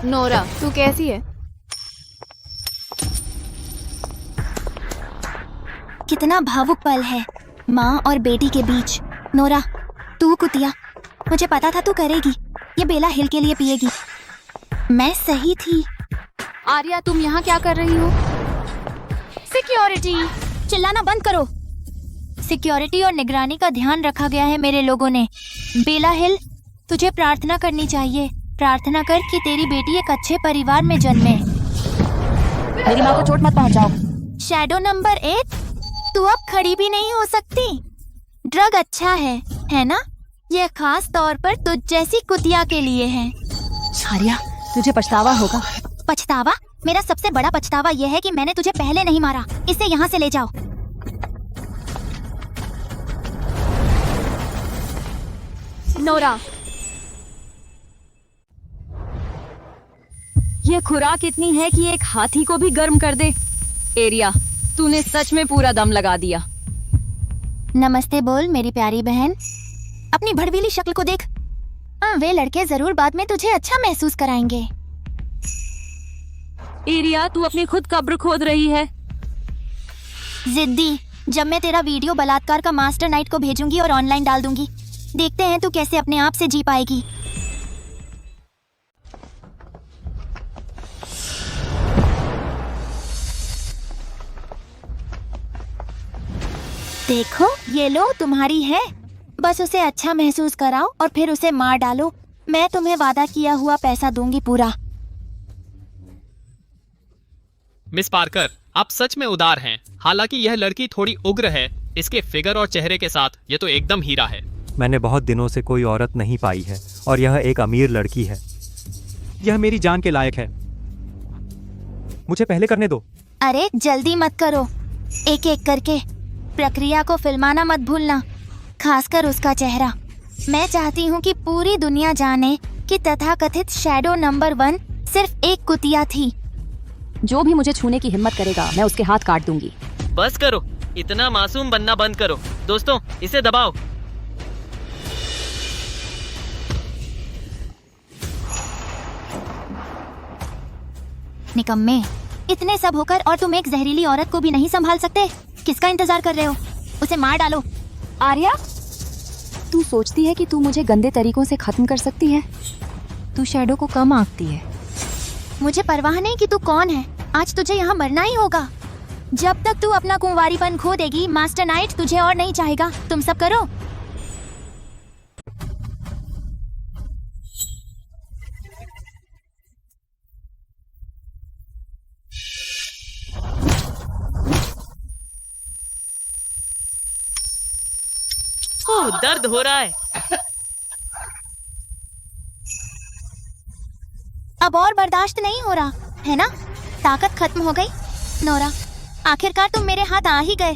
नोरा, तू कैसी है? कितना भावुक पल है माँ और बेटी के बीच। नोरा, तू कुतिया, मुझे पता था तू करेगी। ये बेला हिल के लिए पिएगी। मैं सही थी। आर्या, तुम यहाँ क्या कर रही हो? सिक्योरिटी, चिल्लाना बंद करो। सिक्योरिटी और निगरानी का ध्यान रखा गया है मेरे लोगों ने। बेला हिल, तुझे प्रार्थना करनी चाहिए। प्रार्थना कर कि तेरी बेटी एक अच्छे परिवार में जन्मे। मेरी माँ को चोट मत पहुंचाओ। शैडो नंबर 8, तू अब खड़ी भी नहीं हो सकती। ड्रग अच्छा है ना? ये खास तौर पर तुझ जैसी कुतिया के लिए है। आर्या, तुझे पछतावा होगा। पछतावा? मेरा सबसे बड़ा पछतावा यह है कि मैंने तुझे पहले नहीं मारा। इसे यहाँ से ले जाओ। नोरा, ये खुराक इतनी है कि एक हाथी को भी गर्म कर दे। एरिया, तूने सच में पूरा दम लगा दिया। नमस्ते बोल मेरी प्यारी बहन। अपनी भड़वीली शक्ल को देख। वे लड़के जरूर बाद में तुझे अच्छा महसूस कराएंगे। एरिया, तू अपनी खुद कब्र खोद रही है। जिद्दी, जब मैं तेरा वीडियो बलात्कार का मास्टर नाइट को भेजूंगी और ऑनलाइन डाल दूंगी, देखते हैं तू कैसे अपने आप से जी पाएगी। देखो, ये लो तुम्हारी है। बस उसे अच्छा महसूस कराओ और फिर उसे मार डालो। मैं तुम्हें वादा किया हुआ पैसा दूंगी पूरा। मिस पार्कर, आप सच में उदार हैं। हालांकि यह लड़की थोड़ी उग्र है, इसके फिगर और चेहरे के साथ ये तो एकदम हीरा है। मैंने बहुत दिनों से कोई औरत नहीं पाई है और यह एक अमीर लड़की है। यह मेरी जान के लायक है। मुझे पहले करने दो। अरे जल्दी मत करो, एक एक करके। प्रक्रिया को फिल्माना मत भूलना, खासकर उसका चेहरा। मैं चाहती हूँ कि पूरी दुनिया जाने कि तथाकथित शैडो नंबर 1 सिर्फ एक कुतिया थी। जो भी मुझे छूने की हिम्मत करेगा, मैं उसके हाथ काट दूंगी। बस करो, इतना मासूम बनना बंद करो। दोस्तों, इसे दबाओ। निकम्मे, इतने सब होकर और तुम एक जहरीली औरत को भी नहीं संभाल सकते। किसका इंतजार कर रहे हो? उसे मार डालो। आर्या, तू सोचती है कि तू मुझे गंदे तरीकों से खत्म कर सकती है? तू शैडो को कम आंकती है। मुझे परवाह नहीं कि तू कौन है। आज तुझे यहाँ मरना ही होगा। जब तक तू अपना कुंवारीपन खो देगी, मास्टर नाइट तुझे और नहीं चाहेगा। तुम सब करो। दर्द हो रहा है। अब और बर्दाश्त नहीं हो रहा है ना? ताकत खत्म हो गई। नोरा, आखिरकार तुम मेरे हाथ आ ही गए।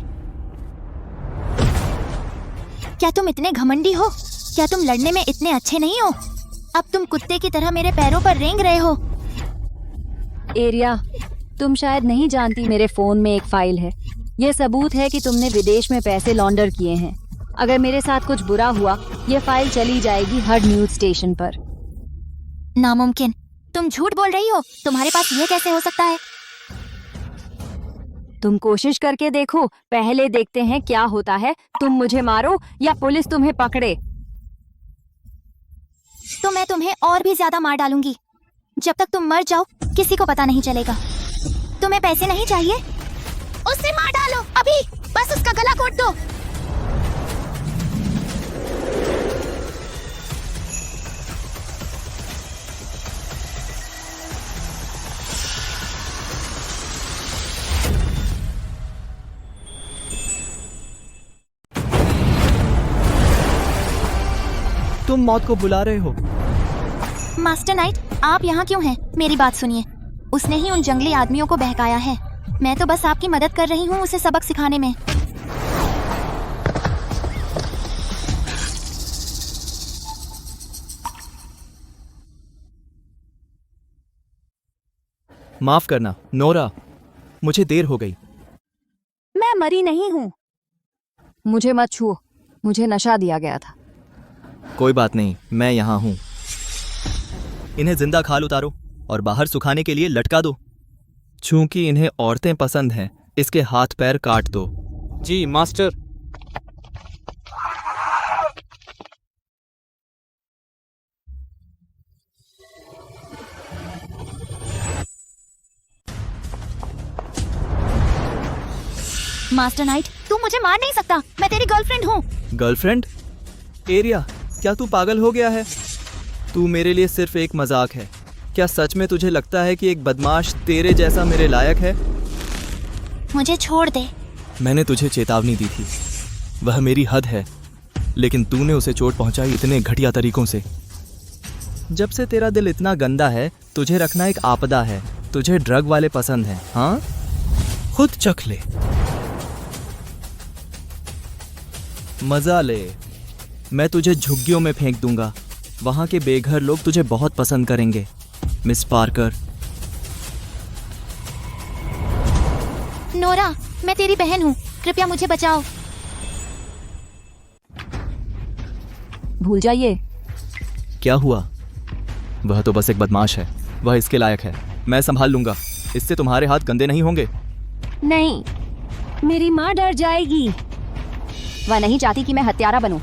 क्या तुम इतने घमंडी हो? क्या तुम लड़ने में इतने अच्छे नहीं हो? अब तुम कुत्ते की तरह मेरे पैरों पर रेंग रहे हो। एरिया, तुम शायद नहीं जानती मेरे फोन में एक फाइल है। यह सबूत है कि तुमने विदेश में पैसे लॉन्डर किए हैं। अगर मेरे साथ कुछ बुरा हुआ, ये फाइल चली जाएगी हर न्यूज स्टेशन पर। नामुमकिन, तुम झूठ बोल रही हो। तुम्हारे पास ये कैसे हो सकता है? तुम कोशिश करके देखो, पहले देखते हैं क्या होता है। तुम मुझे मारो या पुलिस तुम्हें पकड़े। तो मैं तुम्हें और भी ज्यादा मार डालूंगी। जब तक तुम मर जाओ किसी को पता नहीं चलेगा। तुम्हें पैसे नहीं चाहिए? उससे मार डालो अभी, बस उसका गला घोट दो। तुम मौत को बुला रहे हो। मास्टर नाइट, आप यहाँ क्यों हैं? मेरी बात सुनिए। उसने ही उन जंगली आदमियों को बहकाया है। मैं तो बस आपकी मदद कर रही हूँ उसे सबक सिखाने में। माफ करना नोरा, मुझे देर हो गई। मैं मरी नहीं हूँ। मुझे मत छुओ, मुझे नशा दिया गया था। कोई बात नहीं, मैं यहाँ हूँ। इन्हें जिंदा खाल उतारो और बाहर सुखाने के लिए लटका दो। चूंकि इन्हें औरतें पसंद हैं, इसके हाथ पैर काट दो। जी मास्टर। मास्टर नाइट, तू मुझे मार नहीं सकता। मैं तेरी गर्लफ्रेंड हूँ। गर्लफ्रेंड? एरिया, क्या तू पागल हो गया है? तू मेरे लिए सिर्फ एक मजाक है। क्या सच में तुझे लगता है कि एक बदमाश तेरे जैसा मेरे लायक है? मुझे छोड़ दे। मैंने तुझे चेतावनी दी थी, वह मेरी हद है, लेकिन तूने उसे चोट पहुंचाई इतने घटिया तरीकों से। जब से तेरा दिल इतना गंदा है, तुझे रखना एक आपदा है। तुझे ड्रग वाले पसंद हैं, हाँ? खुद चख ले, मजा ले। मैं तुझे झुग्गियों में फेंक दूंगा। वहां के बेघर लोग तुझे बहुत पसंद करेंगे, मिस पार्कर। नोरा, मैं तेरी बहन हूँ, कृपया मुझे बचाओ। भूल जाइए। क्या हुआ? वह तो बस एक बदमाश है, वह इसके लायक है। मैं संभाल लूंगा, इससे तुम्हारे हाथ गंदे नहीं होंगे। नहीं, मेरी माँ डर जाएगी। वह नहीं चाहती कि मैं हत्यारा बनूं,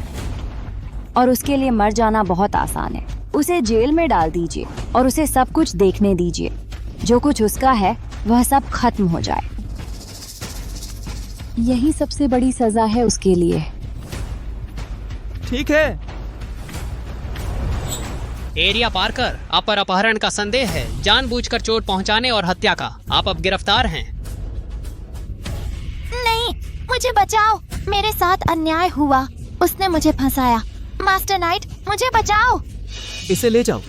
और उसके लिए मर जाना बहुत आसान है। उसे जेल में डाल दीजिए और उसे सब कुछ देखने दीजिए। जो कुछ उसका है वह सब खत्म हो जाए। यही सबसे बड़ी सजा है उसके लिए। ठीक है। एरिया पार्कर, आप पर अपहरण का संदेह है, जानबूझकर चोट पहुंचाने और हत्या का। आप अब गिरफ्तार हैं। नहीं, मुझे बचाओ। मेरे साथ अन्याय हुआ, उसने मुझे फंसाया। मास्टर नाइट, मुझे बचाओ। इसे ले जाओ।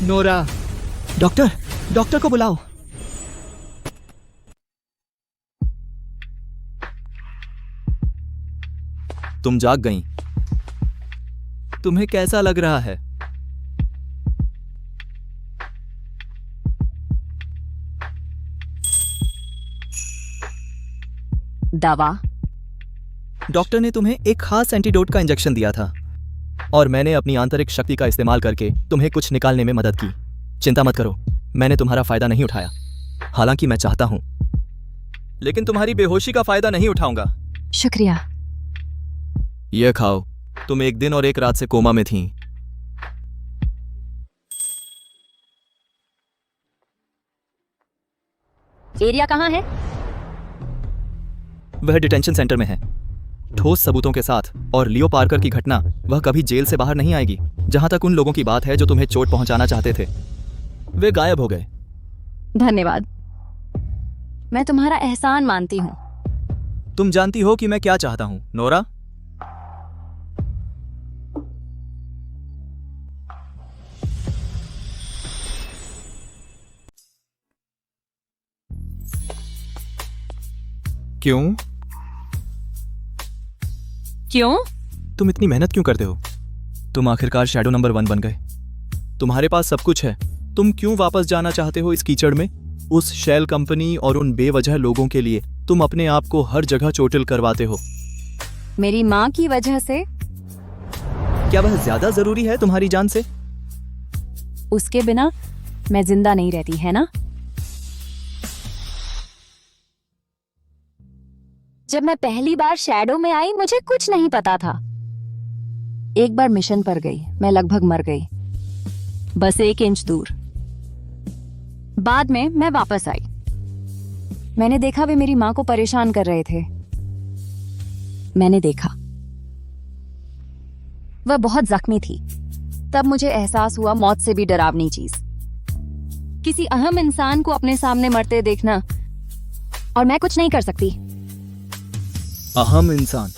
नोरा, डॉक्टर को बुलाओ। तुम जाग गईं। तुम्हें कैसा लग रहा है? दवा? डॉक्टर ने तुम्हें एक खास एंटीडोट का इंजेक्शन दिया था, और मैंने अपनी आंतरिक शक्ति का इस्तेमाल करके तुम्हें कुछ निकालने में मदद की। चिंता मत करो, मैंने तुम्हारा फायदा नहीं उठाया। हालांकि मैं चाहता हूं, लेकिन तुम्हारी बेहोशी का फायदा नहीं उठाऊंगा। शुक्रिया। यह खाओ। तुम एक दिन और एक रात से कोमा में थीं। एरिया कहाँ है? वह डिटेंशन सेंटर में है, ठोस सबूतों के साथ। और लियो पार्कर की घटना, वह कभी जेल से बाहर नहीं आएगी। जहां तक उन लोगों की बात है जो तुम्हें चोट पहुंचाना चाहते थे, वे गायब हो गए। धन्यवाद, मैं तुम्हारा एहसान मानती हूँ। तुम जानती हो कि मैं क्या चाहता हूं, नोरा? क्यों? क्यों? तुम इतनी मेहनत क्यों करते हो? तुम आखिरकार शैडो नंबर 1 बन गए। तुम्हारे पास सब कुछ है। तुम क्यों वापस जाना चाहते हो इस कीचड़ में? उस शेल कंपनी और उन बेवजह लोगों के लिए तुम अपने आप को हर जगह चोटिल करवाते हो। मेरी माँ की वजह से? क्या वह ज्यादा जरूरी है तुम्हारी जान से? उसके बिना मैं जिंदा नहीं रहती, है ना? जब मैं पहली बार शैडो में आई मुझे कुछ नहीं पता था। एक बार मिशन पर गई, मैं लगभग मर गई, बस 1 इंच दूर। बाद में मैं वापस आई। मैंने देखा वे मेरी मां को परेशान कर रहे थे। मैंने देखा वह बहुत जख्मी थी। तब मुझे एहसास हुआ मौत से भी डरावनी चीज, किसी अहम इंसान को अपने सामने मरते देखना, और मैं कुछ नहीं कर सकती। अहम इंसान?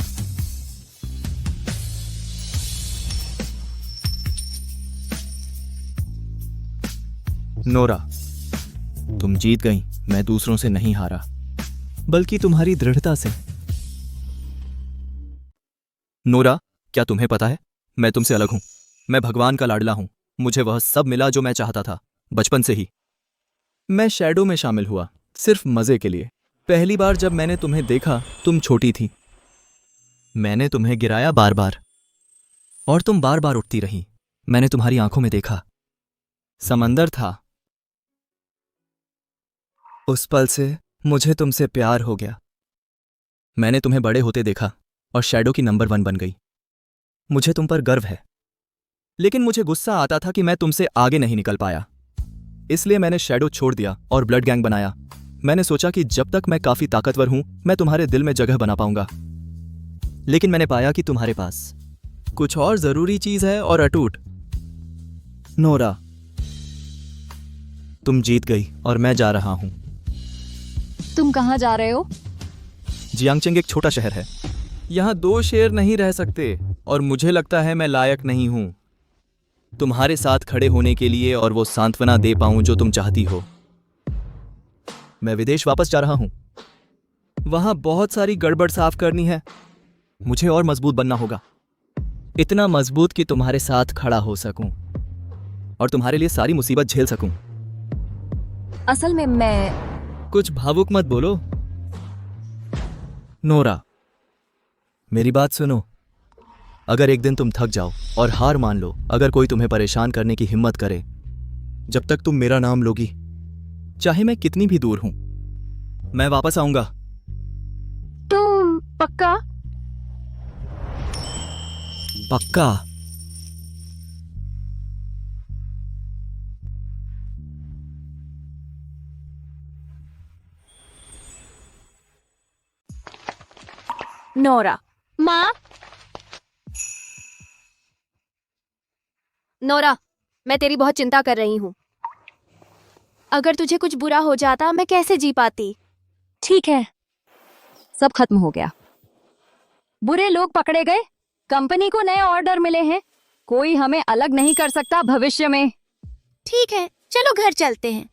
नोरा, तुम जीत गई। मैं दूसरों से नहीं हारा, बल्कि तुम्हारी दृढ़ता से। नोरा, क्या तुम्हें पता है मैं तुमसे अलग हूं। मैं भगवान का लाडला हूं। मुझे वह सब मिला जो मैं चाहता था बचपन से ही। मैं शैडो में शामिल हुआ सिर्फ मजे के लिए। पहली बार जब मैंने तुम्हें देखा तुम छोटी थी। मैंने तुम्हें गिराया बार बार और तुम बार बार उठती रही। मैंने तुम्हारी आंखों में देखा समंदर था। उस पल से मुझे तुमसे प्यार हो गया। मैंने तुम्हें बड़े होते देखा और शैडो की नंबर 1 बन गई। मुझे तुम पर गर्व है, लेकिन मुझे गुस्सा आता था कि मैं तुमसे आगे नहीं निकल पाया। इसलिए मैंने शैडो छोड़ दिया और ब्लड गैंग बनाया। मैंने सोचा कि जब तक मैं काफी ताकतवर हूं मैं तुम्हारे दिल में जगह बना पाऊंगा। लेकिन मैंने पाया कि तुम्हारे पास कुछ और जरूरी चीज है और अटूट। नोरा, तुम जीत गई और मैं जा रहा हूं। तुम कहां जा रहे हो? जियांगचेंग एक छोटा शहर है। यहां 2 शेर नहीं रह सकते और मुझे लगता है मैं लायक नहीं हूं तुम्हारे साथ खड़े होने के लिए और वो सांत्वना दे पाऊं जो तुम चाहती हो। मैं विदेश वापस जा रहा हूं। वहां बहुत सारी गड़बड़ साफ करनी है। मुझे और मजबूत बनना होगा, इतना मजबूत कि तुम्हारे साथ खड़ा हो सकूं और तुम्हारे लिए सारी मुसीबत झेल सकूं। असल में मैं... कुछ भावुक मत बोलो। नोरा, मेरी बात सुनो। अगर एक दिन तुम थक जाओ और हार मान लो, अगर कोई तुम्हें परेशान करने की हिम्मत करे, जब तक तुम मेरा नाम लोगी, चाहे मैं कितनी भी दूर हूं, मैं वापस आऊंगा। तुम पक्का? पक्का। नोरा। माँ, नोरा, मैं तेरी बहुत चिंता कर रही हूँ। अगर तुझे कुछ बुरा हो जाता मैं कैसे जी पाती? ठीक है, सब खत्म हो गया। बुरे लोग पकड़े गए, कंपनी को नए ऑर्डर मिले हैं, कोई हमें अलग नहीं कर सकता भविष्य में। ठीक है, चलो घर चलते हैं।